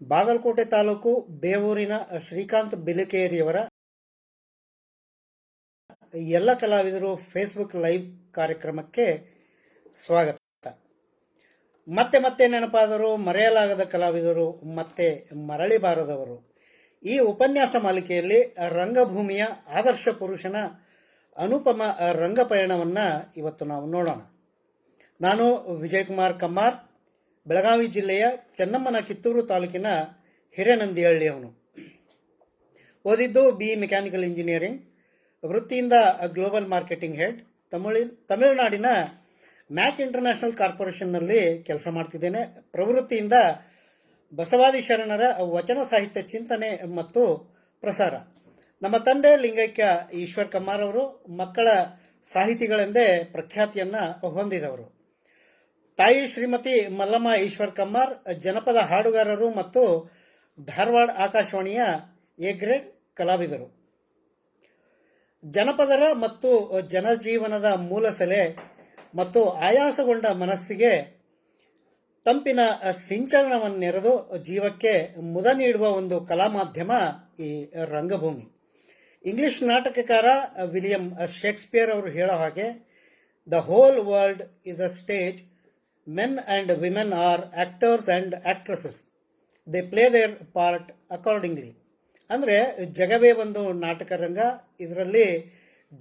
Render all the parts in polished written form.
ಬಾಗಲಕೋಟೆ ತಾಲೂಕು ಬೇವೂರಿನ ಶ್ರೀಕಾಂತ್ ಬಿಲಿಕೇರಿಯವರ ಎಲ್ಲ ಕಲಾವಿದರು Facebook live ಕಾರ್ಯಕ್ರಮಕ್ಕೆ ಸ್ವಾಗತ. ಮತ್ತೆ ಮತ್ತೆ ನೆನಪಾದರು, ಮರೆಯಲಾಗದ ಕಲಾವಿದರು, ಮತ್ತೆ ಮರಳಿ ಬಾರದವರು. ಈ ಉಪನ್ಯಾಸ ಮಾಲಿಕೆಯಲ್ಲಿ ರಂಗಭೂಮಿಯ ಆದರ್ಶ ಪುರುಷನ ಅನುಪಮ ರಂಗಪಯಣವನ್ನು ಇವತ್ತು ನಾವು ನೋಡೋಣ. ನಾನು ವಿಜಯಕುಮಾರ್ ಕಮ್ಮಾರ್, ಬೆಳಗಾವಿ ಜಿಲ್ಲೆಯ ಚೆನ್ನಮ್ಮನ ಕಿತ್ತೂರು ತಾಲೂಕಿನ ಹಿರೇನಂದಿಹಳ್ಳಿಯವನು. ಓದಿದ್ದು BE ಮೆಕ್ಯಾನಿಕಲ್ ಇಂಜಿನಿಯರಿಂಗ್, ವೃತ್ತಿಯಿಂದ ಗ್ಲೋಬಲ್ ಮಾರ್ಕೆಟಿಂಗ್ ಹೆಡ್. ತಮಿಳುನಾಡಿನ ಮ್ಯಾಕ್ ಇಂಟರ್ನ್ಯಾಷನಲ್ ಕಾರ್ಪೊರೇಷನ್ನಲ್ಲಿ ಕೆಲಸ ಮಾಡ್ತಿದ್ದೇನೆ. ಪ್ರವೃತ್ತಿಯಿಂದ ಬಸವಾದಿ ಶರಣರ ವಚನ ಸಾಹಿತ್ಯ ಚಿಂತನೆ ಮತ್ತು ಪ್ರಸಾರ. ನಮ್ಮ ತಂದೆ ಲಿಂಗೈಕ್ಯ ಈಶ್ವರ್ ಕಮ್ಮಾರ್ ಅವರು ಮಕ್ಕಳ ಸಾಹಿತಿಗಳೆಂದೇ ಪ್ರಖ್ಯಾತಿಯನ್ನು ಹೊಂದಿದವರು. ತಾಯಿ ಶ್ರೀಮತಿ ಮಲ್ಲಮ್ಮ ಈಶ್ವರ್ ಕಮ್ಮಾರ್ ಜನಪದ ಹಾಡುಗಾರರು ಮತ್ತು ಧಾರವಾಡ ಆಕಾಶವಾಣಿಯ ಎ ಗ್ರೇಡ್ ಕಲಾವಿದರು. ಜನಪದರ ಮತ್ತು ಜನಜೀವನದ ಮೂಲ ಸೆಲೆ ಮತ್ತು ಆಯಾಸಗೊಂಡ ಮನಸ್ಸಿಗೆ ತಂಪಿನ ಸಿಂಚರಣವನ್ನೆರೆದು ಜೀವಕ್ಕೆ ಮುದ ನೀಡುವ ಒಂದು ಕಲಾ ಮಾಧ್ಯಮ ಈ ರಂಗಭೂಮಿ. ಇಂಗ್ಲಿಷ್ ನಾಟಕಕಾರ ವಿಲಿಯಂ ಶೇಕ್ಸ್ಪಿಯರ್ ಅವರು ಹೇಳೋ ಹಾಗೆ, the whole world is a stage, men and women are actors and actresses, they play their part accordingly. ಅಂದರೆ ಜಗವೇ ಒಂದು ನಾಟಕ ರಂಗ, ಇದರಲ್ಲಿ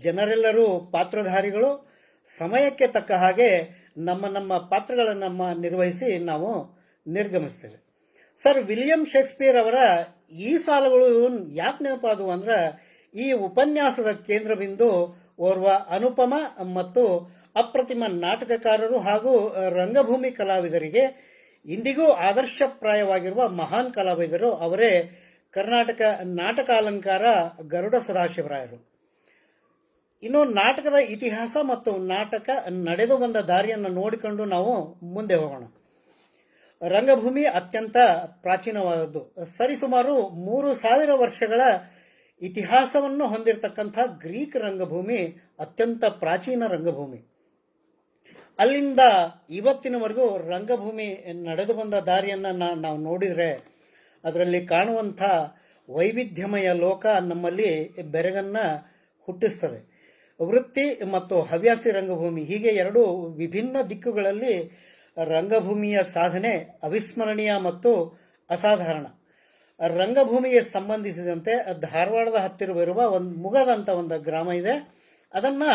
ಜನರೆಲ್ಲರೂ ಪಾತ್ರಧಾರಿಗಳು. ಸಮಯಕ್ಕೆ ತಕ್ಕ ಹಾಗೆ ನಮ್ಮ ಪಾತ್ರಗಳನ್ನು ನಿರ್ವಹಿಸಿ ನಾವು ನಿರ್ಗಮಿಸ್ತೇವೆ. ಸರ್ ವಿಲಿಯಂ ಶೇಕ್ಸ್ಪಿಯರ್ ಅವರ ಈ ಸಾಲುಗಳು ಯಾಕೆ ನೆನಪಾದವು ಅಂದ್ರೆ, ಈ ಉಪನ್ಯಾಸದ ಕೇಂದ್ರ ಬಿಂದು ಓರ್ವ ಅನುಪಮ ಮತ್ತು ಅಪ್ರತಿಮ ನಾಟಕಕಾರರು ಹಾಗೂ ರಂಗಭೂಮಿ ಕಲಾವಿದರಿಗೆ ಇಂದಿಗೂ ಆದರ್ಶಪ್ರಾಯವಾಗಿರುವ ಮಹಾನ್ ಕಲಾವಿದರು ಅವರೇ ಕರ್ನಾಟಕ ನಾಟಕಾಲಂಕಾರ ಗರುಡ ಸದಾಶಿವರಾಯರು. ಇನ್ನು ನಾಟಕದ ಇತಿಹಾಸ ಮತ್ತು ನಾಟಕ ನಡೆದು ಬಂದ ದಾರಿಯನ್ನು ನೋಡಿಕೊಂಡು ನಾವು ಮುಂದೆ ಹೋಗೋಣ. ರಂಗಭೂಮಿ ಅತ್ಯಂತ ಪ್ರಾಚೀನವಾದದ್ದು. ಸರಿಸುಮಾರು 3000 ವರ್ಷಗಳ ಇತಿಹಾಸವನ್ನು ಹೊಂದಿರತಕ್ಕಂಥ ಗ್ರೀಕ್ ರಂಗಭೂಮಿ ಅತ್ಯಂತ ಪ್ರಾಚೀನ ರಂಗಭೂಮಿ. ಅಲ್ಲಿಂದ ಇವತ್ತಿನವರೆಗೂ ರಂಗಭೂಮಿ ನಡೆದು ಬಂದ ದಾರಿಯನ್ನು ನಾವು ನೋಡಿದರೆ ಅದರಲ್ಲಿ ಕಾಣುವಂಥ ವೈವಿಧ್ಯಮಯ ಲೋಕ ನಮ್ಮಲ್ಲಿ ಬೆರಗನ್ನು ಹುಟ್ಟಿಸ್ತದೆ. ವೃತ್ತಿ ಮತ್ತು ಹವ್ಯಾಸಿ ರಂಗಭೂಮಿ, ಹೀಗೆ ಎರಡು ವಿಭಿನ್ನ ದಿಕ್ಕುಗಳಲ್ಲಿ ರಂಗಭೂಮಿಯ ಸಾಧನೆ ಅವಿಸ್ಮರಣೀಯ ಮತ್ತು ಅಸಾಧಾರಣ. ರಂಗಭೂಮಿಗೆ ಸಂಬಂಧಿಸಿದಂತೆ ಧಾರವಾಡದ ಹತ್ತಿರವಿರುವ ಮುಗದಂಥ ಒಂದು ಗ್ರಾಮ ಇದೆ. ಅದನ್ನು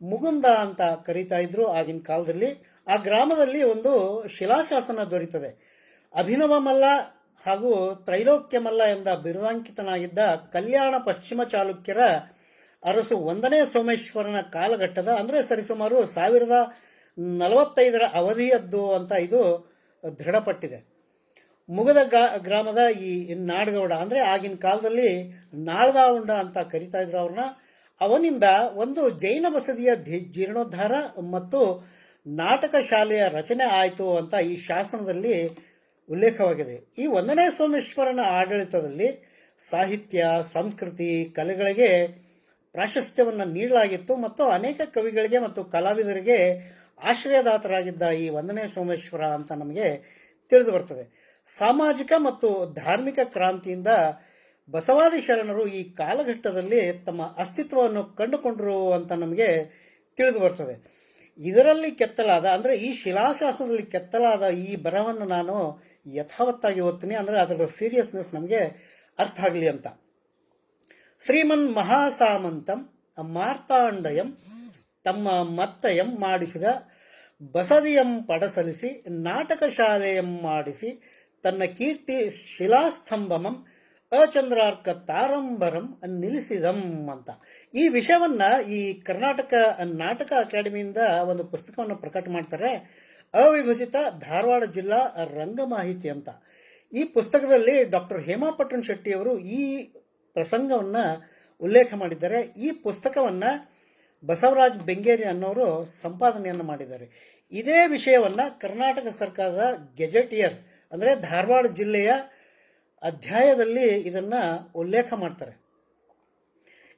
ಮುಗುಂದ ಅಂತ ಕರೀತಾ ಇದ್ರು ಆಗಿನ ಕಾಲದಲ್ಲಿ. ಆ ಗ್ರಾಮದಲ್ಲಿ ಒಂದು ಶಿಲಾಶಾಸನ ದೊರೀತದೆ. ಅಭಿನವ ಮಲ್ಲ ಹಾಗೂ ತ್ರೈಲೋಕ್ಯ ಮಲ್ಲ ಎಂದ ಬಿರುದಾಂಕಿತನಾಗಿದ್ದ ಕಲ್ಯಾಣ ಪಶ್ಚಿಮ ಚಾಲುಕ್ಯರ ಅರಸು 1ನೇ ಸೋಮೇಶ್ವರನ ಕಾಲಘಟ್ಟದ, ಅಂದರೆ ಸರಿಸುಮಾರು 1045 ಅವಧಿಯದ್ದು ಅಂತ ಇದು ದೃಢಪಟ್ಟಿದೆ. ಮುಗದ ಗ್ರಾಮದ ಈ ನಾಡಗೌಡ, ಅಂದರೆ ಆಗಿನ ಕಾಲದಲ್ಲಿ ನಾಳದಾವುಂಡ ಅಂತ ಕರಿತಾ ಇದ್ರು ಅವ್ರನ್ನ, ಅವನಿಂದ ಒಂದು ಜೈನ ಬಸದಿಯ ಜೀರ್ಣೋದ್ಧಾರ ಮತ್ತು ನಾಟಕ ಶಾಲೆಯ ರಚನೆ ಆಯಿತು ಅಂತ ಈ ಶಾಸನದಲ್ಲಿ ಉಲ್ಲೇಖವಾಗಿದೆ. ಈ 1ನೇ ಸೋಮೇಶ್ವರನ ಆಡಳಿತದಲ್ಲಿ ಸಾಹಿತ್ಯ, ಸಂಸ್ಕೃತಿ, ಕಲೆಗಳಿಗೆ ಪ್ರಾಶಸ್ತ್ಯವನ್ನು ನೀಡಲಾಗಿತ್ತು ಮತ್ತು ಅನೇಕ ಕವಿಗಳಿಗೆ ಮತ್ತು ಕಲಾವಿದರಿಗೆ ಆಶ್ರಯದಾತರಾಗಿದ್ದ ಈ 1ನೇ ಸೋಮೇಶ್ವರ ಅಂತ ನಮಗೆ ತಿಳಿದು ಬರ್ತದೆ. ಸಾಮಾಜಿಕ ಮತ್ತು ಧಾರ್ಮಿಕ ಕ್ರಾಂತಿಯಿಂದ ಬಸವಾದಿ ಶರಣರು ಈ ಕಾಲಘಟ್ಟದಲ್ಲಿ ತಮ್ಮ ಅಸ್ತಿತ್ವವನ್ನು ಕಂಡುಕೊಂಡರು ಅಂತ ನಮಗೆ ತಿಳಿದು ಬರ್ತದೆ. ಇದರಲ್ಲಿ ಕೆತ್ತಲಾದ, ಅಂದರೆ ಈ ಶಿಲಾಶಾಸನದಲ್ಲಿ ಕೆತ್ತಲಾದ ಈ ಬರಹವನ್ನು ನಾನು ಯಥಾವತ್ತಾಗಿ ಓದ್ತೀನಿ, ಅಂದರೆ ಅದರ ಸೀರಿಯಸ್ನೆಸ್ ನಮಗೆ ಅರ್ಥ ಆಗಲಿ ಅಂತ. ಶ್ರೀಮನ್ ಮಹಾಸಾಮಂತಂ ಮಾರ್ತಾಂಡಯಂ ತಮ್ಮ ಮತ್ತಯಂ ಮಾಡಿಸಿದ ಬಸದಿಯಂ ಪಡಸಲಿಸಿ ನಾಟಕ ಶಾಲೆಯಂ ಮಾಡಿಸಿ ತನ್ನ ಕೀರ್ತಿ ಶಿಲಾಸ್ತಂಭಮಂ ಅಚಂದ್ರಾರ್ಕ ತಾರಂಬರಂ ನಿಲ್ಲಿಸಿದಂ ಅಂತ. ಈ ವಿಷಯವನ್ನ ಈ ಕರ್ನಾಟಕ ನಾಟಕ ಅಕಾಡೆಮಿಯಿಂದ ಒಂದು ಪುಸ್ತಕವನ್ನು ಪ್ರಕಟ ಮಾಡ್ತಾರೆ, ಅವಿಭಜಿತ ಧಾರವಾಡ ಜಿಲ್ಲಾ ರಂಗ ಮಾಹಿತಿ ಅಂತ. ಈ ಪುಸ್ತಕದಲ್ಲಿ ಡಾಕ್ಟರ್ ಹೇಮಾ ಪಟ್ಟಣ ಶೆಟ್ಟಿ ಅವರು ಈ ಪ್ರಸಂಗವನ್ನು ಉಲ್ಲೇಖ ಮಾಡಿದ್ದಾರೆ. ಈ ಪುಸ್ತಕವನ್ನು ಬಸವರಾಜ್ ಬೆಂಗೇರಿ ಅನ್ನೋರು ಸಂಪಾದನೆಯನ್ನು ಮಾಡಿದ್ದಾರೆ. ಇದೇ ವಿಷಯವನ್ನು ಕರ್ನಾಟಕ ಸರ್ಕಾರದ ಗೆಜೆಟಿಯರ್, ಅಂದರೆ ಧಾರವಾಡ ಜಿಲ್ಲೆಯ ಅಧ್ಯಾಯದಲ್ಲಿ ಇದನ್ನು ಉಲ್ಲೇಖ ಮಾಡ್ತಾರೆ.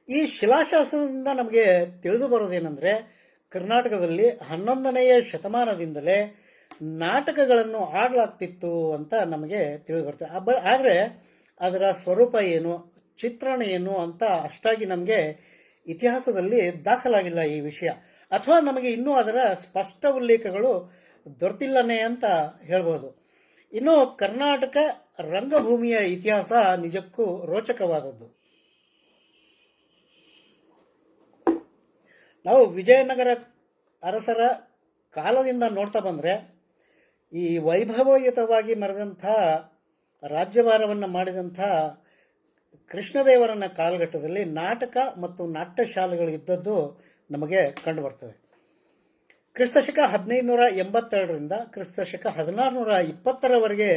ಈ ಶಿಲಾಶಾಸನದಿಂದ ನಮಗೆ ತಿಳಿದು ಬರೋದೇನೆಂದರೆ, ಕರ್ನಾಟಕದಲ್ಲಿ 11ನೇ ಶತಮಾನದಿಂದಲೇ ನಾಟಕಗಳನ್ನು ಆಡಲಾಗ್ತಿತ್ತು ಅಂತ ನಮಗೆ ತಿಳಿದು ಬರ್ತದೆ. ಆದರೆ ಅದರ ಸ್ವರೂಪ ಏನು, ಚಿತ್ರಣ ಏನು ಅಂತ ಅಷ್ಟಾಗಿ ನಮಗೆ ಇತಿಹಾಸದಲ್ಲಿ ದಾಖಲಾಗಿಲ್ಲ ಈ ವಿಷಯ, ಅಥವಾ ನಮಗೆ ಇನ್ನೂ ಅದರ ಸ್ಪಷ್ಟ ಉಲ್ಲೇಖಗಳು ದೊರೆತಿಲ್ಲನೇ ಅಂತ ಹೇಳ್ಬೋದು. ಇನ್ನು ಕರ್ನಾಟಕ ರಂಗಭೂಮಿಯ ಇತಿಹಾಸ ನಿಜಕ್ಕೂ ರೋಚಕವಾದದ್ದು. ನಾವು ವಿಜಯನಗರ ಅರಸರ ಕಾಲದಿಂದ ನೋಡ್ತಾ ಬಂದರೆ ಈ ವೈಭವಯುತವಾಗಿ ಮೆರೆದಂಥ ರಾಜ್ಯಭಾರವನ್ನು ಮಾಡಿದಂಥ ಕೃಷ್ಣದೇವರನ್ನ ಕಾಲಘಟ್ಟದಲ್ಲಿ ನಾಟಕ ಮತ್ತು ನಾಟ್ಯ ಶಾಲೆಗಳು ಇದ್ದದ್ದು ನಮಗೆ ಕಂಡುಬರ್ತದೆ. ಕ್ರಿಸ್ತಶಕ 1582ರಿಂದ ಕ್ರಿಸ್ತಶಕ 1620ರವರೆಗೆ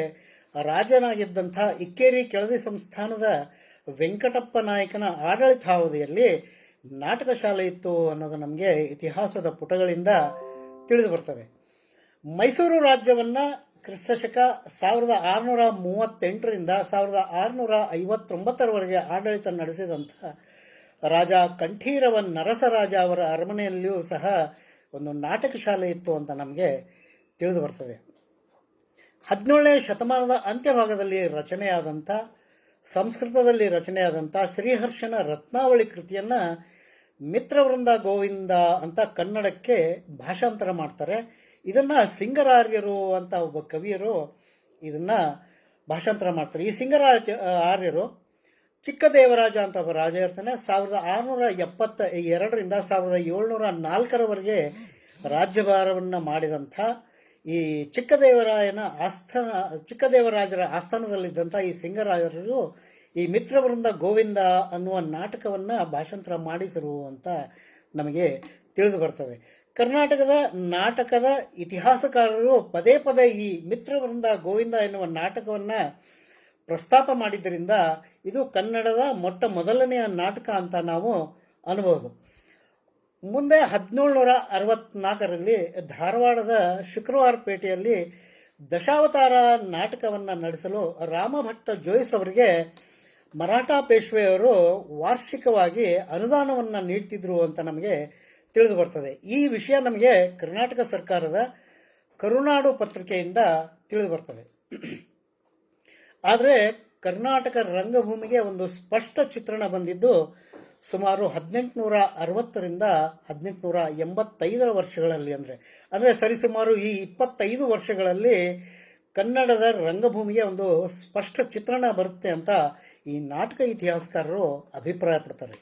ರಾಜನಾಗಿದ್ದಂಥ ಇಕ್ಕೇರಿ ಕೆಳದಿ ಸಂಸ್ಥಾನದ ವೆಂಕಟಪ್ಪ ನಾಯಕನ ಆಡಳಿತಾವಧಿಯಲ್ಲಿ ನಾಟಕ ಶಾಲೆ ಇತ್ತು ಅನ್ನೋದು ನಮಗೆ ಇತಿಹಾಸದ ಪುಟಗಳಿಂದ ತಿಳಿದು ಬರ್ತದೆ. ಮೈಸೂರು ರಾಜ್ಯವನ್ನು ಕ್ರಿಸ್ತಶಕ 1638ರಿಂದ 1659ರವರೆಗೆ ಆಡಳಿತ ನಡೆಸಿದಂಥ ರಾಜ ಕಂಠೀರವ ನರಸರಾಜ ಅವರ ಅರಮನೆಯಲ್ಲಿಯೂ ಸಹ ಒಂದು ನಾಟಕ ಶಾಲೆ ಇತ್ತು ಅಂತ ನಮಗೆ ತಿಳಿದು ಬರ್ತದೆ. 17ನೇ ಶತಮಾನದ ಅಂತ್ಯಭಾಗದಲ್ಲಿ ರಚನೆಯಾದಂಥ ಸಂಸ್ಕೃತದಲ್ಲಿ ರಚನೆಯಾದಂಥ ಶ್ರೀಹರ್ಷನ ರತ್ನಾವಳಿ ಕೃತಿಯನ್ನು ಮಿತ್ರವೃಂದ ಗೋವಿಂದ ಅಂತ ಕನ್ನಡಕ್ಕೆ ಭಾಷಾಂತರ ಮಾಡ್ತಾರೆ. ಇದನ್ನು ಸಿಂಗರಾರ್ಯರು ಅಂತ ಒಬ್ಬ ಕವಿಯರು ಇದನ್ನು ಭಾಷಾಂತರ ಮಾಡ್ತಾರೆ. ಈ ಆರ್ಯರು ಚಿಕ್ಕದೇವರಾಜ ಅಂತ ಒಬ್ಬ ರಾಜ ಇರ್ತಾನೆ. 1672ರಿಂದ 1704ರವರೆಗೆ ರಾಜ್ಯಭಾರವನ್ನು ಮಾಡಿದಂಥ ಈ ಚಿಕ್ಕದೇವರಾಜರ ಆಸ್ಥಾನದಲ್ಲಿದ್ದಂಥ ಈ ಸಿಂಗರಾಯರು ಈ ಮಿತ್ರವೃಂದ ಗೋವಿಂದ ಅನ್ನುವ ನಾಟಕವನ್ನು ಭಾಷಾಂತರ ಮಾಡಿಸಿರು ಅಂತ ನಮಗೆ ತಿಳಿದು ಬರ್ತದೆ. ಕರ್ನಾಟಕದ ನಾಟಕದ ಇತಿಹಾಸಕಾರರು ಪದೇ ಪದೇ ಈ ಮಿತ್ರವೃಂದ ಗೋವಿಂದ ಎನ್ನುವ ನಾಟಕವನ್ನು ಪ್ರಸ್ತಾಪ ಮಾಡಿದ್ದರಿಂದ ಇದು ಕನ್ನಡದ ಮೊದಲನೆಯ ನಾಟಕ ಅಂತ ನಾವು ಅನ್ಬೋದು. ಮುಂದೆ 1764ರಲ್ಲಿ ಧಾರವಾಡದ ಶುಕ್ರವಾರ ಪೇಟೆಯಲ್ಲಿ ದಶಾವತಾರ ನಾಟಕವನ್ನು ನಡೆಸಲು ರಾಮಭಟ್ಟ ಜೋಯಿಸ್ ಅವರಿಗೆ ಮರಾಠ ಪೇಶ್ವೆಯವರು ವಾರ್ಷಿಕವಾಗಿ ಅನುದಾನವನ್ನು ನೀಡ್ತಿದ್ರು ಅಂತ ನಮಗೆ ತಿಳಿದು ಬರ್ತದೆ. ಈ ವಿಷಯ ನಮಗೆ ಕರ್ನಾಟಕ ಸರ್ಕಾರದ ಕರುನಾಡು ಪತ್ರಿಕೆಯಿಂದ ತಿಳಿದು ಬರ್ತದೆ. ಆದರೆ ಕರ್ನಾಟಕ ರಂಗಭೂಮಿಗೆ ಒಂದು ಸ್ಪಷ್ಟ ಚಿತ್ರಣ ಬಂದಿದ್ದು ಸುಮಾರು 1860ರಿಂದ 1885 ವರ್ಷಗಳಲ್ಲಿ. ಅಂದರೆ ಸರಿಸುಮಾರು ಈ 25 ವರ್ಷಗಳಲ್ಲಿ ಕನ್ನಡದ ರಂಗಭೂಮಿಗೆ ಒಂದು ಸ್ಪಷ್ಟ ಚಿತ್ರಣ ಬರುತ್ತೆ ಅಂತ ಈ ನಾಟಕ ಇತಿಹಾಸಕಾರರು ಅಭಿಪ್ರಾಯಪಡ್ತಾರೆ.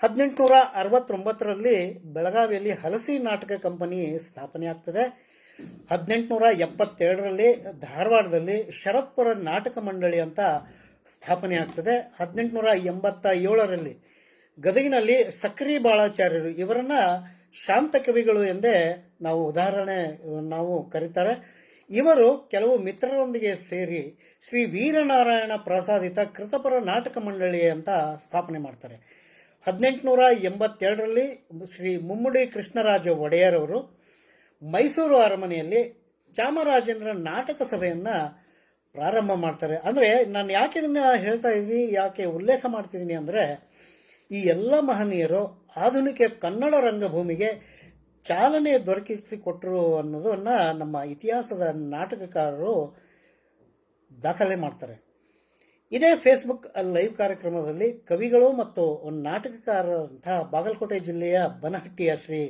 1869ರಲ್ಲಿ ಬೆಳಗಾವಿಯಲ್ಲಿ ಹಲಸಿ ನಾಟಕ ಕಂಪನಿ ಸ್ಥಾಪನೆ ಆಗ್ತದೆ. 1872ರಲ್ಲಿ ಧಾರವಾಡದಲ್ಲಿ ಶರತ್ಪುರ ನಾಟಕ ಮಂಡಳಿ ಅಂತ ಸ್ಥಾಪನೆ ಆಗ್ತದೆ. 1887ರಲ್ಲಿ ಗದಗಿನಲ್ಲಿ ಸಕ್ರಿ ಬಾಳಾಚಾರ್ಯರು ಇವರನ್ನ ಶಾಂತ ಕವಿಗಳು ಎಂದೇ ನಾವು ಕರೀತಾರೆ. ಇವರು ಕೆಲವು ಮಿತ್ರರೊಂದಿಗೆ ಸೇರಿ ಶ್ರೀ ವೀರನಾರಾಯಣ ಪ್ರಸಾದಿತ ಕೃತಪರ ನಾಟಕ ಮಂಡಳಿ ಅಂತ ಸ್ಥಾಪನೆ ಮಾಡ್ತಾರೆ. 1882ರಲ್ಲಿ ಶ್ರೀ ಮುಮ್ಮಡಿ ಕೃಷ್ಣರಾಜ ಒಡೆಯರ್ ಅವರು ಮೈಸೂರು ಅರಮನೆಯಲ್ಲಿ ಚಾಮರಾಜೇಂದ್ರ ನಾಟಕ ಸಭೆಯನ್ನು ಪ್ರಾರಂಭ ಮಾಡ್ತಾರೆ. ಅಂದರೆ ನಾನು ಯಾಕೆ ಇದನ್ನು ಹೇಳ್ತಾ ಇದ್ದೀನಿ, ಯಾಕೆ ಉಲ್ಲೇಖ ಮಾಡ್ತಿದ್ದೀನಿ ಅಂದರೆ ಈ ಎಲ್ಲ ಮಹನೀಯರು ಆಧುನಿಕ ಕನ್ನಡ ರಂಗಭೂಮಿಗೆ ಚಾಲನೆ ದೊರಕಿಸಿಕೊಟ್ಟರು ಅನ್ನೋದನ್ನು ನಮ್ಮ ಇತಿಹಾಸದ ನಾಟಕಕಾರರು ದಾಖಲೆ ಮಾಡ್ತಾರೆ. ಇದೇ ಫೇಸ್ಬುಕ್ ಲೈವ್ ಕಾರ್ಯಕ್ರಮದಲ್ಲಿ ಕವಿಗಳು ಮತ್ತು ನಾಟಕಕಾರರಂತಹ ಬಾಗಲಕೋಟೆ ಜಿಲ್ಲೆಯ ಬನಹಟ್ಟಿಯ ಶ್ರೀ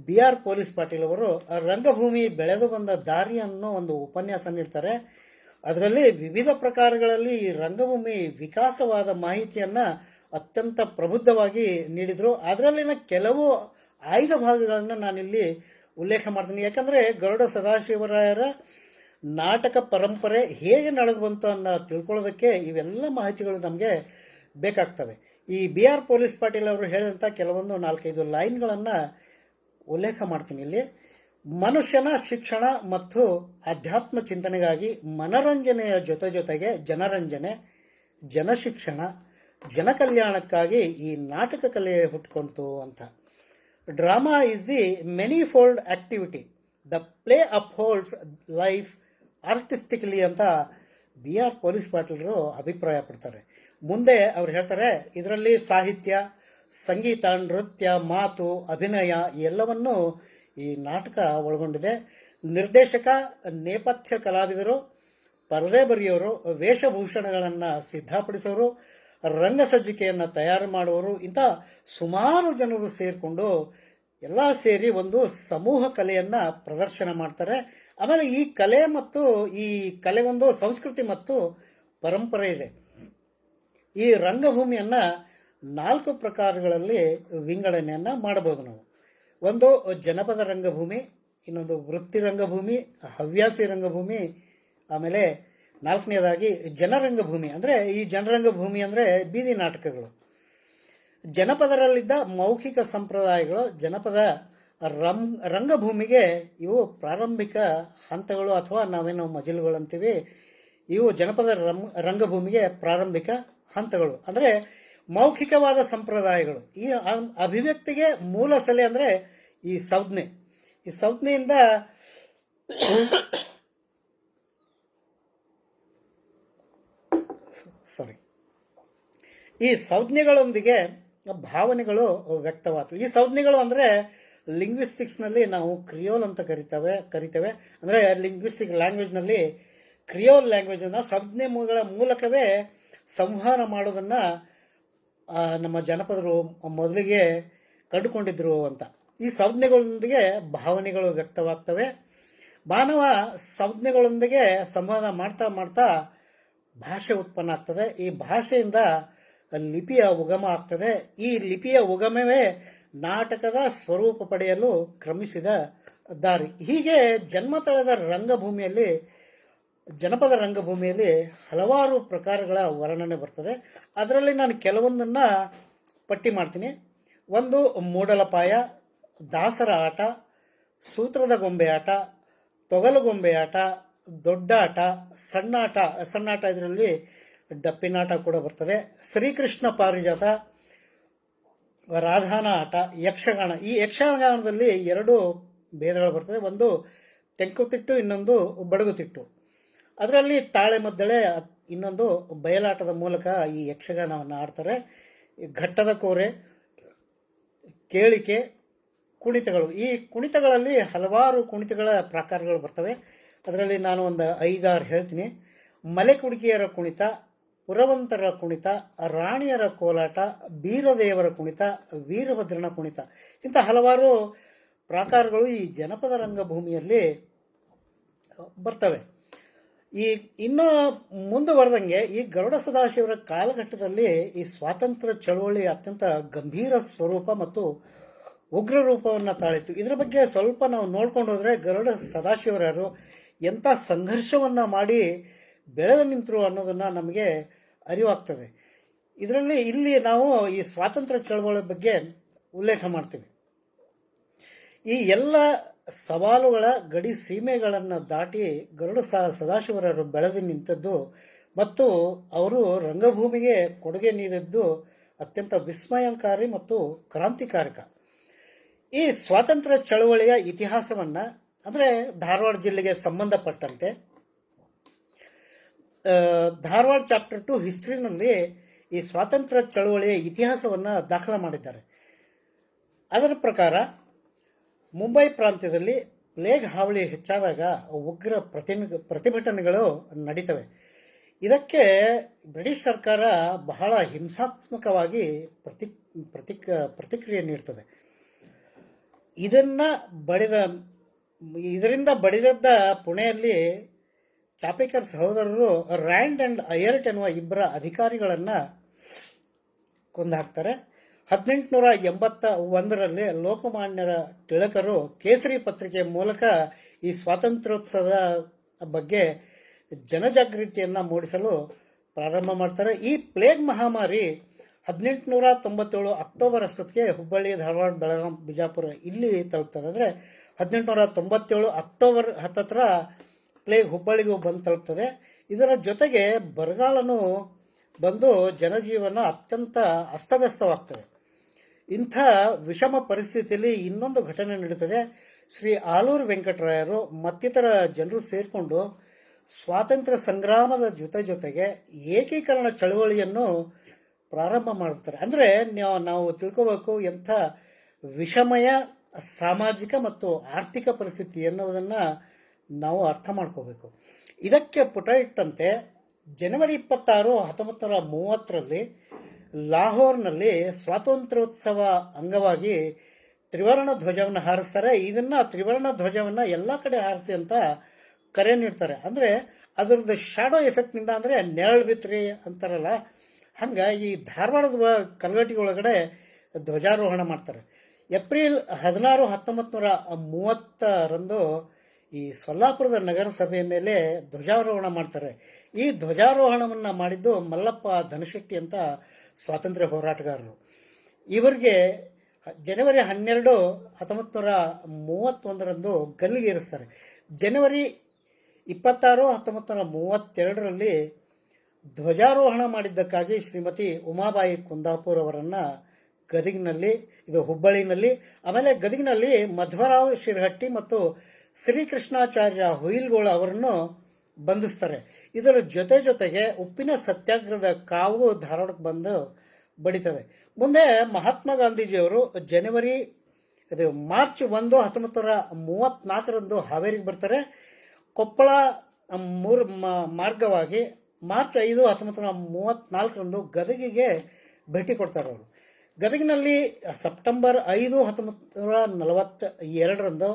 BR ಪೊಲೀಸ್ ಪಾಟೀಲ್ ಅವರು ರಂಗಭೂಮಿ ಬೆಳೆದು ಬಂದ ದಾರಿ ಅನ್ನೋ ಒಂದು ಉಪನ್ಯಾಸ ನೀಡ್ತಾರೆ. ಅದರಲ್ಲಿ ವಿವಿಧ ಪ್ರಕಾರಗಳಲ್ಲಿ ಈ ರಂಗಭೂಮಿ ವಿಕಾಸವಾದ ಮಾಹಿತಿಯನ್ನು ಅತ್ಯಂತ ಪ್ರಬುದ್ಧವಾಗಿ ನೀಡಿದರು. ಅದರಲ್ಲಿನ ಕೆಲವು ಆಯ್ದ ಭಾಗಗಳನ್ನು ನಾನಿಲ್ಲಿ ಉಲ್ಲೇಖ ಮಾಡ್ತೀನಿ. ಯಾಕಂದರೆ ಗರುಡ ಸದಾಶಿವರಾಯರ ನಾಟಕ ಪರಂಪರೆ ಹೇಗೆ ನಡೆದು ಬಂತು ಅನ್ನೋ ತಿಳ್ಕೊಳ್ಳೋದಕ್ಕೆ ಇವೆಲ್ಲ ಮಾಹಿತಿಗಳು ನಮಗೆ ಬೇಕಾಗ್ತವೆ. ಈ BR ಪೊಲೀಸ್ ಪಾಟೀಲ್ ಅವರು ಹೇಳಿದಂಥ ಕೆಲವೊಂದು 4-5 ಲೈನ್ಗಳನ್ನು ಉಲ್ಲೇಖ ಮಾಡ್ತೀನಿ ಇಲ್ಲಿ. ಮನುಷ್ಯನ ಶಿಕ್ಷಣ ಮತ್ತು ಅಧ್ಯಾತ್ಮ ಚಿಂತನೆಗಾಗಿ ಮನರಂಜನೆಯ ಜೊತೆಗೆ ಜನರಂಜನೆ, ಜನಶಿಕ್ಷಣ, ಜನಕಲ್ಯಾಣಕ್ಕಾಗಿ ಈ ನಾಟಕ ಕಲೆ ಹುಟ್ಟುಕೊಂತು ಅಂತ. Drama is the manifold activity, the play upholds life artistically ಅಂತ BR ಪೊಲೀಸ್ ಪಾಟೀಲರು ಅಭಿಪ್ರಾಯ ಪಡ್ತಾರೆ. ಮುಂದೆ ಅವ್ರು ಹೇಳ್ತಾರೆ, ಇದರಲ್ಲಿ ಸಾಹಿತ್ಯ, ಸಂಗೀತ, ನೃತ್ಯ, ಮಾತು, ಅಭಿನಯ ಎಲ್ಲವನ್ನೂ ಈ ನಾಟಕ ಒಳಗೊಂಡಿದೆ. ನಿರ್ದೇಶಕ, ನೇಪಥ್ಯ ಕಲಾವಿದರು, ಪರದೆ ಬರೆಯೋರು, ವೇಷಭೂಷಣಗಳನ್ನು ಸಿದ್ಧಪಡಿಸೋರು, ರಂಗಸಜ್ಜಿಕೆಯನ್ನು ತಯಾರು ಮಾಡುವವರು, ಇಂಥ ಸುಮಾರು ಜನರು ಸೇರಿಕೊಂಡು ಎಲ್ಲ ಸೇರಿ ಒಂದು ಸಮೂಹ ಕಲೆಯನ್ನು ಪ್ರದರ್ಶನ ಮಾಡ್ತಾರೆ. ಆಮೇಲೆ ಈ ಕಲೆ ಮತ್ತು ಈ ಕಲೆಗೊಂದು ಸಂಸ್ಕೃತಿ ಮತ್ತು ಪರಂಪರೆ ಇದೆ. ಈ ರಂಗಭೂಮಿಯನ್ನು 4 ಪ್ರಕಾರಗಳಲ್ಲಿ ವಿಂಗಡಣೆಯನ್ನು ಮಾಡಬಹುದು ನಾವು. ಒಂದು ಜನಪದ ರಂಗಭೂಮಿ, ಇನ್ನೊಂದು ವೃತ್ತಿ ರಂಗಭೂಮಿ, ಹವ್ಯಾಸಿ ರಂಗಭೂಮಿ, ಆಮೇಲೆ 4ನೇದಾಗಿ ಜನರಂಗಭೂಮಿ. ಅಂದರೆ ಈ ಜನರಂಗಭೂಮಿ ಅಂದರೆ ಬೀದಿ ನಾಟಕಗಳು. ಜನಪದರಲ್ಲಿದ್ದ ಮೌಖಿಕ ಸಂಪ್ರದಾಯಗಳು ಜನಪದ ರಂಗಭೂಮಿಗೆ ಇವು ಪ್ರಾರಂಭಿಕ ಹಂತಗಳು, ಅಥವಾ ನಾವೇನು ಮಜಲುಗಳು ಅಂತೀವಿ, ಇವು ಜನಪದ ರಂಗಭೂಮಿಗೆ ಪ್ರಾರಂಭಿಕ ಹಂತಗಳು. ಅಂದರೆ ಮೌಖಿಕವಾದ ಸಂಪ್ರದಾಯಗಳು. ಈ ಅಭಿವ್ಯಕ್ತಿಗೆ ಮೂಲ ಸೆಲೆ ಅಂದರೆ ಈ ಸಂಜ್ಞೆ. ಈ ಸಂಜ್ಞೆಯಿಂದ ಈ ಸಂಜ್ಞೆಗಳೊಂದಿಗೆ ಭಾವನೆಗಳು ವ್ಯಕ್ತವಾಗ್ತವೆ. ಈ ಸಂಜ್ಞೆಗಳು ಅಂದರೆ ಲಿಂಗ್ವಿಸ್ಟಿಕ್ಸ್ನಲ್ಲಿ ನಾವು ಕ್ರಿಯೋಲ್ ಅಂತ ಕರಿತೇವೆ. ಅಂದರೆ ಲಿಂಗ್ವಿಸ್ಟಿಕ್ ಲ್ಯಾಂಗ್ವೇಜ್ನಲ್ಲಿ ಕ್ರಿಯೋಲ್ ಲ್ಯಾಂಗ್ವೇಜನ್ನು ಸಂಜ್ಞೆಗಳ ಮೂಲಕವೇ ಸಂಹಾರ ಮಾಡೋದನ್ನು ನಮ್ಮ ಜನಪದರು ಮೊದಲಿಗೆ ಕಂಡುಕೊಂಡಿದ್ರು ಅಂತ. ಈ ಸಂಜ್ಞೆಗಳೊಂದಿಗೆ ಭಾವನೆಗಳು ವ್ಯಕ್ತವಾಗ್ತವೆ. ಮಾನವ ಸಂಜ್ಞೆಗಳೊಂದಿಗೆ ಸಂವಾದ ಮಾಡ್ತಾ ಮಾಡ್ತಾ ಭಾಷೆ ಉತ್ಪನ್ನ ಆಗ್ತದೆ. ಈ ಭಾಷೆಯಿಂದ ಲಿಪಿಯ ಉಗಮ ಆಗ್ತದೆ. ಈ ಲಿಪಿಯ ಉಗಮವೇ ನಾಟಕದ ಸ್ವರೂಪ ಪಡೆಯಲು ಕ್ರಮಿಸಿದ ದಾರಿ. ಹೀಗೆ ಜನ್ಮ ತಳೆದ ರಂಗಭೂಮಿಯಲ್ಲಿ, ಜನಪದ ರಂಗಭೂಮಿಯಲ್ಲಿ ಹಲವಾರು ಪ್ರಕಾರಗಳ ವರ್ಣನೆ ಬರ್ತದೆ. ಅದರಲ್ಲಿ ನಾನು ಕೆಲವೊಂದನ್ನು ಪಟ್ಟಿ ಮಾಡ್ತೀನಿ. ಒಂದು ಮೂಡಲಪಾಯ, ದಾಸರ ಆಟ, ಸೂತ್ರದ ಗೊಂಬೆ ಆಟ, ತೊಗಲುಗೊಂಬೆ ಆಟ, ದೊಡ್ಡ ಆಟ, ಸಣ್ಣ ಆಟ ಇದರಲ್ಲಿ ಡಪ್ಪಿನಾಟ ಕೂಡ ಬರ್ತದೆ. ಶ್ರೀಕೃಷ್ಣ ಪಾರಿಜಾತ, ರಾಧಾನ ಆಟ, ಯಕ್ಷಗಾನ. ಈ ಯಕ್ಷಗಾನದಲ್ಲಿ 2 ಭೇದಗಳು ಬರ್ತದೆ. ಒಂದು ತೆಂಕುತಿಟ್ಟು, ಇನ್ನೊಂದು ಬಡಗುತಿಟ್ಟು. ಅದರಲ್ಲಿ ತಾಳೆ ಮದ್ದಳೆ, ಇನ್ನೊಂದು ಬಯಲಾಟದ ಮೂಲಕ ಈ ಯಕ್ಷಗಾನವನ್ನು ಆಡ್ತಾರೆ. ಘಟ್ಟದ ಕೋರೆ, ಕೇಳಿಕೆ, ಕುಣಿತಗಳು. ಈ ಕುಣಿತಗಳಲ್ಲಿ ಹಲವಾರು ಕುಣಿತಗಳ ಪ್ರಕಾರಗಳು ಬರ್ತವೆ. ಅದರಲ್ಲಿ ನಾನು ಒಂದು 5-6 ಹೇಳ್ತೀನಿ. ಮಲೆ ಕುಣಿಕೆಯರ ಕುಣಿತ, ಪುರವಂತರ ಕುಣಿತ, ರಾಣಿಯರ ಕೋಲಾಟ, ಬೀರದೇವರ ಕುಣಿತ, ವೀರಭದ್ರನ ಕುಣಿತ. ಇಂಥ ಹಲವಾರು ಪ್ರಕಾರಗಳು ಈ ಜನಪದ ರಂಗಭೂಮಿಯಲ್ಲಿ ಬರ್ತವೆ. ಈ ಇನ್ನೂ ಮುಂದುವರೆದಂಗೆ ಈ ಗರುಡ ಸದಾಶಿವರ ಕಾಲಘಟ್ಟದಲ್ಲಿ ಈ ಸ್ವಾತಂತ್ರ್ಯ ಚಳವಳಿ ಅತ್ಯಂತ ಗಂಭೀರ ಸ್ವರೂಪ ಮತ್ತು ಉಗ್ರ ರೂಪವನ್ನು ತಾಳಿತ್ತು. ಇದರ ಬಗ್ಗೆ ಸ್ವಲ್ಪ ನಾವು ನೋಡ್ಕೊಂಡು ಹೋದರೆ ಗರುಡ ಸದಾಶಿವರಾರು ಎಂಥ ಸಂಘರ್ಷವನ್ನು ಮಾಡಿ ಬೆಳೆದು ನಿಂತರು ಅನ್ನೋದನ್ನು ನಮಗೆ ಅರಿವಾಗ್ತದೆ. ಇಲ್ಲಿ ನಾವು ಈ ಸ್ವಾತಂತ್ರ್ಯ ಚಳವಳಿ ಬಗ್ಗೆ ಉಲ್ಲೇಖ ಮಾಡ್ತೀವಿ. ಈ ಎಲ್ಲ ಸವಾಲುಗಳ ಗಡಿ ಸೀಮೆಗಳನ್ನು ದಾಟಿ ಗರುಡ ಸದಾಶಿವರರು ಬೆಳೆದು ನಿಂತದ್ದು ಮತ್ತು ಅವರು ರಂಗಭೂಮಿಗೆ ಕೊಡುಗೆ ನೀಡಿದ್ದು ಅತ್ಯಂತ ವಿಸ್ಮಯಕಾರಿ ಮತ್ತು ಕ್ರಾಂತಿಕಾರಕ. ಈ ಸ್ವಾತಂತ್ರ್ಯ ಚಳವಳಿಯ ಇತಿಹಾಸವನ್ನು, ಅಂದರೆ ಧಾರವಾಡ ಜಿಲ್ಲೆಗೆ ಸಂಬಂಧಪಟ್ಟಂತೆ ಧಾರವಾಡ ಚಾಪ್ಟರ್ 2 ಹಿಸ್ಟ್ರಿನಲ್ಲಿ ಈ ಸ್ವಾತಂತ್ರ್ಯ ಚಳವಳಿಯ ಇತಿಹಾಸವನ್ನು ದಾಖಲು ಮಾಡಿದ್ದಾರೆ. ಅದರ ಪ್ರಕಾರ ಮುಂಬೈ ಪ್ರಾಂತ್ಯದಲ್ಲಿ ಪ್ಲೇಗ್ ಹಾವಳಿ ಹೆಚ್ಚಾದಾಗ ಉಗ್ರ ಪ್ರತಿಭಟನೆಗಳು ನಡೀತವೆ. ಇದಕ್ಕೆ ಬ್ರಿಟಿಷ್ ಸರ್ಕಾರ ಬಹಳ ಹಿಂಸಾತ್ಮಕವಾಗಿ ಪ್ರತಿಕ್ರಿಯೆ ನೀಡ್ತದೆ. ಇದರಿಂದ ಬಡಿದದ್ದ ಪುಣೆಯಲ್ಲಿ ಚಾಪೇಕರ್ ಸಹೋದರರು ರ್ಯಾಂಡ್ ಅಂಡ್ ಅಯರ್ಟ್ ಎನ್ನುವ 2 ಅಧಿಕಾರಿಗಳನ್ನು ಕೊಂದು ಹಾಕ್ತಾರೆ. 1881ರಲ್ಲಿ ಲೋಕಮಾನ್ಯರ ತಿಲಕರು ಕೇಸರಿ ಪತ್ರಿಕೆ ಮೂಲಕ ಈ ಸ್ವಾತಂತ್ರ್ಯೋತ್ಸವದ ಬಗ್ಗೆ ಜನಜಾಗೃತಿಯನ್ನು ಮೂಡಿಸಲು ಪ್ರಾರಂಭ ಮಾಡ್ತಾರೆ. ಈ ಪ್ಲೇಗ್ ಮಹಾಮಾರಿ 1897 ಅಕ್ಟೋಬರ್ ಅಷ್ಟೊತ್ತಿಗೆ ಹುಬ್ಬಳ್ಳಿ, ಧಾರವಾಡ, ಬೆಳಗಾಂ, ಬಿಜಾಪುರ ಇಲ್ಲಿ ತಲುಪ್ತದೆ. ಅಂದರೆ 1897 ಅಕ್ಟೋಬರ್ 10 ಪ್ಲೇಗ್ ಹುಬ್ಬಳ್ಳಿಗೂ ಬಂದು ತಲುಪ್ತದೆ. ಇದರ ಜೊತೆಗೆ ಬರಗಾಲನೂ ಬಂದು ಜನಜೀವನ ಅತ್ಯಂತ ಅಸ್ತವ್ಯಸ್ತವಾಗ್ತದೆ. ಇಂಥ ವಿಷಮ ಪರಿಸ್ಥಿತಿಯಲ್ಲಿ ಇನ್ನೊಂದು ಘಟನೆ ನಡೀತದೆ. ಶ್ರೀ ಆಲೂರು ವೆಂಕಟರಾಯರು ಮತ್ತಿತರ ಜನರು ಸೇರಿಕೊಂಡು ಸ್ವಾತಂತ್ರ್ಯ ಸಂಗ್ರಾಮದ ಜೊತೆಗೆ ಏಕೀಕರಣ ಚಳವಳಿಯನ್ನು ಪ್ರಾರಂಭ ಮಾಡ್ತಾರೆ. ಅಂದರೆ ನಾವು ತಿಳ್ಕೋಬೇಕು ಎಂಥ ವಿಷಮಯ ಸಾಮಾಜಿಕ ಮತ್ತು ಆರ್ಥಿಕ ಪರಿಸ್ಥಿತಿ ಎನ್ನುವುದನ್ನು ನಾವು ಅರ್ಥ ಮಾಡ್ಕೋಬೇಕು. ಇದಕ್ಕೆ ಪುಟ ಇಟ್ಟಂತೆ ಜನವರಿ 26, 1930ರಲ್ಲಿ ಲಾಹೋರ್ನಲ್ಲಿ ಸ್ವಾತಂತ್ರ್ಯೋತ್ಸವ ಅಂಗವಾಗಿ ತ್ರಿವರ್ಣ ಧ್ವಜವನ್ನು ಹಾರಿಸ್ತಾರೆ. ಇದನ್ನು ತ್ರಿವರ್ಣ ಧ್ವಜವನ್ನು ಎಲ್ಲ ಕಡೆ ಹಾರಿಸಿ ಅಂತ ಕರೆ ನೀಡ್ತಾರೆ. ಅಂದರೆ ಅದರದ್ದು ಶಾಡೋ ಎಫೆಕ್ಟ್ನಿಂದ, ಅಂದರೆ ನೆರಳು ಬಿತ್ರಿ ಅಂತಾರಲ್ಲ, ಹಂಗೆ ಈ ಧಾರವಾಡದ ಕಲ್ಗಟ್ಟಿ ಒಳಗಡೆ ಧ್ವಜಾರೋಹಣ ಮಾಡ್ತಾರೆ. ಏಪ್ರಿಲ್ 16, 1930ರಂದು ಈ ಸೊಲ್ಲಾಪುರದ ನಗರಸಭೆಯ ಮೇಲೆ ಧ್ವಜಾರೋಹಣ ಮಾಡ್ತಾರೆ. ಈ ಧ್ವಜಾರೋಹಣವನ್ನು ಮಾಡಿದ್ದು ಮಲ್ಲಪ್ಪ ಧನಶೆಟ್ಟಿ ಅಂತ ಸ್ವಾತಂತ್ರ್ಯ ಹೋರಾಟಗಾರರು. ಇವರಿಗೆ ಜನವರಿ 12, 1931ರಂದು ಗಲ್ಲಿಗೇರಿಸ್ತಾರೆ. ಜನವರಿ 26, 1932ರಲ್ಲಿ ಧ್ವಜಾರೋಹಣ ಮಾಡಿದ್ದಕ್ಕಾಗಿ ಶ್ರೀಮತಿ ಉಮಾಬಾಯಿ ಕುಂದಾಪುರ್ ಅವರನ್ನು ಗದಗಿನಲ್ಲಿ, ಇದು ಹುಬ್ಬಳ್ಳಿನಲ್ಲಿ, ಆಮೇಲೆ ಗದಗಿನಲ್ಲಿ ಮಧ್ವರಾವ್ ಶಿರಹಟ್ಟಿ ಮತ್ತು ಶ್ರೀಕೃಷ್ಣಾಚಾರ್ಯ ಹುಯಿಲ್ಗೋಳ ಅವರನ್ನು ಬಂಧಿಸ್ತಾರೆ. ಇದರ ಜೊತೆಗೆ ಉಪ್ಪಿನ ಸತ್ಯಾಗ್ರಹದ ಕಾವು ಧಾರವಾಡಕ್ಕೆ ಬಂದು ಬಡಿತದೆ. ಮುಂದೆ ಮಹಾತ್ಮ ಗಾಂಧೀಜಿಯವರು ಮಾರ್ಚ್ 1, 1934ರಂದು ಹಾವೇರಿಗೆ ಬರ್ತಾರೆ. ಕೊಪ್ಪಳ ಮಾರ್ಗವಾಗಿ ಮಾರ್ಚ್ 5, 1934ರಂದು ಗದಗಿಗೆ ಭೇಟಿ ಕೊಡ್ತಾರೆ. ಅವರು ಗದಗಿನಲ್ಲಿ ಸೆಪ್ಟೆಂಬರ್ 5, 1942ರಂದು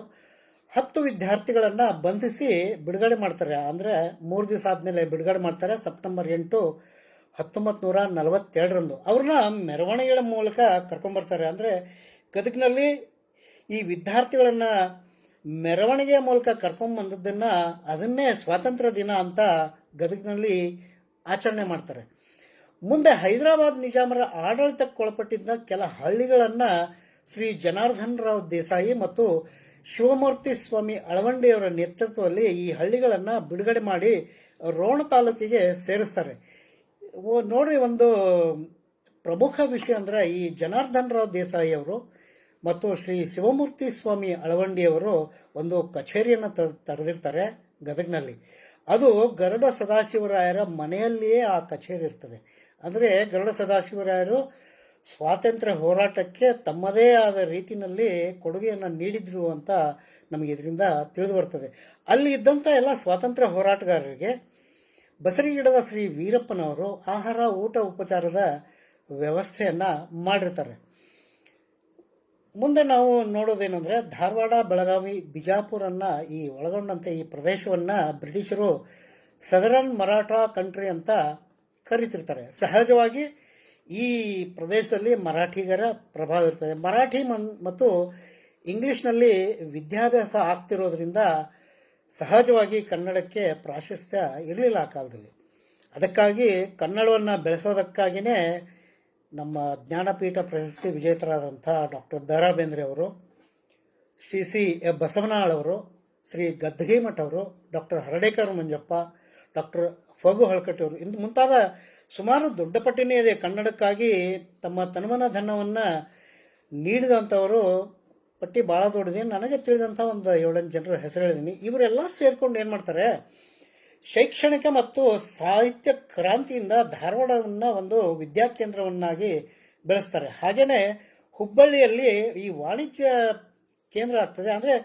10 ವಿದ್ಯಾರ್ಥಿಗಳನ್ನು ಬಂಧಿಸಿ ಬಿಡುಗಡೆ ಮಾಡ್ತಾರೆ. ಅಂದರೆ 3 ದಿವಸ ಆದಮೇಲೆ ಬಿಡುಗಡೆ ಮಾಡ್ತಾರೆ. ಸೆಪ್ಟೆಂಬರ್ 8, 1942ರಂದು ಅವ್ರನ್ನ ಮೆರವಣಿಗೆಗಳ ಮೂಲಕ ಕರ್ಕೊಂಡ್ಬರ್ತಾರೆ. ಅಂದರೆ ಗದಗಿನಲ್ಲಿ ಈ ವಿದ್ಯಾರ್ಥಿಗಳನ್ನು ಮೆರವಣಿಗೆಯ ಮೂಲಕ ಕರ್ಕೊಂಡ್ಬಂದದ್ದನ್ನು ಅದನ್ನೇ ಸ್ವಾತಂತ್ರ್ಯ ದಿನ ಅಂತ ಗದಗಿನಲ್ಲಿ ಆಚರಣೆ ಮಾಡ್ತಾರೆ. ಮುಂದೆ ಹೈದರಾಬಾದ್ ನಿಜಾಮರ ಆಡಳಿತಕ್ಕೊಳಪಟ್ಟಿದ್ದ ಕೆಲ ಹಳ್ಳಿಗಳನ್ನು ಶ್ರೀ ಜನಾರ್ದನ್ ರಾವ್ ದೇಸಾಯಿ ಮತ್ತು ಶಿವಮೂರ್ತಿ ಸ್ವಾಮಿ ಅಳವಂಡಿಯವರ ನೇತೃತ್ವದಲ್ಲಿ ಈ ಹಳ್ಳಿಗಳನ್ನು ಬಿಡುಗಡೆ ಮಾಡಿ ರೋಣ ತಾಲೂಕಿಗೆ ಸೇರಿಸ್ತಾರೆ. ನೋಡಿ, ಒಂದು ಪ್ರಮುಖ ವಿಷಯ ಅಂದರೆ ಈ ಜನಾರ್ದನ್ ರಾವ್ ದೇಸಾಯಿ ಅವರು ಮತ್ತು ಶ್ರೀ ಶಿವಮೂರ್ತಿ ಸ್ವಾಮಿ ಅಳವಂಡಿಯವರು ಒಂದು ಕಚೇರಿಯನ್ನು ತೆರೆದಿರ್ತಾರೆ ಗದಗಿನಲ್ಲಿ. ಅದು ಗರುಡ ಸದಾಶಿವರಾಯರ ಮನೆಯಲ್ಲಿಯೇ ಆ ಕಚೇರಿ ಇರ್ತದೆ. ಅಂದರೆ ಗರುಡ ಸದಾಶಿವರಾಯರು ಸ್ವಾತಂತ್ರ್ಯ ಹೋರಾಟಕ್ಕೆ ತಮ್ಮದೇ ಆದ ರೀತಿಯಲ್ಲಿ ಕೊಡುಗೆಯನ್ನು ನೀಡಿದ್ರು ಅಂತ ನಮಗೆ ಇದರಿಂದ ತಿಳಿದು ಬರ್ತದೆ. ಅಲ್ಲಿ ಇದ್ದಂಥ ಎಲ್ಲ ಸ್ವಾತಂತ್ರ್ಯ ಹೋರಾಟಗಾರರಿಗೆ ಬಸರಿಗಿಡದ ಶ್ರೀ ವೀರಪ್ಪನವರು ಆಹಾರ, ಊಟ, ಉಪಚಾರದ ವ್ಯವಸ್ಥೆಯನ್ನು ಮಾಡಿರ್ತಾರೆ. ಮುಂದೆ ನಾವು ನೋಡೋದೇನೆಂದರೆ, ಧಾರವಾಡ, ಬೆಳಗಾವಿ, ಬಿಜಾಪುರನ್ನು ಈ ಒಳಗೊಂಡಂತೆ ಈ ಪ್ರದೇಶವನ್ನು ಬ್ರಿಟಿಷರು ಸದರನ್ ಮರಾಠಾ ಕಂಟ್ರಿ ಅಂತ ಕರೀತಿರ್ತಾರೆ. ಸಹಜವಾಗಿ ಈ ಪ್ರದೇಶದಲ್ಲಿ ಮರಾಠಿಗರ ಪ್ರಭಾವ ಇರ್ತದೆ. ಮರಾಠಿ ಮತ್ತು ಇಂಗ್ಲೀಷ್ನಲ್ಲಿ ವಿದ್ಯಾಭ್ಯಾಸ ಆಗ್ತಿರೋದ್ರಿಂದ ಸಹಜವಾಗಿ ಕನ್ನಡಕ್ಕೆ ಪ್ರಾಶಸ್ತ್ಯ ಇರಲಿಲ್ಲ ಆ ಕಾಲದಲ್ಲಿ. ಅದಕ್ಕಾಗಿ ಕನ್ನಡವನ್ನು ಬೆಳೆಸೋದಕ್ಕಾಗಿಯೇ ನಮ್ಮ ಜ್ಞಾನಪೀಠ ಪ್ರಶಸ್ತಿ ವಿಜೇತರಾದಂಥ ಡಾಕ್ಟರ್ ದ ರಾ ಬೇಂದ್ರೆ ಅವರು, ಶ್ರೀ ಬಸವನಾಳ್ ಅವರು, ಶ್ರೀ ಗದ್ದಗಿಮಠ್ ಅವರು, ಡಾಕ್ಟರ್ ಹರಡೇಕರ್ ಮಂಜಪ್ಪ, ಡಾಕ್ಟರ್ ಫಗು ಹಳಕಟ್ಟಿ ಅವರು, ಇಂದು ಮುಂತಾದ ಸುಮಾರು ದೊಡ್ಡ ಪಟ್ಟಿನೇ ಇದೆ. ಕನ್ನಡಕ್ಕಾಗಿ ತಮ್ಮ ತನುಮನ ಧನವನ್ನು ನೀಡಿದಂಥವರು ಪಟ್ಟಿ ಭಾಳ ದೊಡ್ಡದೆ. ನನಗೆ ತಿಳಿದಂಥ ಒಂದು 7-8 ಜನರ ಹೆಸರು ಹೇಳಿದ್ದೀನಿ. ಇವರೆಲ್ಲ ಸೇರ್ಕೊಂಡು ಏನು ಮಾಡ್ತಾರೆ, ಶೈಕ್ಷಣಿಕ ಮತ್ತು ಸಾಹಿತ್ಯ ಕ್ರಾಂತಿಯಿಂದ ಧಾರವಾಡವನ್ನು ಒಂದು ವಿದ್ಯಾಕೇಂದ್ರವನ್ನಾಗಿ ಬೆಳೆಸ್ತಾರೆ. ಹಾಗೆಯೇ ಹುಬ್ಬಳ್ಳಿಯಲ್ಲಿ ಈ ವಾಣಿಜ್ಯ ಕೇಂದ್ರ ಆಗ್ತದೆ. ಅಂದರೆ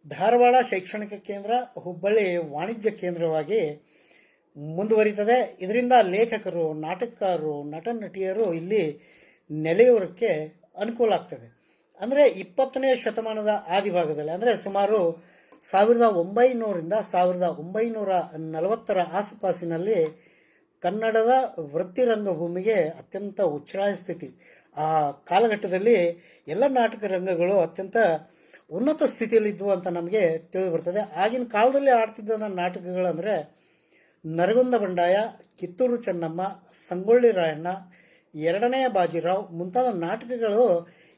ಧಾರವಾಡ ಶೈಕ್ಷಣಿಕ ಕೇಂದ್ರ, ಹುಬ್ಬಳ್ಳಿ ವಾಣಿಜ್ಯ ಕೇಂದ್ರವಾಗಿ ಮುಂದುವರಿತದೆ. ಇದರಿಂದ ಲೇಖಕರು, ನಾಟಕಕಾರರು, ನಟ ನಟಿಯರು ಇಲ್ಲಿ ನೆಲೆಯೂರಕ್ಕೆ ಅನುಕೂಲ ಆಗ್ತದೆ. ಅಂದರೆ 20ನೇ ಶತಮಾನದ ಆದಿಭಾಗದಲ್ಲಿ, ಅಂದರೆ ಸುಮಾರು 1900ರಿಂದ 1940ರ ಆಸುಪಾಸಿನಲ್ಲಿ ಕನ್ನಡದ ವೃತ್ತಿರಂಗಭೂಮಿಗೆ ಅತ್ಯಂತ ಉಚ್ಛ್ರಾಯ ಸ್ಥಿತಿ. ಆ ಕಾಲಘಟ್ಟದಲ್ಲಿ ಎಲ್ಲ ನಾಟಕ ರಂಗಗಳು ಅತ್ಯಂತ ಉನ್ನತ ಸ್ಥಿತಿಯಲ್ಲಿದ್ದವು ಅಂತ ನಮಗೆ ತಿಳಿದು ಬರ್ತದೆ. ಆಗಿನ ಕಾಲದಲ್ಲಿ ಆಡ್ತಿದ್ದ ನಾಟಕಗಳಂದರೆ ನರಗುಂದ ಬಂಡಾಯ, ಕಿತ್ತೂರು ಚೆನ್ನಮ್ಮ, ಸಂಗೊಳ್ಳಿ ರಾಯಣ್ಣ, ಎರಡನೆಯ ಬಾಜಿರಾವ್ ಮುಂತಾದ ನಾಟಕಗಳು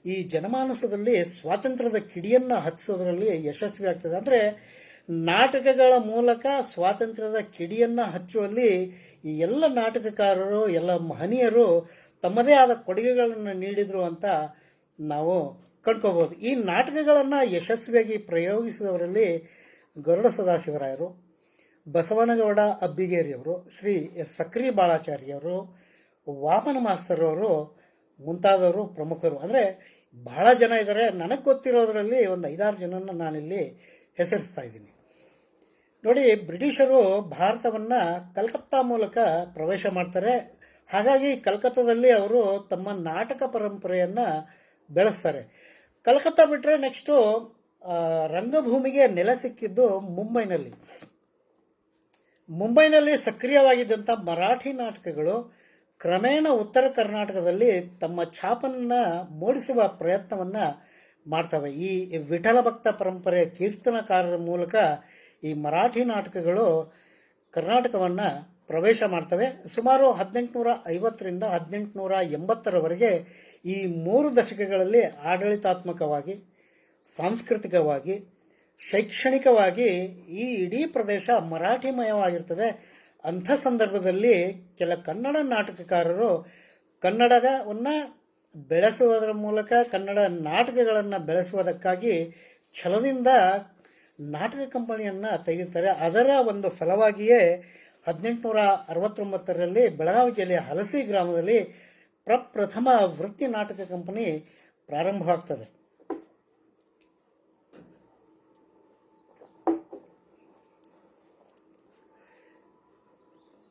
ಈ ಜನಮಾನಸದಲ್ಲಿ ಸ್ವಾತಂತ್ರ್ಯದ ಕಿಡಿಯನ್ನು ಹಚ್ಚಿಸೋದ್ರಲ್ಲಿ ಯಶಸ್ವಿ ಆಗ್ತದೆ. ಅಂದರೆ ನಾಟಕಗಳ ಮೂಲಕ ಸ್ವಾತಂತ್ರ್ಯದ ಕಿಡಿಯನ್ನು ಹಚ್ಚುವಲ್ಲಿ ಈ ಎಲ್ಲ ನಾಟಕಕಾರರು, ಎಲ್ಲ ಮಹನೀಯರು ತಮ್ಮದೇ ಆದ ಕೊಡುಗೆಗಳನ್ನು ನೀಡಿದರು ಅಂತ ನಾವು ಕಂಡ್ಕೋಬಹುದು. ಈ ನಾಟಕಗಳನ್ನು ಯಶಸ್ವಿಯಾಗಿ ಪ್ರಯೋಗಿಸಿದವರಲ್ಲಿ ಗರುಡ ಸದಾಶಿವರಾಯರು, ಬಸವನಗೌಡ ಅಬ್ಬಿಗೇರಿಯವರು, ಶ್ರೀ ಸಕ್ರಿ ಬಾಳಾಚಾರ್ಯವರು, ವಾಮನ ಮಾಸ್ತರ್ ಅವರು ಮುಂತಾದವರು ಪ್ರಮುಖರು. ಅಂದರೆ ಬಹಳ ಜನ ಇದ್ದಾರೆ. ನನಗೆ ಗೊತ್ತಿರೋದರಲ್ಲಿ ಒಂದು 5-6 ಜನನ ನಾನಿಲ್ಲಿ ಹೆಸರಿಸ್ತಾ ಇದ್ದೀನಿ. ನೋಡಿ, ಬ್ರಿಟಿಷರು ಭಾರತವನ್ನು ಕಲ್ಕತ್ತಾ ಮೂಲಕ ಪ್ರವೇಶ ಮಾಡ್ತಾರೆ. ಹಾಗಾಗಿ ಕಲ್ಕತ್ತಾದಲ್ಲಿ ಅವರು ತಮ್ಮ ನಾಟಕ ಪರಂಪರೆಯನ್ನು ಬೆಳೆಸ್ತಾರೆ. ಕಲ್ಕತ್ತಾ ಬಿಟ್ಟರೆ ನೆಕ್ಸ್ಟು ರಂಗಭೂಮಿಗೆ ನೆಲೆ ಸಿಕ್ಕಿದ್ದು ಮುಂಬೈನಲ್ಲಿ. ಮುಂಬೈನಲ್ಲಿ ಸಕ್ರಿಯವಾಗಿದ್ದಂಥ ಮರಾಠಿ ನಾಟಕಗಳು ಕ್ರಮೇಣ ಉತ್ತರ ಕರ್ನಾಟಕದಲ್ಲಿ ತಮ್ಮ ಛಾಪನ್ನು ಮೂಡಿಸುವ ಪ್ರಯತ್ನವನ್ನು ಮಾಡ್ತವೆ. ಈ ವಿಠಲ ಭಕ್ತ ಪರಂಪರೆಯ ಕೀರ್ತನಕಾರರ ಮೂಲಕ ಈ ಮರಾಠಿ ನಾಟಕಗಳು ಕರ್ನಾಟಕವನ್ನು ಪ್ರವೇಶ ಮಾಡ್ತವೆ. ಸುಮಾರು 1850ರಿಂದ 1880ರವರೆಗೆ ಈ 3 ದಶಕಗಳಲ್ಲಿ ಆಡಳಿತಾತ್ಮಕವಾಗಿ, ಸಾಂಸ್ಕೃತಿಕವಾಗಿ, ಶೈಕ್ಷಣಿಕವಾಗಿ ಈ ಇಡೀ ಪ್ರದೇಶ ಮರಾಠಿಮಯವಾಗಿರ್ತದೆ. ಅಂಥ ಸಂದರ್ಭದಲ್ಲಿ ಕೆಲ ಕನ್ನಡ ನಾಟಕಕಾರರು ಕನ್ನಡವನ್ನು ಬೆಳೆಸುವುದರ ಮೂಲಕ ಕನ್ನಡ ನಾಟಕಗಳನ್ನು ಬೆಳೆಸುವುದಕ್ಕಾಗಿ ಛಲದಿಂದ ನಾಟಕ ಕಂಪನಿಯನ್ನು ತೆಗೆಯುತ್ತಾರೆ. ಅದರ ಒಂದು ಫಲವಾಗಿಯೇ 1869ರಲ್ಲಿ ಬೆಳಗಾವಿ ಜಿಲ್ಲೆಯ ಹಲಸಿ ಗ್ರಾಮದಲ್ಲಿ ಪ್ರಪ್ರಥಮ ವೃತ್ತಿ ನಾಟಕ ಕಂಪನಿ ಪ್ರಾರಂಭವಾಗ್ತದೆ.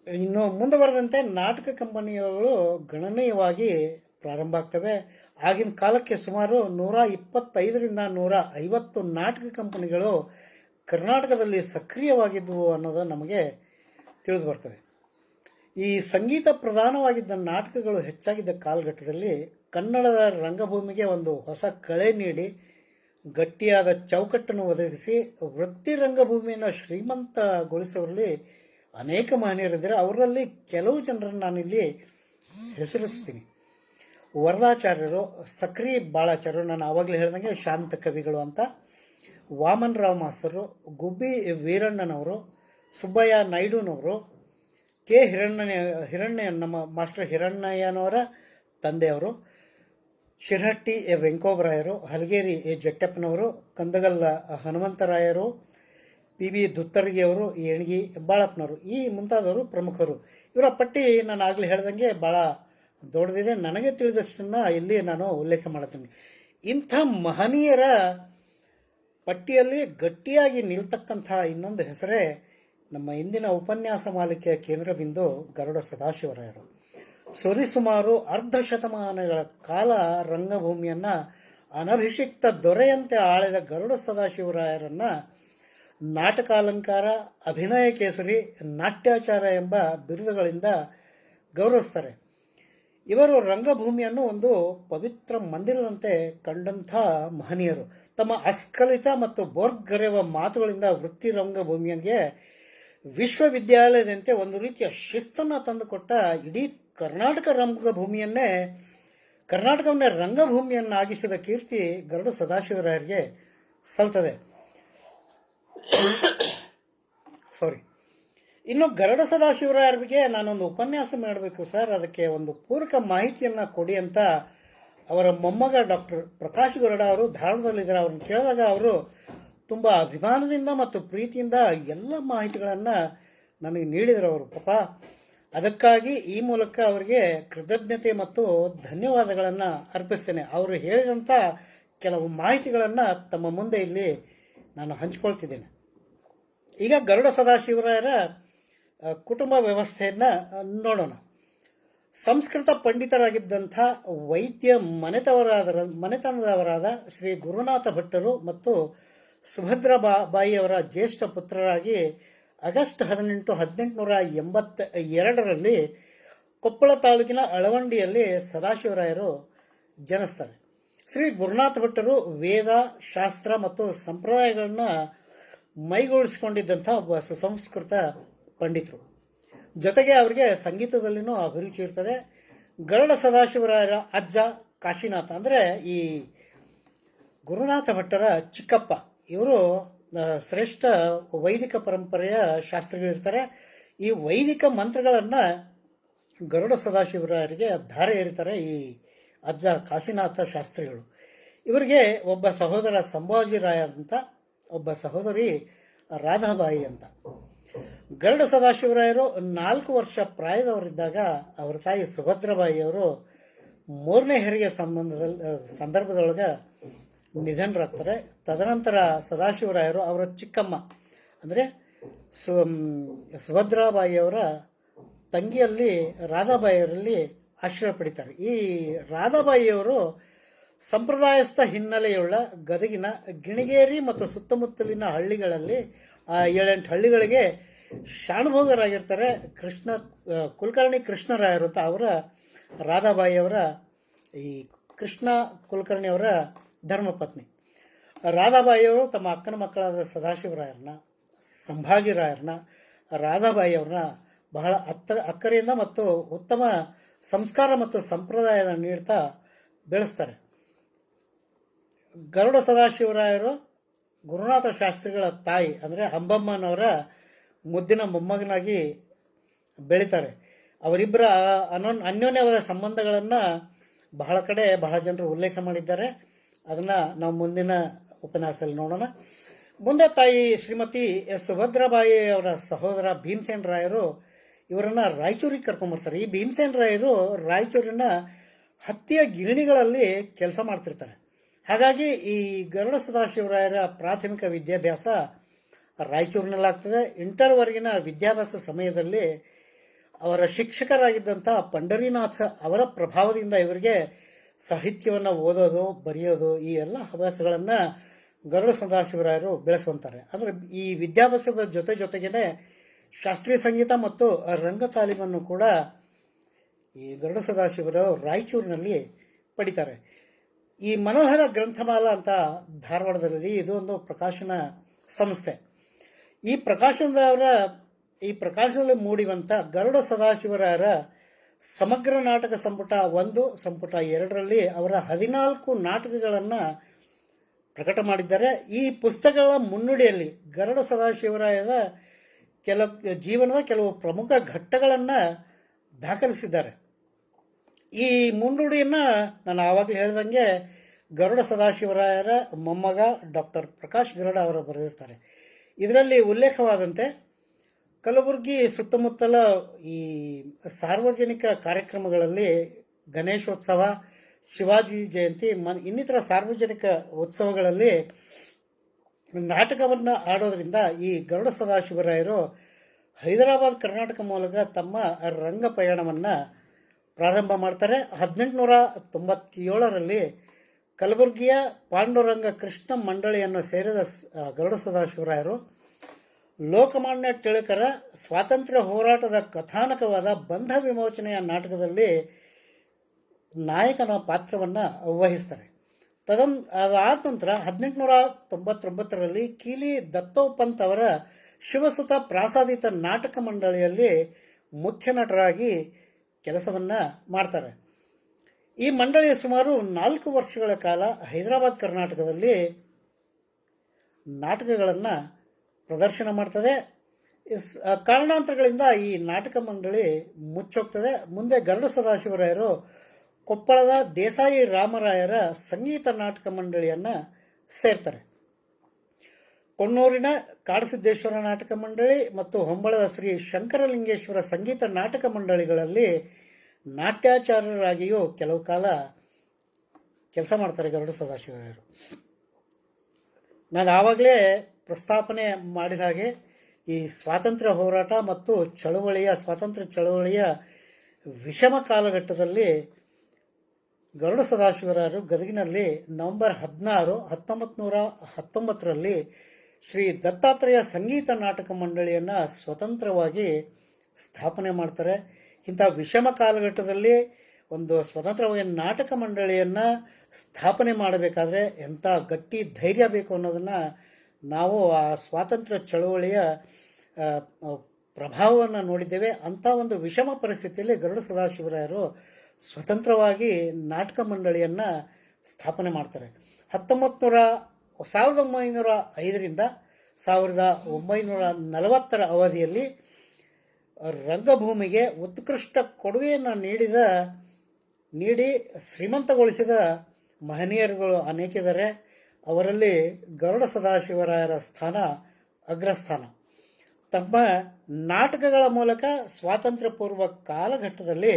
ಇನ್ನು ಮುಂದುವರೆದಂತೆ ನಾಟಕ ಕಂಪನಿಗಳು ಗಣನೀಯವಾಗಿ ಪ್ರಾರಂಭ ಆಗ್ತವೆ. ಆಗಿನ ಕಾಲಕ್ಕೆ ಸುಮಾರು 125ರಿಂದ 150 ನಾಟಕ ಕಂಪನಿಗಳು ಕರ್ನಾಟಕದಲ್ಲಿ ಸಕ್ರಿಯವಾಗಿದ್ದವು ಅನ್ನೋದು ನಮಗೆ ತಿಳಿದು ಬರ್ತದೆ. ಈ ಸಂಗೀತ ಪ್ರಧಾನವಾಗಿದ್ದ ನಾಟಕಗಳು ಹೆಚ್ಚಾಗಿದ್ದ ಕಾಲಘಟ್ಟದಲ್ಲಿ ಕನ್ನಡದ ರಂಗಭೂಮಿಗೆ ಒಂದು ಹೊಸ ಕಳೆ ನೀಡಿ ಗಟ್ಟಿಯಾದ ಚೌಕಟ್ಟನ್ನು ಒದಗಿಸಿ ವೃತ್ತಿ ರಂಗಭೂಮಿಯನ್ನು ಶ್ರೀಮಂತಗೊಳಿಸುವಲ್ಲಿ ಅನೇಕ ಮಹನೀಯರಿದ್ದಾರೆ. ಅವರಲ್ಲಿ ಕೆಲವು ಜನರನ್ನು ನಾನಿಲ್ಲಿ ಹೆಸರಿಸ್ತೀನಿ. ವರದಾಚಾರ್ಯರು, ಸಕ್ರಿ ಬಾಳಾಚಾರ್ಯರು, ನಾನು ಆವಾಗಲೇ ಹೇಳ್ದಂಗೆ ಶಾಂತ ಕವಿಗಳು ಅಂತ, ವಾಮನ್ ರಾವ್ ಮಾಸ್ತರು, ಗುಬ್ಬಿ ವೀರಣ್ಣನವರು, ಸುಬ್ಬಯ್ಯ ನಾಯ್ಡುನವರು, ಕೆ ಹಿರಣ್ಯ ನಮ್ಮ ಮಾಸ್ಟರ್ ಹಿರಣ್ಣಯ್ಯನವರ ತಂದೆಯವರು, ಶಿರಹಟ್ಟಿ ವೆಂಕೋಬರಾಯರು, ಹಲಗೇರಿ ಜಟ್ಟಪ್ಪನವರು, ಕಂದಗಲ್ಲ ಹನುಮಂತರಾಯರು, ಪಿ ಬಿ ದುತ್ತರ್ಗಿಯವರು, ಏಣಗಿ ಬಾಳಪ್ಪನವರು, ಈ ಮುಂತಾದವರು ಪ್ರಮುಖರು. ಇವರ ಪಟ್ಟಿ ನಾನು ಆಗಲೇ ಹೇಳ್ದಂಗೆ ಭಾಳ ದೊಡ್ಡದಿದೆ. ನನಗೆ ತಿಳಿದಷ್ಟನ್ನು ಇಲ್ಲಿ ನಾನು ಉಲ್ಲೇಖ ಮಾಡ್ತೀನಿ. ಇಂಥ ಮಹನೀಯರ ಪಟ್ಟಿಯಲ್ಲಿ ಗಟ್ಟಿಯಾಗಿ ನಿಲ್ತಕ್ಕಂಥ ಇನ್ನೊಂದು ಹೆಸರೇ ನಮ್ಮ ಇಂದಿನ ಉಪನ್ಯಾಸ ಮಾಲಿಕೆಯ ಕೇಂದ್ರ ಬಿಂದು ಗರುಡ ಸದಾಶಿವರಾಯರು. ಸರಿಸುಮಾರು ಅರ್ಧ ಶತಮಾನಗಳ ಕಾಲ ರಂಗಭೂಮಿಯನ್ನು ಅನಭಿಷಿಕ್ತ ದೊರೆಯಂತೆ ಆಳಿದ ಗರುಡ ಸದಾಶಿವರಾಯರನ್ನು ನಾಟಕಾಲಂಕಾರ, ಅಭಿನಯ ಕೇಸರಿ, ನಾಟ್ಯಾಚಾರ ಎಂಬ ಬಿರುದುಗಳಿಂದ ಗೌರವಿಸ್ತಾರೆ. ಇವರು ರಂಗಭೂಮಿಯನ್ನು ಒಂದು ಪವಿತ್ರ ಮಂದಿರದಂತೆ ಕಂಡಂಥ ಮಹನೀಯರು. ತಮ್ಮ ಅಸ್ಖಲಿತ ಮತ್ತು ಬೋರ್ಗರೆವ ಮಾತುಗಳಿಂದ ವೃತ್ತಿ ರಂಗಭೂಮಿಗೆ ವಿಶ್ವವಿದ್ಯಾಲಯದಂತೆ ಒಂದು ರೀತಿಯ ಶಿಸ್ತನ್ನು ತಂದುಕೊಟ್ಟ ಇಡೀ ಕರ್ನಾಟಕವನ್ನೇ ರಂಗಭೂಮಿಯನ್ನಾಗಿಸಿದ ಕೀರ್ತಿ ಗರುಡ ಸದಾಶಿವರಾಯರಿಗೆ ಸಲ್ತದೆ. ಇನ್ನು ಗರುಡ ಸದಾಶಿವರಾಯರ ಬಗ್ಗೆ ನಾನೊಂದು ಉಪನ್ಯಾಸ ಮಾಡಬೇಕು ಸರ್, ಅದಕ್ಕೆ ಒಂದು ಪೂರಕ ಮಾಹಿತಿಯನ್ನು ಕೊಡಿ ಅಂತ ಅವರ ಮೊಮ್ಮಗ ಡಾಕ್ಟರ್ ಪ್ರಕಾಶ್ ಗರುಡ ಅವರು ಧಾರವಾಡದಲ್ಲಿದ್ದಾರೆ. ಅವ್ರನ್ನ ಕೇಳಿದಾಗ ಅವರು ತುಂಬ ಅಭಿಮಾನದಿಂದ ಮತ್ತು ಪ್ರೀತಿಯಿಂದ ಎಲ್ಲ ಮಾಹಿತಿಗಳನ್ನು ನನಗೆ ನೀಡಿದರು. ಅವರು ಪಾಪ, ಅದಕ್ಕಾಗಿ ಈ ಮೂಲಕ ಅವರಿಗೆ ಕೃತಜ್ಞತೆ ಮತ್ತು ಧನ್ಯವಾದಗಳನ್ನು ಅರ್ಪಿಸ್ತೇನೆ. ಅವರು ಹೇಳಿದಂಥ ಕೆಲವು ಮಾಹಿತಿಗಳನ್ನು ತಮ್ಮ ಮುಂದೆ ಇಲ್ಲಿ ನಾನು ಹಂಚಿಕೊಳ್ತಿದ್ದೇನೆ. ಈಗ ಗರುಡ ಸದಾಶಿವರಾಯರ ಕುಟುಂಬ ವ್ಯವಸ್ಥೆಯನ್ನು ನೋಡೋಣ. ಸಂಸ್ಕೃತ ಪಂಡಿತರಾಗಿದ್ದಂಥ ವೈದ್ಯ ಮನೆತನದವರಾದ ಶ್ರೀ ಗುರುನಾಥ ಭಟ್ಟರು ಮತ್ತು ಸುಭದ್ರ ಬಾಯಿಯವರ ಜ್ಯೇಷ್ಠ ಪುತ್ರರಾಗಿ ಆಗಸ್ಟ್ 18, 1882ರಲ್ಲಿ ಕೊಪ್ಪಳ ತಾಲೂಕಿನ ಅಳವಂಡಿಯಲ್ಲಿ ಸದಾಶಿವರಾಯರು ಜನಿಸ್ತಾರೆ. ಶ್ರೀ ಗುರುನಾಥ ಭಟ್ಟರು ವೇದ, ಶಾಸ್ತ್ರ ಮತ್ತು ಸಂಪ್ರದಾಯಗಳನ್ನು ಮೈಗೂಡಿಸಿಕೊಂಡಿದ್ದಂಥ ಒಬ್ಬ ಸುಸಂಸ್ಕೃತ ಪಂಡಿತರು. ಜೊತೆಗೆ ಅವರಿಗೆ ಸಂಗೀತದಲ್ಲಿನೂ ಅಭಿರುಚಿ ಇರ್ತದೆ. ಗರುಡ ಸದಾಶಿವರಾಯರ ಅಜ್ಜ ಕಾಶಿನಾಥ ಅಂದರೆ ಈ ಗುರುನಾಥ ಭಟ್ಟರ ಚಿಕ್ಕಪ್ಪ, ಇವರು ಶ್ರೇಷ್ಠ ವೈದಿಕ ಪರಂಪರೆಯ ಶಾಸ್ತ್ರಿಗಳಿರ್ತಾರೆ. ಈ ವೈದಿಕ ಮಂತ್ರಗಳನ್ನು ಗರುಡ ಸದಾಶಿವರಾಯರಿಗೆ ಧಾರೆ ಏರಿತಾರೆ ಈ ಅಜ್ಜ ಕಾಶಿನಾಥ ಶಾಸ್ತ್ರಿಗಳು. ಇವರಿಗೆ ಒಬ್ಬ ಸಹೋದರ ಸಂಭಾಜಿರಾಯ ಅಂತ, ಒಬ್ಬ ಸಹೋದರಿ ರಾಧಾಬಾಯಿ ಅಂತ. ಗರುಡ ಸದಾಶಿವರಾಯರು 4 ವರ್ಷ ಪ್ರಾಯದವರಿದ್ದಾಗ ಅವರ ತಾಯಿ ಸುಭದ್ರಬಾಯಿಯವರು 3ನೇ ಹೆರಿಗೆ ಸಂದರ್ಭದೊಳಗೆ ನಿಧನರಾಗ್ತಾರೆ. ತದನಂತರ ಸದಾಶಿವರಾಯರು ಅವರ ಚಿಕ್ಕಮ್ಮ ಅಂದರೆ ಸುಭದ್ರಾಬಾಯಿಯವರ ತಂಗಿಯಲ್ಲಿ ರಾಧಾಬಾಯಿಯವರಲ್ಲಿ ಆಶ್ರಯ ಪಡಿತಾರೆ. ಈ ರಾಧಾಬಾಯಿಯವರು ಸಂಪ್ರದಾಯಸ್ಥ ಹಿನ್ನೆಲೆಯುಳ್ಳ ಗದಗಿನ ಗಿಣಿಗೇರಿ ಮತ್ತು ಸುತ್ತಮುತ್ತಲಿನ ಹಳ್ಳಿಗಳಲ್ಲಿ 7-8 ಹಳ್ಳಿಗಳಿಗೆ ಶಾನುಭೋಗರಾಗಿರ್ತಾರೆ. ಕುಲಕರ್ಣಿ ಕೃಷ್ಣರಾಯರು ಅಂತ ಅವರ ರಾಧಾಬಾಯಿಯವರ ಈ ಕೃಷ್ಣ ಕುಲಕರ್ಣಿಯವರ ಧರ್ಮಪತ್ನಿ. ರಾಧಾಬಾಯಿಯವರು ತಮ್ಮ ಅಕ್ಕನ ಮಕ್ಕಳಾದ ಸದಾಶಿವರಾಯರನ್ನ, ಸಂಭಾಜಿರಾಯರನ್ನ, ರಾಧಾಬಾಯಿಯವ್ರನ್ನ ಬಹಳ ಅಕ್ಕರೆಯಿಂದ ಮತ್ತು ಉತ್ತಮ ಸಂಸ್ಕಾರ ಮತ್ತು ಸಂಪ್ರದಾಯದ ನೀಡ್ತಾ ಬೆಳೆಸ್ತಾರೆ. ಗರುಡ ಸದಾಶಿವರಾಯರು ಗುರುನಾಥ ಶಾಸ್ತ್ರಿಗಳ ತಾಯಿ ಅಂದರೆ ಅಂಬಮ್ಮನವರ ಮುದ್ದಿನ ಮೊಮ್ಮಗನಾಗಿ ಬೆಳೀತಾರೆ. ಅವರಿಬ್ಬರ ಅನ್ಯೋನ್ಯವಾದ ಸಂಬಂಧಗಳನ್ನು ಬಹಳ ಕಡೆ ಬಹಳ ಜನರು ಉಲ್ಲೇಖ ಮಾಡಿದ್ದಾರೆ. ಅದನ್ನು ನಾವು ಮುಂದಿನ ಉಪನ್ಯಾಸದಲ್ಲಿ ನೋಡೋಣ. ಮುಂದೆ ತಾಯಿ ಶ್ರೀಮತಿ ಸುಭದ್ರಾಬಾಯಿ ಅವರ ಸಹೋದರ ಭೀಮಸೇನ್ ರಾಯರು ಇವರನ್ನು ರಾಯಚೂರಿಗೆ ಕರ್ಕೊಂಬರ್ತಾರೆ. ಈ ಭೀಮಸೇನ್ ರಾಯರು ರಾಯಚೂರಿನ ಹತ್ತಿಯ ಗಿರಣಿಗಳಲ್ಲಿ ಕೆಲಸ ಮಾಡ್ತಿರ್ತಾರೆ. ಹಾಗಾಗಿ ಈ ಗರುಡ ಸದಾಶಿವರಾಯರ ಪ್ರಾಥಮಿಕ ವಿದ್ಯಾಭ್ಯಾಸ ರಾಯಚೂರಿನಲ್ಲಾಗ್ತದೆ. ಇಂಟರ್ವರೆಗಿನ ವಿದ್ಯಾಭ್ಯಾಸ ಸಮಯದಲ್ಲಿ ಅವರ ಶಿಕ್ಷಕರಾಗಿದ್ದಂಥ ಪಂಡರಿನಾಥ ಅವರ ಪ್ರಭಾವದಿಂದ ಇವರಿಗೆ ಸಾಹಿತ್ಯವನ್ನು ಓದೋದು, ಬರೆಯೋದು ಈ ಎಲ್ಲ ಹವ್ಯಾಸಗಳನ್ನು ಗರುಡ ಸದಾಶಿವರಾಯರು ಬೆಳೆಸುವಂತಾರೆ. ಅಂದರೆ ಈ ವಿದ್ಯಾಭ್ಯಾಸದ ಜೊತೆಗೇ ಶಾಸ್ತ್ರೀಯ ಸಂಗೀತ ಮತ್ತು ರಂಗ ತಾಲೀಮನ್ನು ಕೂಡ ಈ ಗರುಡ ಸದಾಶಿವರಾವ್ ರಾಯಚೂರಿನಲ್ಲಿ ಪಡಿತಾರೆ. ಈ ಮನೋಹರ ಗ್ರಂಥಮಾಲಾ ಅಂತ ಧಾರವಾಡದಲ್ಲಿ ಇದು ಒಂದು ಪ್ರಕಾಶನ ಸಂಸ್ಥೆ. ಈ ಪ್ರಕಾಶನದಲ್ಲಿ ಮೂಡಿವಂಥ ಗರುಡ ಸದಾಶಿವರಾಯರ ಸಮಗ್ರ ನಾಟಕ ಸಂಪುಟ 1, ಸಂಪುಟ 2ರಲ್ಲಿ ಅವರ 14 ನಾಟಕಗಳನ್ನು ಪ್ರಕಟ ಮಾಡಿದ್ದಾರೆ. ಈ ಪುಸ್ತಕಗಳ ಮುನ್ನುಡಿಯಲ್ಲಿ ಗರುಡ ಸದಾಶಿವರಾಯರ ಜೀವನದ ಕೆಲವು ಪ್ರಮುಖ ಘಟ್ಟಗಳನ್ನು ದಾಖಲಿಸಿದ್ದಾರೆ. ಈ ಮುನ್ನುಡಿಯನ್ನು ನಾನು ಆವಾಗಲೇ ಹೇಳ್ದಂಗೆ ಗರುಡ ಸದಾಶಿವರಾಯರ ಮೊಮ್ಮಗ ಡಾಕ್ಟರ್ ಪ್ರಕಾಶ್ ಗರುಡ ಅವರು ಬರೆದಿರ್ತಾರೆ. ಇದರಲ್ಲಿ ಉಲ್ಲೇಖವಾದಂತೆ ಕಲಬುರಗಿ ಸುತ್ತಮುತ್ತಲ ಈ ಸಾರ್ವಜನಿಕ ಕಾರ್ಯಕ್ರಮಗಳಲ್ಲಿ ಗಣೇಶೋತ್ಸವ, ಶಿವಾಜಿ ಜಯಂತಿ, ಇನ್ನಿತರ ಸಾರ್ವಜನಿಕ ಉತ್ಸವಗಳಲ್ಲಿ ನಾಟಕವನ್ನು ಆಡೋದ್ರಿಂದ ಈ ಗರುಡ ಸದಾಶಿವರಾಯರು ಹೈದರಾಬಾದ್ ಕರ್ನಾಟಕ ಮೂಲಕ ತಮ್ಮ ರಂಗ ಪಯಣವನ್ನು ಪ್ರಾರಂಭ ಮಾಡ್ತಾರೆ. 1897ರಲ್ಲಿ ಕಲಬುರಗಿಯ ಪಾಂಡುರಂಗ ಕೃಷ್ಣ ಮಂಡಳಿಯನ್ನು ಸೇರಿದ ಗರುಡ ಸದಾಶಿವರಾಯರು ಲೋಕಮಾನ್ಯ ಟಿಳಕರ ಸ್ವಾತಂತ್ರ್ಯ ಹೋರಾಟದ ಕಥಾನಕವಾದ ಬಂಧ ವಿಮೋಚನೆಯ ನಾಟಕದಲ್ಲಿ ನಾಯಕನ ಪಾತ್ರವನ್ನು ವಹಿಸ್ತಾರೆ. ಅದಾದ ನಂತರ 1899ರಲ್ಲಿ ಕೀಲಿ ದತ್ತೋಪಂತ್ ಅವರ ಶಿವಸುತ ಪ್ರಾಸಾದಿತ ನಾಟಕ ಮಂಡಳಿಯಲ್ಲಿ ಮುಖ್ಯ ನಟರಾಗಿ ಕೆಲಸವನ್ನು ಮಾಡ್ತಾರೆ. ಈ ಮಂಡಳಿಯ ಸುಮಾರು 4 ವರ್ಷಗಳ ಕಾಲ ಹೈದರಾಬಾದ್ ಕರ್ನಾಟಕದಲ್ಲಿ ನಾಟಕಗಳನ್ನು ಪ್ರದರ್ಶನ ಮಾಡ್ತದೆ. ಕಾರಣಾಂತರಗಳಿಂದ ಈ ನಾಟಕ ಮಂಡಳಿ ಮುಚ್ಚೋಗ್ತದೆ. ಮುಂದೆ ಗರುಡ ಸದಾಶಿವರಾಯರು ಕೊಪ್ಪಳದ ದೇಸಾಯಿ ರಾಮರಾಯರ ಸಂಗೀತ ನಾಟಕ ಮಂಡಳಿಯನ್ನು ಸೇರ್ತಾರೆ. ಕೊಣ್ಣೂರಿನ ಕಾಡಸಿದ್ದೇಶ್ವರ ನಾಟಕ ಮಂಡಳಿ ಮತ್ತು ಹೊಂಬಳದ ಶ್ರೀ ಶಂಕರಲಿಂಗೇಶ್ವರ ಸಂಗೀತ ನಾಟಕ ಮಂಡಳಿಗಳಲ್ಲಿ ನಾಟ್ಯಾಚಾರ್ಯರಾಗಿಯೂ ಕೆಲವು ಕಾಲ ಕೆಲಸ ಮಾಡ್ತಾರೆ ಗರುಡ ಸದಾಶಿವರಾಯರು. ನಾನು ಆವಾಗಲೇ ಪ್ರಸ್ತಾಪನೆ ಮಾಡಿದ ಹಾಗೆ ಈ ಸ್ವಾತಂತ್ರ್ಯ ಹೋರಾಟ ಮತ್ತು ಸ್ವಾತಂತ್ರ್ಯ ಚಳವಳಿಯ ವಿಷಮ ಕಾಲಘಟ್ಟದಲ್ಲಿ ಗರುಡ ಸದಾಶಿವರಾಯರು ಗದಗಿನಲ್ಲಿ ನವೆಂಬರ್ 16, 1919ರಲ್ಲಿ ಶ್ರೀ ದತ್ತಾತ್ರೇಯ ಸಂಗೀತ ನಾಟಕ ಮಂಡಳಿಯನ್ನು ಸ್ವತಂತ್ರವಾಗಿ ಸ್ಥಾಪನೆ ಮಾಡ್ತಾರೆ. ಇಂಥ ವಿಷಮ ಕಾಲಘಟ್ಟದಲ್ಲಿ ಒಂದು ಸ್ವತಂತ್ರವಾಗಿ ನಾಟಕ ಮಂಡಳಿಯನ್ನು ಸ್ಥಾಪನೆ ಮಾಡಬೇಕಾದ್ರೆ ಎಂಥ ಗಟ್ಟಿ ಧೈರ್ಯ ಬೇಕು ಅನ್ನೋದನ್ನು ನಾವು ಆ ಸ್ವಾತಂತ್ರ್ಯ ಚಳವಳಿಯ ಪ್ರಭಾವವನ್ನು ನೋಡಿದ್ದೇವೆ. ಅಂಥ ಒಂದು ವಿಷಮ ಪರಿಸ್ಥಿತಿಯಲ್ಲಿ ಗರುಡ ಸದಾಶಿವರಾಯರು ಸ್ವತಂತ್ರವಾಗಿ ನಾಟಕ ಮಂಡಳಿಯನ್ನು ಸ್ಥಾಪನೆ ಮಾಡ್ತಾರೆ. 1905ರಿಂದ 1940ರ ಅವಧಿಯಲ್ಲಿ ರಂಗಭೂಮಿಗೆ ಉತ್ಕೃಷ್ಟ ಕೊಡುಗೆಯನ್ನು ನೀಡಿ ಶ್ರೀಮಂತಗೊಳಿಸಿದ ಮಹನೀಯರುಗಳು ಅನೇಕಿದ್ದಾರೆ. ಅವರಲ್ಲಿ ಗರುಡ ಸದಾಶಿವರಾಯರ ಸ್ಥಾನ ಅಗ್ರಸ್ಥಾನ. ತಮ್ಮ ನಾಟಕಗಳ ಮೂಲಕ ಸ್ವಾತಂತ್ರ್ಯ ಪೂರ್ವ ಕಾಲಘಟ್ಟದಲ್ಲಿ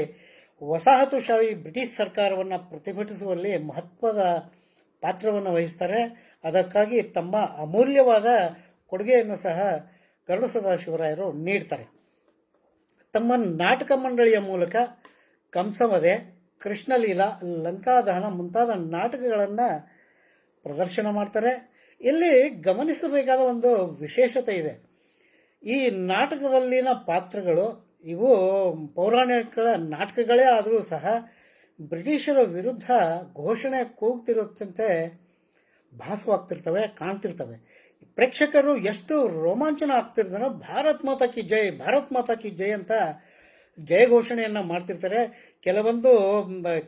ವಸಾಹತುಶಾಹಿ ಬ್ರಿಟಿಷ್ ಸರ್ಕಾರವನ್ನು ಪ್ರತಿಭಟಿಸುವಲ್ಲಿ ಮಹತ್ವದ ಪಾತ್ರವನ್ನು ವಹಿಸ್ತಾರೆ. ಅದಕ್ಕಾಗಿ ತಮ್ಮ ಅಮೂಲ್ಯವಾದ ಕೊಡುಗೆಯನ್ನು ಸಹ ಗರುಡ ಸದಾಶಿವರಾಯರು ನೀಡ್ತಾರೆ. ತಮ್ಮ ನಾಟಕ ಮಂಡಳಿಯ ಮೂಲಕ ಕಂಸವಧೆ, ಕೃಷ್ಣಲೀಲಾ, ಲಂಕಾದಹನ ಮುಂತಾದ ನಾಟಕಗಳನ್ನು ಪ್ರದರ್ಶನ ಮಾಡ್ತಾರೆ. ಇಲ್ಲಿ ಗಮನಿಸಬೇಕಾದ ಒಂದು ವಿಶೇಷತೆ ಇದೆ. ಈ ನಾಟಕದಲ್ಲಿನ ಪಾತ್ರಗಳು ಇವು ಪೌರಾಣಿಕ ನಾಟಕಗಳೇ ಆದರೂ ಸಹ ಬ್ರಿಟಿಷರ ವಿರುದ್ಧ ಘೋಷಣೆ ಕೂಗ್ತಿರುತ್ತಂತೆ ಭಾಸವಾಗ್ತಿರ್ತವೆ, ಕಾಣ್ತಿರ್ತವೆ. ಪ್ರೇಕ್ಷಕರು ಎಷ್ಟು ರೋಮಾಂಚನ ಆಗ್ತಿರ್ತಾರೋ ಭಾರತ್ ಮಾತಾ ಕಿ ಜೈ, ಭಾರತ್ ಮಾತಾ ಕಿ ಜೈ ಅಂತ ಜಯ ಘೋಷಣೆಯನ್ನು ಮಾಡ್ತಿರ್ತಾರೆ. ಕೆಲವೊಂದು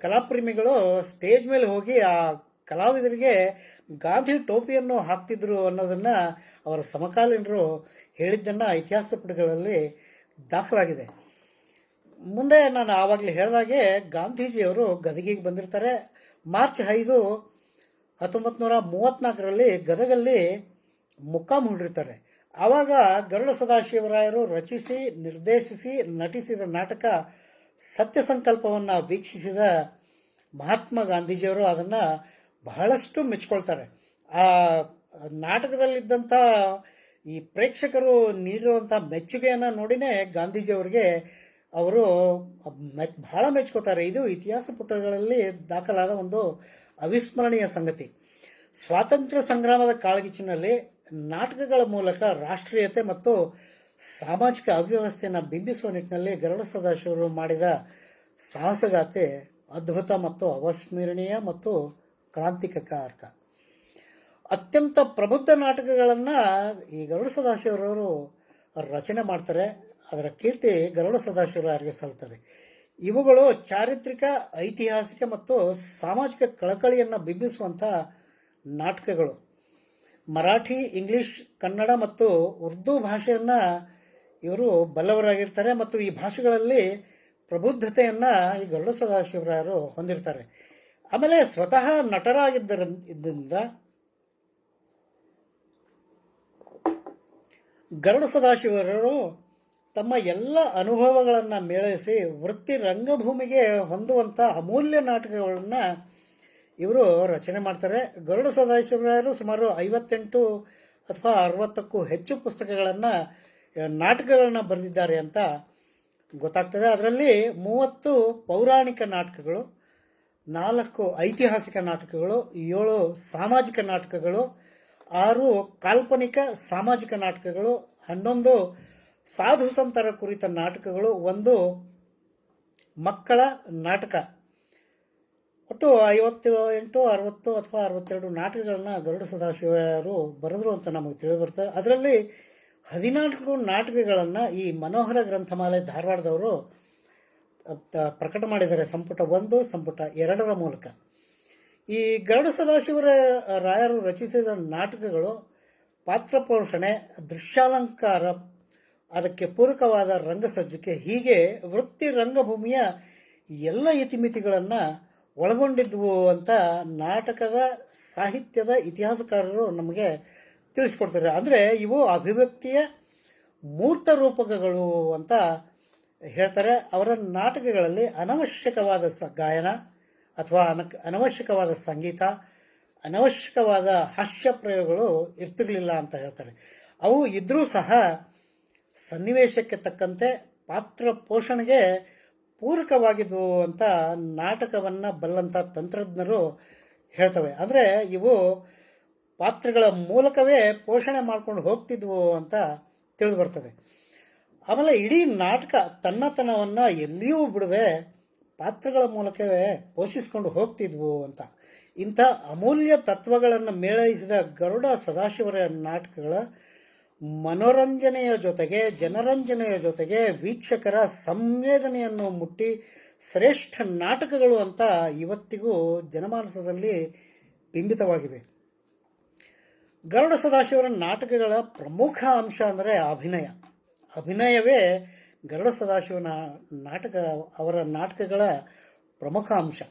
ಕಲಾಪ್ರೇಮಿಗಳು ಸ್ಟೇಜ್ ಮೇಲೆ ಹೋಗಿ ಆ ಕಲಾವಿದರಿಗೆ ಗಾಂಧಿ ಟೋಪಿಯನ್ನು ಹಾಕ್ತಿದ್ರು ಅನ್ನೋದನ್ನು ಅವರ ಸಮಕಾಲೀನರು ಹೇಳಿದ್ದನ್ನು ಇತಿಹಾಸ ಪುಟಗಳಲ್ಲಿ ದಾಖಲಾಗಿದೆ. ಮುಂದೆ ನಾನು ಆವಾಗಲೇ ಹೇಳಿದಾಗೆ ಗಾಂಧೀಜಿಯವರು ಗದಗಿಗೆ ಬಂದಿರ್ತಾರೆ. ಮಾರ್ಚ್ 5, 1934ರಲ್ಲಿ ಗದಗಲ್ಲಿ ಮುಕ್ಕಾಂ ಹೂಡಿರ್ತಾರೆ. ಆವಾಗ ಗರುಡ ಸದಾಶಿವರಾಯರು ರಚಿಸಿ, ನಿರ್ದೇಶಿಸಿ, ನಟಿಸಿದ ನಾಟಕ ಸತ್ಯ ಸಂಕಲ್ಪವನ್ನು ವೀಕ್ಷಿಸಿದ ಮಹಾತ್ಮ ಗಾಂಧೀಜಿಯವರು ಅದನ್ನು ಬಹಳಷ್ಟು ಮೆಚ್ಕೊಳ್ತಾರೆ. ಆ ನಾಟಕದಲ್ಲಿದ್ದಂಥ ಈ ಪ್ರೇಕ್ಷಕರು ನೀಡಿರುವಂಥ ಮೆಚ್ಚುಗೆಯನ್ನು ನೋಡಿನೇ ಗಾಂಧೀಜಿಯವರಿಗೆ ಅವರು ಬಹಳ ಮೆಚ್ಕೋತಾರೆ. ಇದು ಇತಿಹಾಸ ಪುಟಗಳಲ್ಲಿ ದಾಖಲಾದ ಒಂದು ಅವಿಸ್ಮರಣೀಯ ಸಂಗತಿ. ಸ್ವಾತಂತ್ರ್ಯ ಸಂಗ್ರಾಮದ ಕಾಳಗಿಚ್ಚಿನಲ್ಲಿ ನಾಟಕಗಳ ಮೂಲಕ ರಾಷ್ಟ್ರೀಯತೆ ಮತ್ತು ಸಾಮಾಜಿಕ ಅವ್ಯವಸ್ಥೆಯನ್ನು ಬಿಂಬಿಸುವ ನಿಟ್ಟಿನಲ್ಲಿ ಗರುಡ ಸದಾಶಿವರು ಮಾಡಿದ ಸಾಹಸಗಾಥೆ ಅದ್ಭುತ ಮತ್ತು ಅವಿಸ್ಮರಣೀಯ ಮತ್ತು ಕ್ರಾಂತಿಕಾರಕ. ಅತ್ಯಂತ ಪ್ರಬುದ್ಧ ನಾಟಕಗಳನ್ನು ಈ ಗರುಡ ಸದಾಶಿವರವರು ರಚನೆ ಮಾಡ್ತಾರೆ. ಅದರ ಕೀರ್ತಿ ಗರುಡ ಸದಾಶಿವರಾಯರಿಗೆ ಸಲ್ತದೆ. ಇವುಗಳು ಚಾರಿತ್ರಿಕ, ಐತಿಹಾಸಿಕ ಮತ್ತು ಸಾಮಾಜಿಕ ಕಳಕಳಿಯನ್ನು ಬಿಂಬಿಸುವಂಥ ನಾಟಕಗಳು. ಮರಾಠಿ, ಇಂಗ್ಲಿಷ್, ಕನ್ನಡ ಮತ್ತು ಉರ್ದು ಭಾಷೆಯನ್ನು ಇವರು ಬಲ್ಲವರಾಗಿರ್ತಾರೆ ಮತ್ತು ಈ ಭಾಷೆಗಳಲ್ಲಿ ಪ್ರಬುದ್ಧತೆಯನ್ನು ಈ ಗರುಡ ಸದಾಶಿವರಾಯರು ಹೊಂದಿರ್ತಾರೆ. ಆಮೇಲೆ ಸ್ವತಃ ನಟರಾಗಿದ್ದರಿಂದ ಗರುಡ ಸದಾಶಿವರರು ತಮ್ಮ ಎಲ್ಲ ಅನುಭವಗಳನ್ನು ಮೇಳೈಸಿ ವೃತ್ತಿ ರಂಗಭೂಮಿಗೆ ಹೊಂದುವಂಥ ಅಮೂಲ್ಯ ನಾಟಕಗಳನ್ನು ಇವರು ರಚನೆ ಮಾಡ್ತಾರೆ. ಗರುಡ ಸದಾಶಿವರಾಯರು ಸುಮಾರು 58 ಅಥವಾ 60ಕ್ಕೂ ಹೆಚ್ಚು ಪುಸ್ತಕಗಳನ್ನು, ನಾಟಕಗಳನ್ನು ಬರೆದಿದ್ದಾರೆ ಅಂತ ಗೊತ್ತಾಗ್ತದೆ. ಅದರಲ್ಲಿ 30 ಪೌರಾಣಿಕ ನಾಟಕಗಳು, 4 ಐತಿಹಾಸಿಕ ನಾಟಕಗಳು, 7 ಸಾಮಾಜಿಕ ನಾಟಕಗಳು, 6 ಕಾಲ್ಪನಿಕ ಸಾಮಾಜಿಕ ನಾಟಕಗಳು, 11 ಸಾಧು ಸಂತರ ಕುರಿತ ನಾಟಕಗಳು, 1 ಮಕ್ಕಳ ನಾಟಕ. ಒಟ್ಟು 58, 60 ಅಥವಾ 62 ನಾಟಕಗಳನ್ನ ಗರುಡ ಸದಾಶಿವರು ಬರೆದರು ಅಂತ ನಮಗೆ ತಿಳಿದು ಬರ್ತದೆ. ಅದರಲ್ಲಿ 14 ನಾಟಕಗಳನ್ನು ಈ ಮನೋಹರ ಗ್ರಂಥಮಾಲೆ ಧಾರವಾಡದವರು ಪ್ರಕಟ ಮಾಡಿದ್ದಾರೆ, ಸಂಪುಟ 1, ಸಂಪುಟ 2ರ ಮೂಲಕ. ಈ ಗರುಡ ಸದಾಶಿವರ ರಾಯರು ರಚಿಸಿದ ನಾಟಕಗಳು ಪಾತ್ರ ಪೋಷಣೆ, ದೃಶ್ಯಾಲಂಕಾರ, ಅದಕ್ಕೆ ಪೂರಕವಾದ ರಂಗಸಜ್ಜಿಕೆ, ಹೀಗೆ ವೃತ್ತಿ ರಂಗಭೂಮಿಯ ಎಲ್ಲ ಇತಿಮಿತಿಗಳನ್ನು ಒಳಗೊಂಡಿದ್ವು ಅಂತ ನಾಟಕದ ಸಾಹಿತ್ಯದ ಇತಿಹಾಸಕಾರರು ನಮಗೆ ತಿಳಿಸ್ಕೊಡ್ತಾರೆ. ಅಂದರೆ ಇವು ಅಭಿವ್ಯಕ್ತಿಯ ಮೂರ್ತ ರೂಪಕಗಳು ಅಂತ ಹೇಳ್ತಾರೆ. ಅವರ ನಾಟಕಗಳಲ್ಲಿ ಅನವಶ್ಯಕವಾದ ಗಾಯನ ಅಥವಾ ಅನವಶ್ಯಕವಾದ ಸಂಗೀತ, ಅನವಶ್ಯಕವಾದ ಹಾಸ್ಯ ಪ್ರಯೋಗಗಳು ಇರ್ತಿರ್ಲಿಲ್ಲ ಅಂತ ಹೇಳ್ತಾರೆ. ಅವು ಇದ್ರೂ ಸಹ ಸನ್ನಿವೇಶಕ್ಕೆ ತಕ್ಕಂತೆ ಪಾತ್ರ ಪೋಷಣೆಗೆ ಪೂರಕವಾಗಿದ್ವು ಅಂತ ನಾಟಕವನ್ನು ಬಲ್ಲಂಥ ತಂತ್ರಜ್ಞರು ಹೇಳ್ತವೆ. ಅಂದರೆ ಇವು ಪಾತ್ರಗಳ ಮೂಲಕವೇ ಪೋಷಣೆ ಮಾಡ್ಕೊಂಡು ಹೋಗ್ತಿದ್ವು ಅಂತ ತಿಳಿದು ಬರ್ತದೆ. ಆಮೇಲೆ ಇಡೀ ನಾಟಕ ತನ್ನತನವನ್ನು ಎಲ್ಲಿಯೂ ಬಿಡದೆ ಪಾತ್ರಗಳ ಮೂಲಕವೇ ಪೋಷಿಸ್ಕೊಂಡು ಹೋಗ್ತಿದ್ವು ಅಂತ. ಇಂಥ ಅಮೂಲ್ಯ ತತ್ವಗಳನ್ನು ಮೇಳೈಸಿದ ಗರುಡ ಸದಾಶಿವರ ನಾಟಕಗಳ ಮನೋರಂಜನೆಯ ಜೊತೆಗೆ ಜನರಂಜನೆಯ ಜೊತೆಗೆ ವೀಕ್ಷಕರ ಸಂವೇದನೆಯನ್ನು ಮುಟ್ಟಿ ಶ್ರೇಷ್ಠ ನಾಟಕಗಳು ಅಂತ ಇವತ್ತಿಗೂ ಜನಮಾನಸದಲ್ಲಿ ಬಿಂಬಿತವಾಗಿವೆ. ಗರುಡ ಸದಾಶಿವರ ನಾಟಕಗಳ ಪ್ರಮುಖ ಅಂಶ ಅಂದರೆ ಅಭಿನಯವೇ ಗರುಡ ಸದಾಶಿವನ ಅವರ ನಾಟಕಗಳ ಪ್ರಮುಖ ಅಂಶ.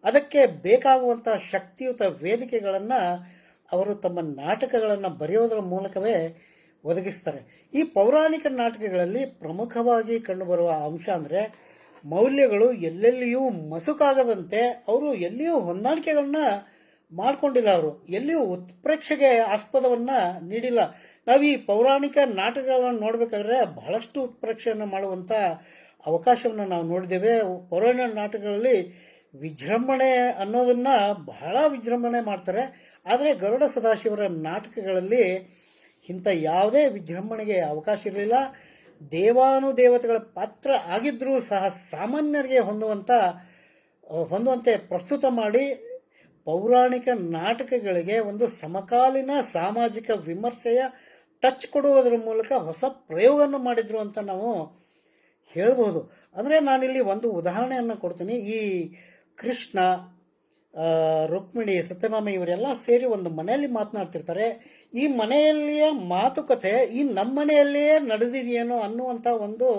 ಅದಕ್ಕೆ ಬೇಕಾಗುವಂಥ ಶಕ್ತಿಯುತ ವೇದಿಕೆಗಳನ್ನು ಅವರು ತಮ್ಮ ನಾಟಕಗಳನ್ನು ಬರೆಯೋದರ ಮೂಲಕವೇ ಒದಗಿಸ್ತಾರೆ. ಈ ಪೌರಾಣಿಕ ನಾಟಕಗಳಲ್ಲಿ ಪ್ರಮುಖವಾಗಿ ಕಂಡುಬರುವ ಅಂಶ ಅಂದರೆ ಮೌಲ್ಯಗಳು ಎಲ್ಲೆಲ್ಲಿಯೂ ಮಸುಕಾಗದಂತೆ ಅವರು ಎಲ್ಲಿಯೂ ಹೊಂದಾಣಿಕೆಗಳನ್ನ ಮಾಡಿಕೊಂಡಿಲ್ಲ. ಅವರು ಎಲ್ಲಿಯೂ ಉತ್ಪ್ರೇಕ್ಷೆಗೆ ಆಸ್ಪದವನ್ನು ನೀಡಿಲ್ಲ. ನಾವು ಈ ಪೌರಾಣಿಕ ನಾಟಕಗಳನ್ನು ನೋಡಬೇಕಾದ್ರೆ ಬಹಳಷ್ಟು ಉತ್ಪ್ರೇಕ್ಷೆಯನ್ನು ಮಾಡುವಂಥ ಅವಕಾಶವನ್ನು ನಾವು ನೋಡಿದ್ದೇವೆ. ಪೌರಾಣಿಕ ನಾಟಕಗಳಲ್ಲಿ ವಿಜೃಂಭಣೆ ಅನ್ನೋದನ್ನು ಬಹಳ ವಿಜೃಂಭಣೆ ಮಾಡ್ತಾರೆ. ಆದರೆ ಗರುಡ ಸದಾಶಿವರ ನಾಟಕಗಳಲ್ಲಿ ಇಂಥ ಯಾವುದೇ ವಿಜೃಂಭಣೆಗೆ ಅವಕಾಶ ಇರಲಿಲ್ಲ. ದೇವಾನುದೇವತೆಗಳ ಪಾತ್ರ ಆಗಿದ್ದರೂ ಸಹ ಸಾಮಾನ್ಯರಿಗೆ ಹೊಂದುವಂತೆ ಪ್ರಸ್ತುತ ಮಾಡಿ ಪೌರಾಣಿಕ ನಾಟಕಗಳಿಗೆ ಒಂದು ಸಮಕಾಲೀನ ಸಾಮಾಜಿಕ ವಿಮರ್ಶೆಯ ಟಚ್ ಕೊಡುವುದರ ಮೂಲಕ ಹೊಸ ಪ್ರಯೋಗವನ್ನು ಮಾಡಿದ್ರು ಅಂತ ನಾವು ಹೇಳ್ಬೋದು. ಅಂದರೆ ನಾನಿಲ್ಲಿ ಒಂದು ಉದಾಹರಣೆಯನ್ನು ಕೊಡ್ತೀನಿ. ಈ ಕೃಷ್ಣ, ರುಕ್ಮಿಣಿ, ಸತ್ಯಭಾಮ ಇವರೆಲ್ಲ ಸೇರಿ ಒಂದು ಮನೆಯಲ್ಲಿ ಮಾತನಾಡ್ತಿರ್ತಾರೆ. ಈ ಮನೆಯಲ್ಲಿಯ ಮಾತುಕತೆ ಈ ನಮ್ಮ ಮನೆಯಲ್ಲಿಯೇ ನಡೆದಿದೆಯೇನೋ ಅನ್ನುವಂಥ ಒಂದು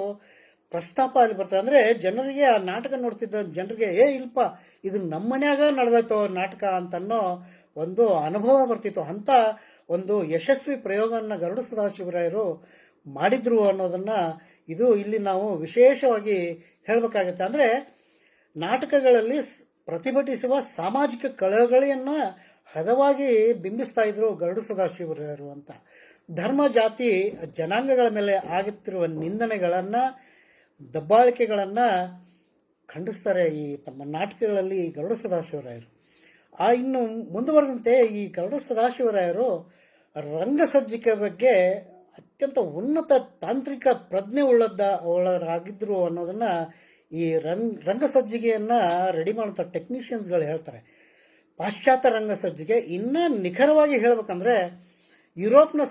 ಪ್ರಸ್ತಾಪ ಅಲ್ಲಿ ಬರ್ತದೆ. ಅಂದರೆ ಜನರಿಗೆ ಆ ನಾಟಕ ನೋಡ್ತಿದ್ದ ಜನರಿಗೆ ಇಲ್ಪ ಇದು ನಮ್ಮ ಮನ್ಯಾಗ ನಡೆದೈತೋ ನಾಟಕ ಅಂತನ್ನೋ ಒಂದು ಅನುಭವ ಬರ್ತಿತ್ತು. ಅಂಥ ಒಂದು ಯಶಸ್ವಿ ಪ್ರಯೋಗವನ್ನು ಗರುಡ ಸದಾಶಿವರಾಯರು ಮಾಡಿದ್ರು ಅನ್ನೋದನ್ನು ಇಲ್ಲಿ ನಾವು ವಿಶೇಷವಾಗಿ ಹೇಳಬೇಕಾಗತ್ತೆ. ಅಂದರೆ ನಾಟಕಗಳಲ್ಲಿ ಪ್ರತಿಭಟಿಸುವ ಸಾಮಾಜಿಕ ಕಳಕಳಿಯನ್ನು ಹದವಾಗಿ ಬಿಂಬಿಸ್ತಾ ಇದ್ರು ಗರುಡ ಸದಾಶಿವರಾಯರು ಅಂತ. ಧರ್ಮ, ಜಾತಿ, ಜನಾಂಗಗಳ ಮೇಲೆ ಆಗುತ್ತಿರುವ ನಿಂದನೆಗಳನ್ನು, ದಬ್ಬಾಳಿಕೆಗಳನ್ನು ಖಂಡಿಸ್ತಾರೆ ಈ ತಮ್ಮ ನಾಟಕಗಳಲ್ಲಿ ಗರುಡ ಸದಾಶಿವರಾಯರು. ಇನ್ನು ಮುಂದುವರೆದಂತೆ ಈ ಗರುಡ ಸದಾಶಿವರಾಯರು ರಂಗಸಜ್ಜಿಕೆ ಬಗ್ಗೆ ಅತ್ಯಂತ ಉನ್ನತ ತಾಂತ್ರಿಕ ಪ್ರಜ್ಞೆ ಉಳ್ಳವರಾಗಿದ್ದರು ಅನ್ನೋದನ್ನು ಈ ರಂಗಸಜ್ಜಿಗೆಯನ್ನು ರೆಡಿ ಮಾಡುವಂಥ ಟೆಕ್ನಿಷಿಯನ್ಸ್ಗಳು ಹೇಳ್ತಾರೆ. ಪಾಶ್ಚಾತ್ಯ ರಂಗಸಜ್ಜಿಗೆ ಇನ್ನೂ ನಿಖರವಾಗಿ ಹೇಳಬೇಕಂದ್ರೆ ಯುರೋಪ್ನ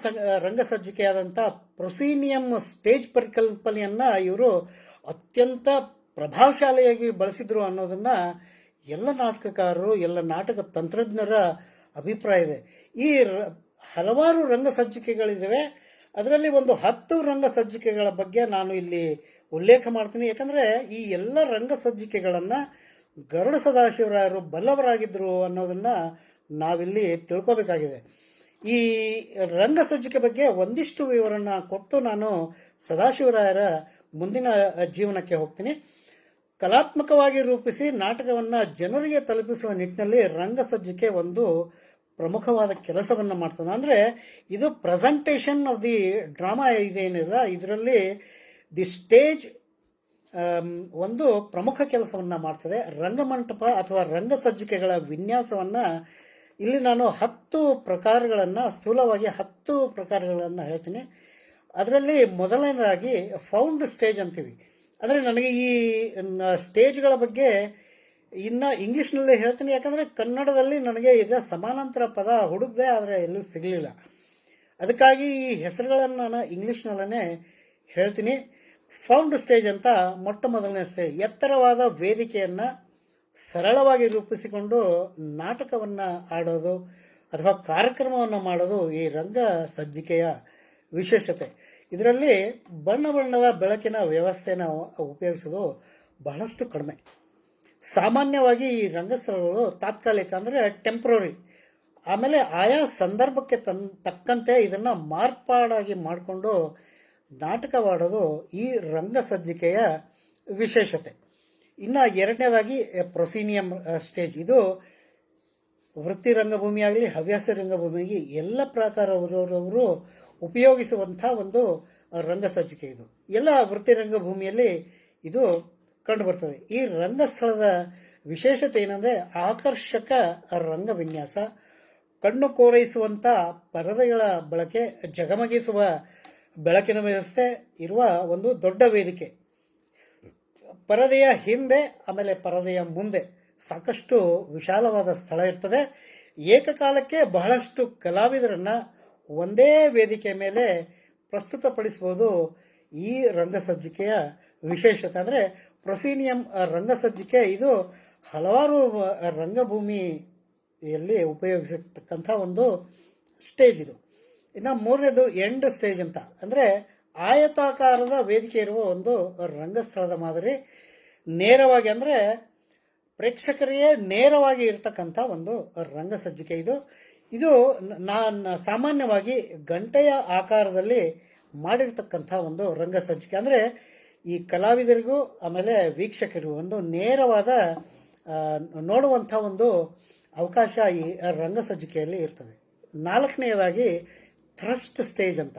ರಂಗಸಜ್ಜಿಕೆಯಾದಂಥ ಪ್ರೊಸೀನಿಯಂ ಸ್ಟೇಜ್ ಪರಿಕಲ್ಪನೆಯನ್ನು ಇವರು ಅತ್ಯಂತ ಪ್ರಭಾವಶಾಲಿಯಾಗಿ ಬಳಸಿದ್ರು ಅನ್ನೋದನ್ನು ಎಲ್ಲ ನಾಟಕಕಾರರು, ಎಲ್ಲ ನಾಟಕ ತಂತ್ರಜ್ಞರ ಅಭಿಪ್ರಾಯ ಇದೆ. ಈ ಹಲವಾರು ರಂಗಸಜ್ಜಿಕೆಗಳಿದ್ದಾವೆ. ಅದರಲ್ಲಿ ಒಂದು 10 ರಂಗಸಜ್ಜಿಕೆಗಳ ಬಗ್ಗೆ ನಾನು ಇಲ್ಲಿ ಉಲ್ಲೇಖ ಮಾಡ್ತೀನಿ. ಯಾಕಂದರೆ ಈ ಎಲ್ಲ ರಂಗಸಜ್ಜಿಕೆಗಳನ್ನು ಗರುಡ ಸದಾಶಿವರಾಯರು ಬಲ್ಲವರಾಗಿದ್ದರು ಅನ್ನೋದನ್ನು ನಾವಿಲ್ಲಿ ತಿಳ್ಕೋಬೇಕಾಗಿದೆ. ಈ ರಂಗಸಜ್ಜಿಕೆ ಬಗ್ಗೆ ಒಂದಿಷ್ಟು ವಿವರನ್ನು ಕೊಟ್ಟು ನಾನು ಸದಾಶಿವರಾಯರ ಮುಂದಿನ ಜೀವನಕ್ಕೆ ಹೋಗ್ತೀನಿ. ಕಲಾತ್ಮಕವಾಗಿ ರೂಪಿಸಿ ನಾಟಕವನ್ನು ಜನರಿಗೆ ತಲುಪಿಸುವ ನಿಟ್ಟಿನಲ್ಲಿ ರಂಗಸಜ್ಜಿಕೆ ಒಂದು ಪ್ರಮುಖವಾದ ಕೆಲಸವನ್ನು ಮಾಡ್ತದೆ. ಅಂದರೆ ಇದು ಪ್ರೆಸೆಂಟೇಷನ್ ಆಫ್ ದಿ ಡ್ರಾಮಾ ಇದೇನಿಲ್ಲ, ಇದರಲ್ಲಿ ದಿ ಸ್ಟೇಜ್ ಒಂದು ಪ್ರಮುಖ ಕೆಲಸವನ್ನು ಮಾಡ್ತದೆ. ರಂಗಮಂಟಪ ಅಥವಾ ರಂಗಸಜ್ಜಿಕೆಗಳ ವಿನ್ಯಾಸವನ್ನು ಇಲ್ಲಿ ನಾನು 10 ಪ್ರಕಾರಗಳನ್ನು, ಸ್ಥೂಲವಾಗಿ 10 ಪ್ರಕಾರಗಳನ್ನು ಹೇಳ್ತೀನಿ. ಅದರಲ್ಲಿ ಮೊದಲನೇದಾಗಿ ಫೌಂಡ್ ಸ್ಟೇಜ್ ಅಂತೀವಿ. ಅಂದರೆ ನನಗೆ ಈ ಸ್ಟೇಜ್ಗಳ ಬಗ್ಗೆ ಇನ್ನು ಇಂಗ್ಲೀಷ್ನಲ್ಲೇ ಹೇಳ್ತೀನಿ, ಯಾಕಂದರೆ ಕನ್ನಡದಲ್ಲಿ ನನಗೆ ಇದರ ಸಮಾನಾಂತರ ಪದ ಹುಡುಕ್ದೆ, ಆದರೆ ಎಲ್ಲೂ ಸಿಗಲಿಲ್ಲ. ಅದಕ್ಕಾಗಿ ಈ ಹೆಸರುಗಳನ್ನು ನಾನು ಇಂಗ್ಲೀಷ್ನಲ್ಲೇ ಹೇಳ್ತೀನಿ. ಫೌಂಡ್ ಸ್ಟೇಜ್ ಅಂತ ಮೊಟ್ಟ ಮೊದಲನೇ ಸ್ಟೇಜ್. ಎತ್ತರವಾದ ವೇದಿಕೆಯನ್ನು ಸರಳವಾಗಿ ರೂಪಿಸಿಕೊಂಡು ನಾಟಕವನ್ನು ಆಡೋದು ಅಥವಾ ಕಾರ್ಯಕ್ರಮವನ್ನು ಮಾಡೋದು ಈ ರಂಗ ಸಜ್ಜಿಕೆಯ ವಿಶೇಷತೆ. ಇದರಲ್ಲಿ ಬಣ್ಣ ಬಣ್ಣದ ಬೆಳಕಿನ ವ್ಯವಸ್ಥೆನ ಉಪಯೋಗಿಸೋದು ಬಹಳಷ್ಟು ಕಡಿಮೆ. ಸಾಮಾನ್ಯವಾಗಿ ಈ ರಂಗಸ್ಥಳಗಳು ತಾತ್ಕಾಲಿಕ, ಅಂದರೆ ಟೆಂಪ್ರರಿ. ಆಮೇಲೆ ಆಯಾ ಸಂದರ್ಭಕ್ಕೆ ತಕ್ಕಂತೆ ಇದನ್ನು ಮಾರ್ಪಾಡಾಗಿ ಮಾಡಿಕೊಂಡು ನಾಟಕವಾಡೋದು ಈ ರಂಗಸಜ್ಜಿಕೆಯ ವಿಶೇಷತೆ. ಇನ್ನು ಎರಡನೇದಾಗಿ ಪ್ರೊಸೀನಿಯಂ ಸ್ಟೇಜ್. ಇದು ವೃತ್ತಿ ರಂಗಭೂಮಿ ಆಗಲಿ, ಹವ್ಯಾಸ ರಂಗಭೂಮಿಗೆ ಎಲ್ಲ ಪ್ರಕಾರವರು ಉಪಯೋಗಿಸುವಂಥ ಒಂದು ರಂಗಸಜ್ಜಿಕೆ. ಇದು ಎಲ್ಲ ವೃತ್ತಿ ರಂಗಭೂಮಿಯಲ್ಲಿ ಇದು ಕಂಡುಬರ್ತದೆ. ಈ ರಂಗಸ್ಥಳದ ವಿಶೇಷತೆ ಏನಂದರೆ ಆಕರ್ಷಕ ರಂಗವಿನ್ಯಾಸ, ಕಣ್ಣು ಕೋರೈಸುವಂಥ ಪರದೆಗಳ ಬಳಕೆ, ಜಗಮಗಿಸುವ ಬೆಳಕಿನ ವ್ಯವಸ್ಥೆ ಇರುವ ಒಂದು ದೊಡ್ಡ ವೇದಿಕೆ, ಪರದೆಯ ಹಿಂದೆ ಆಮೇಲೆ ಪರದೆಯ ಮುಂದೆ ಸಾಕಷ್ಟು ವಿಶಾಲವಾದ ಸ್ಥಳ ಇರ್ತದೆ. ಏಕಕಾಲಕ್ಕೆ ಬಹಳಷ್ಟು ಕಲಾವಿದರನ್ನು ಒಂದೇ ವೇದಿಕೆ ಮೇಲೆ ಪ್ರಸ್ತುತಪಡಿಸ್ಬೋದು ಈ ರಂಗಸಜ್ಜಿಕೆಯ ವಿಶೇಷತೆ. ಅಂದರೆ ಪ್ರೊಸೀನಿಯಂ ರಂಗಸಜ್ಜಿಕೆ ಇದು ಹಲವಾರು ರಂಗಭೂಮಿಯಲ್ಲಿ ಉಪಯೋಗಿಸತಕ್ಕಂಥ ಒಂದು ಸ್ಟೇಜ್ ಇದು. ಇನ್ನು ಮೂರನೇದು ಎಂಡ್ ಸ್ಟೇಜ್ ಅಂತ, ಅಂದರೆ ಆಯತಾಕಾರದ ವೇದಿಕೆ ಇರುವ ಒಂದು ರಂಗಸ್ಥಳದ ಮಾದರಿ. ನೇರವಾಗಿ, ಅಂದರೆ ಪ್ರೇಕ್ಷಕರಿಗೆ ನೇರವಾಗಿ ಇರ್ತಕ್ಕಂಥ ಒಂದು ರಂಗಸಜ್ಜಿಕೆ ಇದು. ಇದು ಸಾಮಾನ್ಯವಾಗಿ ಗಂಟೆಯ ಆಕಾರದಲ್ಲಿ ಮಾಡಿರ್ತಕ್ಕಂಥ ಒಂದು ರಂಗಸಜ್ಜಿಕೆ. ಅಂದರೆ ಈ ಕಲಾವಿದರಿಗೂ ಆಮೇಲೆ ವೀಕ್ಷಕರಿಗೂ ಒಂದು ನೇರವಾದ ನೋಡುವಂಥ ಒಂದು ಅವಕಾಶ ಈ ರಂಗಸಜ್ಜಿಕೆಯಲ್ಲಿ ಇರ್ತದೆ. ನಾಲ್ಕನೆಯದಾಗಿ ಥ್ರಸ್ಟ್ ಸ್ಟೇಜ್ ಅಂತ.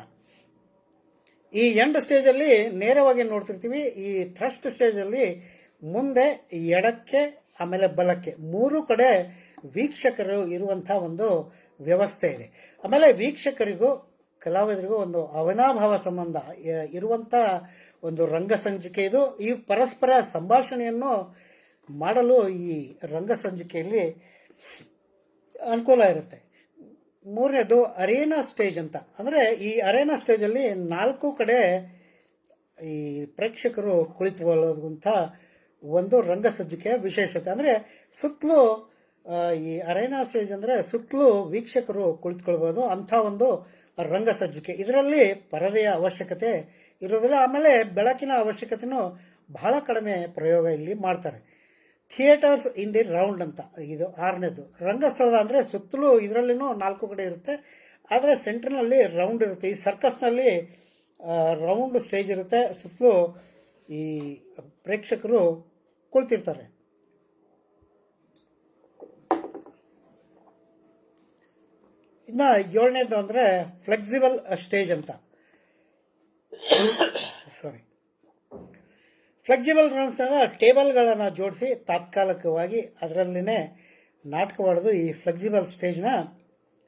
ಈ ಎಂಡ್ ಸ್ಟೇಜಲ್ಲಿ ನೇರವಾಗಿ ನೋಡ್ತಿರ್ತೀವಿ. ಈ ಥ್ರಸ್ಟ್ ಸ್ಟೇಜಲ್ಲಿ ಮುಂದೆ ಎಡಕ್ಕೆ ಆಮೇಲೆ ಬಲಕ್ಕೆ ಮೂರು ಕಡೆ ವೀಕ್ಷಕರು ಇರುವಂಥ ಒಂದು ವ್ಯವಸ್ಥೆ ಇದೆ. ಆಮೇಲೆ ವೀಕ್ಷಕರಿಗೂ ಕಲಾವಿದರಿಗೂ ಒಂದು ಅವಿನಾಭಾವ ಸಂಬಂಧ ಇರುವಂಥ ಒಂದು ರಂಗಸಂಚಿಕೆ ಇದು. ಈ ಪರಸ್ಪರ ಸಂಭಾಷಣೆಯನ್ನು ಮಾಡಲು ಈ ರಂಗಸಂಚಿಕೆಯಲ್ಲಿ ಅನುಕೂಲ ಇರುತ್ತೆ. ಮೂರನೇದು ಅರೇನಾ ಸ್ಟೇಜ್ ಅಂತ. ಅಂದರೆ ಈ ಅರೇನಾ ಸ್ಟೇಜಲ್ಲಿ ನಾಲ್ಕು ಕಡೆ ಈ ಪ್ರೇಕ್ಷಕರು ಕುಳಿತುಕೊಳ್ಳುವಂಥ ಒಂದು ರಂಗಸಜ್ಜಿಕೆಯ ವಿಶೇಷತೆ. ಅಂದರೆ ಸುತ್ತಲೂ ಈ ಅರೇನಾ ಸ್ಟೇಜ್ ಅಂದರೆ ಸುತ್ತಲೂ ವೀಕ್ಷಕರು ಕುಳಿತುಕೊಳ್ಬೋದು ಅಂಥ ಒಂದು ರಂಗಸಜ್ಜಿಕೆ. ಇದರಲ್ಲಿ ಪರದೆಯ ಅವಶ್ಯಕತೆ ಇರೋದಿಲ್ಲ. ಆಮೇಲೆ ಬೆಳಕಿನ ಅವಶ್ಯಕತೆಯೂ ಬಹಳ ಕಡಿಮೆ ಪ್ರಯೋಗ ಇಲ್ಲಿ ಮಾಡ್ತಾರೆ. ಥಿಯೇಟರ್ಸ್ ಇನ್ ದಿ ರೌಂಡ್ ಅಂತ ಇದು ಆರನೇದು. ರಂಗಸ್ಥಳ ಅಂದರೆ ಸುತ್ತಲೂ ಇದರಲ್ಲಿನೂ ನಾಲ್ಕು ಕಡೆ ಇರುತ್ತೆ, ಆದರೆ ಸೆಂಟ್ರ್ನಲ್ಲಿ ರೌಂಡ್ ಇರುತ್ತೆ. ಈ ಸರ್ಕಸ್ನಲ್ಲಿ ರೌಂಡ್ ಸ್ಟೇಜ್ ಇರುತ್ತೆ, ಸುತ್ತಲೂ ಈ ಪ್ರೇಕ್ಷಕರು ಕುಳಿತಿರ್ತಾರೆ. ಇನ್ನು ಏಳನೇದು ಅಂದರೆ ಫ್ಲೆಕ್ಸಿಬಲ್ ಸ್ಟೇಜ್ ಅಂತ. ಸಾರಿ, ಫ್ಲೆಕ್ಸಿಬಲ್ ರೌಂಡ್ಸ್ ಅಂದರೆ ಟೇಬಲ್ಗಳನ್ನು ಜೋಡಿಸಿ ತಾತ್ಕಾಲಿಕವಾಗಿ ಅದರಲ್ಲಿನೇ ನಾಟಕವಾಡೋದು ಈ ಫ್ಲೆಕ್ಸಿಬಲ್ ಸ್ಟೇಜ್ನ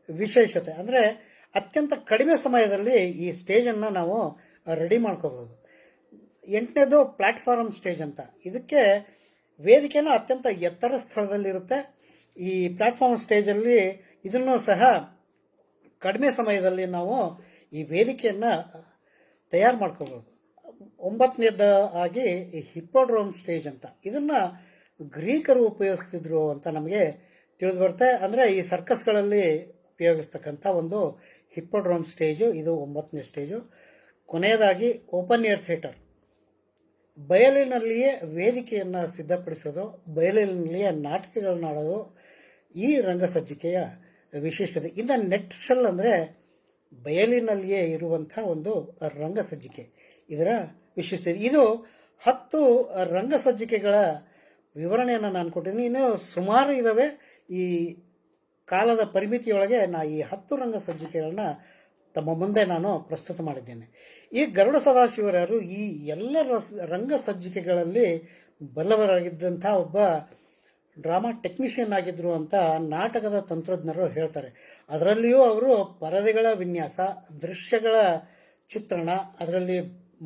ವಿಶೇಷತೆ. ಅಂದರೆ ಅತ್ಯಂತ ಕಡಿಮೆ ಸಮಯದಲ್ಲಿ ಈ ಸ್ಟೇಜನ್ನು ನಾವು ರೆಡಿ ಮಾಡ್ಕೋಬೋದು. ಎಂಟನೇದು ಪ್ಲ್ಯಾಟ್ಫಾರ್ಮ್ ಸ್ಟೇಜ್ ಅಂತ. ಇದಕ್ಕೆ ವೇದಿಕೆನ ಅತ್ಯಂತ ಎತ್ತರ ಸ್ಥಳದಲ್ಲಿರುತ್ತೆ. ಈ ಪ್ಲ್ಯಾಟ್ಫಾರ್ಮ್ ಸ್ಟೇಜಲ್ಲಿ ಇದನ್ನು ಸಹ ಕಡಿಮೆ ಸಮಯದಲ್ಲಿ ನಾವು ಈ ವೇದಿಕೆಯನ್ನು ತಯಾರು ಮಾಡ್ಕೋಬೋದು. ಒಂಬತ್ತನೇದು ಆಗಿ ಹಿಪ್ಪೋಡ್ರೋಮ್ ಸ್ಟೇಜ್ ಅಂತ. ಇದನ್ನು ಗ್ರೀಕರು ಉಪಯೋಗಿಸ್ತಿದ್ರು ಅಂತ ನಮಗೆ ತಿಳಿದು ಬರುತ್ತೆ. ಅಂದರೆ ಈ ಸರ್ಕಸ್ಗಳಲ್ಲಿ ಉಪಯೋಗಿಸ್ತಕ್ಕಂಥ ಒಂದು ಹಿಪ್ಪೋಡ್ರೋಮ್ ಸ್ಟೇಜು, ಇದು 9ನೇ ಸ್ಟೇಜು. ಕೊನೆಯದಾಗಿ ಓಪನ್ ಏರ್ ಥಿಯೇಟರ್. ಬಯಲಿನಲ್ಲಿಯೇ ವೇದಿಕೆಯನ್ನು ಸಿದ್ಧಪಡಿಸೋದು, ಬಯಲಿನಲ್ಲಿಯೇ ನಾಟಕಗಳನ್ನ ಆಡೋದು ಈ ರಂಗಸಜ್ಜಿಕೆಯ ವಿಶೇಷತೆ. ಇನ್ನು ನೆಟ್ ಶೆಲ್ ಅಂದರೆ ಬಯಲಿನಲ್ಲಿಯೇ ಇರುವಂಥ ಒಂದು ರಂಗಸಜ್ಜಿಕೆ, ಇದರ ವಿಶೇಷತೆ. ಇದು 10 ರಂಗಸಜ್ಜಿಕೆಗಳ ವಿವರಣೆಯನ್ನು ನಾನು ಕೊಟ್ಟಿದ್ದೀನಿ. ಇನ್ನು ಸುಮಾರು ಇದ್ದಾವೆ. ಈ ಕಾಲದ ಪರಿಮಿತಿಯೊಳಗೆ ಈ 10 ರಂಗಸಜ್ಜಿಕೆಗಳನ್ನ ತಮ್ಮ ಮುಂದೆ ನಾನು ಪ್ರಸ್ತುತ ಮಾಡಿದ್ದೇನೆ. ಈ ಗರುಡ ಸದಾಶಿವರಾರು ಈ ಎಲ್ಲ ರಂಗಸಜ್ಜಿಕೆಗಳಲ್ಲಿ ಬಲ್ಲವರಾಗಿದ್ದಂಥ ಒಬ್ಬ ಡ್ರಾಮಾ ಟೆಕ್ನಿಷಿಯನ್ ಆಗಿದ್ದರು ಅಂತ ನಾಟಕದ ತಂತ್ರಜ್ಞರು ಹೇಳ್ತಾರೆ. ಅದರಲ್ಲಿಯೂ ಅವರು ಪರದೆಗಳ ವಿನ್ಯಾಸ, ದೃಶ್ಯಗಳ ಚಿತ್ರಣ, ಅದರಲ್ಲಿ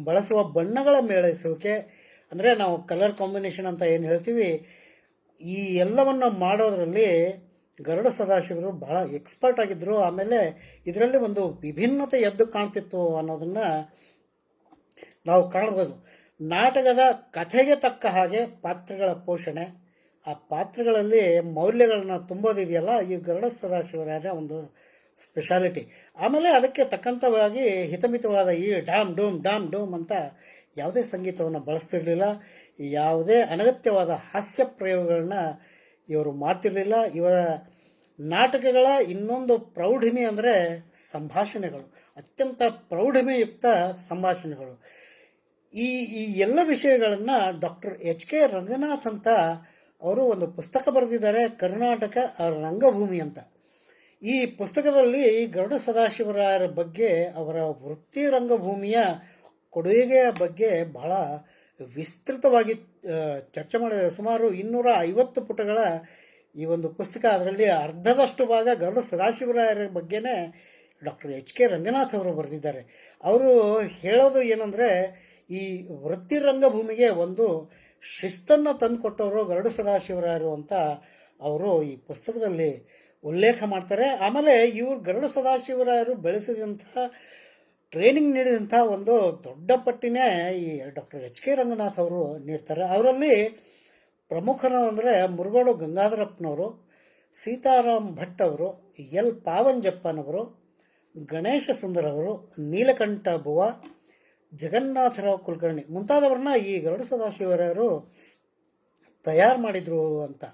ಬಳಸುವ ಬಣ್ಣಗಳ ಮೇಳೈಸುವಿಕೆ, ಅಂದರೆ ನಾವು ಕಲರ್ ಕಾಂಬಿನೇಷನ್ ಅಂತ ಏನು ಹೇಳ್ತೀವಿ, ಈ ಎಲ್ಲವನ್ನು ಮಾಡೋದರಲ್ಲಿ ಗರುಡ ಸದಾಶಿವರು ಬಹಳ ಎಕ್ಸ್ಪರ್ಟ್ ಆಗಿದ್ದರು. ಆಮೇಲೆ ಇದರಲ್ಲಿ ಒಂದು ವಿಭಿನ್ನತೆ ಎದ್ದು ಕಾಣ್ತಿತ್ತು ಅನ್ನೋದನ್ನು ನಾವು ಕಾಣ್ಬೋದು. ನಾಟಕದ ಕಥೆಗೆ ತಕ್ಕ ಹಾಗೆ ಪಾತ್ರಗಳ ಪೋಷಣೆ, ಆ ಪಾತ್ರಗಳಲ್ಲಿ ಮೌಲ್ಯಗಳನ್ನ ತುಂಬೋದಿದೆಯಲ್ಲ, ಈ ಗರುಡ ಸದಾಶಿವರಾಜ ಒಂದು ಸ್ಪೆಷಾಲಿಟಿ. ಆಮೇಲೆ ಅದಕ್ಕೆ ತಕ್ಕಂಥವಾಗಿ ಹಿತಮಿತವಾದ ಈ ಡಾಮ್ ಡೂಮ್ ಅಂತ ಯಾವುದೇ ಸಂಗೀತವನ್ನು ಬಳಸ್ತಿರಲಿಲ್ಲ. ಯಾವುದೇ ಅನಗತ್ಯವಾದ ಹಾಸ್ಯ ಪ್ರಯೋಗಗಳನ್ನ ಇವರು ಮಾಡ್ತಿರಲಿಲ್ಲ. ಇವರ ನಾಟಕಗಳ ಇನ್ನೊಂದು ಪ್ರೌಢಿಮೆ ಅಂದರೆ ಸಂಭಾಷಣೆಗಳು, ಅತ್ಯಂತ ಪ್ರೌಢಿಮೆಯುಕ್ತ ಸಂಭಾಷಣೆಗಳು. ಈ ಎಲ್ಲ ವಿಷಯಗಳನ್ನು ಡಾಕ್ಟರ್ H.K. ರಂಗನಾಥ್ ಅಂತ ಅವರು ಒಂದು ಪುಸ್ತಕ ಬರೆದಿದ್ದಾರೆ, ಕರ್ನಾಟಕ ರಂಗಭೂಮಿ ಅಂತ. ಈ ಪುಸ್ತಕದಲ್ಲಿ ಗರುಡ ಸದಾಶಿವರಾಯರ ಬಗ್ಗೆ, ಅವರ ವೃತ್ತಿ ರಂಗಭೂಮಿಯ ಕೊಡುಗೆಯ ಬಗ್ಗೆ ಬಹಳ ವಿಸ್ತೃತವಾಗಿ ಚರ್ಚೆ ಮಾಡಿದ್ದಾರೆ. ಸುಮಾರು 250 ಪುಟಗಳ ಈ ಒಂದು ಪುಸ್ತಕ. ಅದರಲ್ಲಿ ಅರ್ಧದಷ್ಟು ಭಾಗ ಗರುಡ ಸದಾಶಿವರಾಯರ ಬಗ್ಗೆನೇ ಡಾಕ್ಟರ್ H.K. ರಂಗನಾಥ್ ಅವರು ಬರೆದಿದ್ದಾರೆ. ಅವರು ಹೇಳೋದು ಏನಂದರೆ, ಈ ವೃತ್ತಿ ರಂಗಭೂಮಿಗೆ ಒಂದು ಶಿಸ್ತನ್ನು ತಂದುಕೊಟ್ಟವರು ಗರುಡ ಸದಾಶಿವರಾಯರು ಅಂತ ಅವರು ಈ ಪುಸ್ತಕದಲ್ಲಿ ಉಲ್ಲೇಖ ಮಾಡ್ತಾರೆ. ಆಮೇಲೆ ಇವರು ಗರುಡ ಸದಾಶಿವರಾಯರು ಬೆಳೆಸಿದಂಥ, ಟ್ರೈನಿಂಗ್ ನೀಡಿದಂಥ ಒಂದು ದೊಡ್ಡ ಪಟ್ಟಿನೇ ಈ ಡಾಕ್ಟರ್ H.K. ರಂಗನಾಥ್ ಅವರು ನೀಡ್ತಾರೆ. ಅವರಲ್ಲಿ ಪ್ರಮುಖರು ಅಂದರೆ ಮುರುಗೋಡು ಗಂಗಾಧರಪ್ಪನವರು, ಸೀತಾರಾಮ್ ಭಟ್ ಅವರು, ಎಲ್ ಪಾವಂಜಪ್ಪನವರು, ಗಣೇಶ ಸುಂದರ್ ಅವರು, ನೀಲಕಂಠ ಬುವ, ಜಗನ್ನಾಥರಾವ್ ಕುಲಕರ್ಣಿ ಮುಂತಾದವ್ರನ್ನ ಈ ಗರುಡ ಸದಾಶಿವರಾಯರು ತಯಾರು ಮಾಡಿದರು ಅಂತ.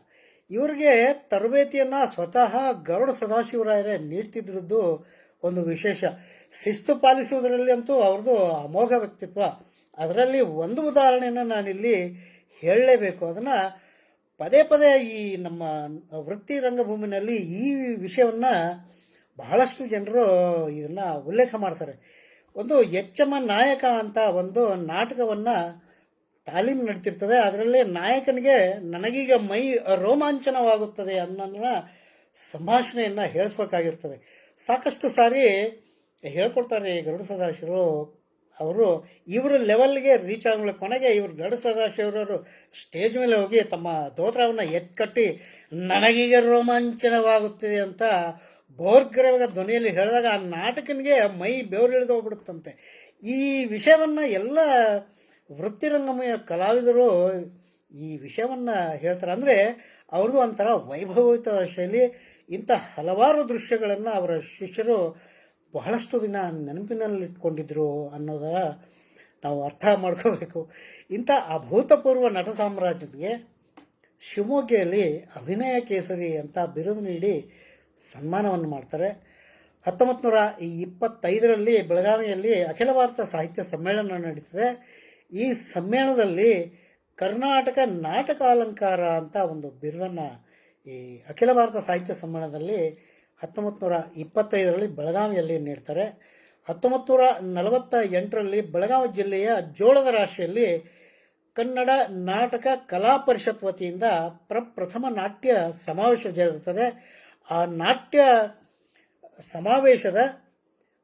ಇವರಿಗೆ ತರಬೇತಿಯನ್ನು ಸ್ವತಃ ಗರುಡ ಸದಾಶಿವರಾಯರೇ ನೀಡ್ತಿದ್ರದ್ದು ಒಂದು ವಿಶೇಷ. ಶಿಸ್ತು ಪಾಲಿಸುವುದರಲ್ಲಿ ಅಂತೂ ಅವ್ರದ್ದು ಅಮೋಘ ವ್ಯಕ್ತಿತ್ವ. ಅದರಲ್ಲಿ ಒಂದು ಉದಾಹರಣೆಯನ್ನು ನಾನಿಲ್ಲಿ ಹೇಳಲೇಬೇಕು. ಅದನ್ನು ಪದೇ ಪದೇ ಈ ನಮ್ಮ ವೃತ್ತಿ ರಂಗಭೂಮಿನಲ್ಲಿ ಈ ವಿಷಯವನ್ನು ಬಹಳಷ್ಟು ಜನರು ಇದನ್ನು ಉಲ್ಲೇಖ ಮಾಡ್ತಾರೆ. ಒಂದು ಎಚ್ಚಮ್ಮ ನಾಯಕ ಅಂತ ಒಂದು ನಾಟಕವನ್ನು ತಾಲೀಮು ನಡೀತಿರ್ತದೆ. ಅದರಲ್ಲಿ ನಾಯಕನಿಗೆ ನನಗೀಗ ಮೈ ರೋಮಾಂಚನವಾಗುತ್ತದೆ ಅನ್ನೋದನ್ನ ಸಂಭಾಷಣೆಯನ್ನು ಹೇಳಿಸ್ಬೇಕಾಗಿರ್ತದೆ. ಸಾಕಷ್ಟು ಸಾರಿ ಹೇಳ್ಕೊಡ್ತಾರೆ ಗರುಡ ಸದಾಶಿವರು ಅವರು. ಇವರ ಲೆವೆಲ್ಗೆ ರೀಚ್ ಆಗಲಿ ಕೊನೆಗೆ ಇವರು ಗರುಡ ಸದಾಶಿವರವರು ಸ್ಟೇಜ್ ಮೇಲೆ ಹೋಗಿ ತಮ್ಮ ದೋತ್ರವನ್ನು ಎತ್ಕಟ್ಟಿ ನನಗೀಗ ರೋಮಾಂಚನವಾಗುತ್ತಿದೆ ಅಂತ ಬೋರ್ಗರವಾದ ಧ್ವನಿಯಲ್ಲಿ ಹೇಳಿದಾಗ ಆ ನಾಟಕನಿಗೆ ಮೈ ಬೆವರಿಳಿದು ಹೋಗ್ಬಿಡುತ್ತಂತೆ. ಈ ವಿಷಯವನ್ನು ಎಲ್ಲ ವೃತ್ತಿರಂಗಮಯ ಕಲಾವಿದರು ಈ ವಿಷಯವನ್ನು ಹೇಳ್ತಾರೆ. ಅಂದರೆ ಅವ್ರದ್ದು ಒಂಥರ ವೈಭವಿತ ಶೈಲಿ. ಇಂಥ ಹಲವಾರು ದೃಶ್ಯಗಳನ್ನು ಅವರ ಶಿಷ್ಯರು ಬಹಳಷ್ಟು ದಿನ ನೆನಪಿನಲ್ಲಿಟ್ಕೊಂಡಿದ್ರು ಅನ್ನೋದ ನಾವು ಅರ್ಥ ಮಾಡ್ಕೋಬೇಕು. ಇಂಥ ಅಭೂತಪೂರ್ವ ನಟ ಸಾಮ್ರಾಜ್ಯಕ್ಕೆ ಶಿವಮೊಗ್ಗದಲ್ಲಿ ಅಭಿನಯ ಕೇಸರಿ ಅಂತ ಬಿರುದು ನೀಡಿ ಸನ್ಮಾನವನ್ನು ಮಾಡ್ತಾರೆ. 1925ರಲ್ಲಿ ಬೆಳಗಾವಿಯಲ್ಲಿ ಅಖಿಲ ಭಾರತ ಸಾಹಿತ್ಯ ಸಮ್ಮೇಳನ ನಡೀತದೆ. ಈ ಸಮ್ಮೇಳನದಲ್ಲಿ ಕರ್ನಾಟಕ ನಾಟಕ ಅಲಂಕಾರ ಅಂತ ಒಂದು ಬಿರುದನ್ನು ಈ ಅಖಿಲ ಭಾರತ ಸಾಹಿತ್ಯ ಸಮ್ಮೇಳನದಲ್ಲಿ 1925ರಲ್ಲಿ ಬೆಳಗಾವಿಯಲ್ಲಿ ನೀಡ್ತಾರೆ. 1948ರಲ್ಲಿ ಬೆಳಗಾವಿ ಜಿಲ್ಲೆಯ ಜೋಳದ ರಾಶಿಯಲ್ಲಿ ಕನ್ನಡ ನಾಟಕ ಕಲಾ ಪರಿಷತ್ ವತಿಯಿಂದ ಪ್ರಥಮ ನಾಟ್ಯ ಸಮಾವೇಶ ಜರುಗುತ್ತದೆ. ಆ ನಾಟ್ಯ ಸಮಾವೇಶದ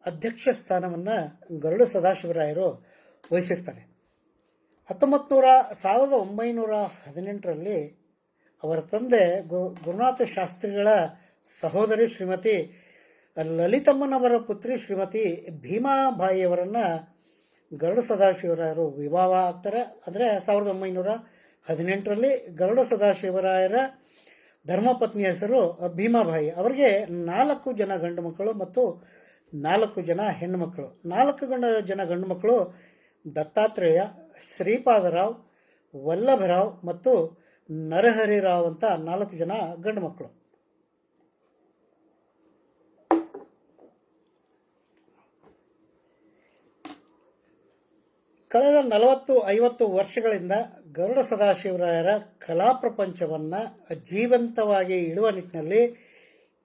ಅಧ್ಯಕ್ಷ ಸ್ಥಾನವನ್ನು ಗರುಡ ಸದಾಶಿವರಾಯರು ವಹಿಸಿರ್ತಾರೆ. 1918ರಲ್ಲಿ ಅವರ ತಂದೆ ಗುರುನಾಥ ಶಾಸ್ತ್ರಿಗಳ ಸಹೋದರಿ ಶ್ರೀಮತಿ ಲಲಿತಮ್ಮನವರ ಪುತ್ರಿ ಶ್ರೀಮತಿ ಭೀಮಾಬಾಯಿಯವರನ್ನು ಗರುಡ ಸದಾಶಿವರಾಯರು ವಿವಾಹ ಆಗ್ತಾರೆ. ಅಂದರೆ 1918ರಲ್ಲಿ ಗರುಡ ಸದಾಶಿವರಾಯರ ಧರ್ಮಪತ್ನಿ ಹೆಸರು ಭೀಮಾಬಾಯಿ. ಅವರಿಗೆ 4 ಜನ ಗಂಡು ಮಕ್ಕಳು ಮತ್ತು 4 ಜನ ಹೆಣ್ಣು ಮಕ್ಕಳು. 4 ಜನ ಗಂಡು ಮಕ್ಕಳು ದತ್ತಾತ್ರೇಯ, ಶ್ರೀಪಾದರಾವ್, ವಲ್ಲಭರಾವ್ ಮತ್ತು ನರಹರಿರಾವ್ ಅಂತ 4 ಜನ ಗಂಡು ಮಕ್ಕಳು. ಕಳೆದ 40-50 ವರ್ಷಗಳಿಂದ ಗರುಡ ಸದಾಶಿವರಾಯರ ಕಲಾ ಪ್ರಪಂಚವನ್ನು ಜೀವಂತವಾಗಿ ಇಡುವ ನಿಟ್ಟಿನಲ್ಲಿ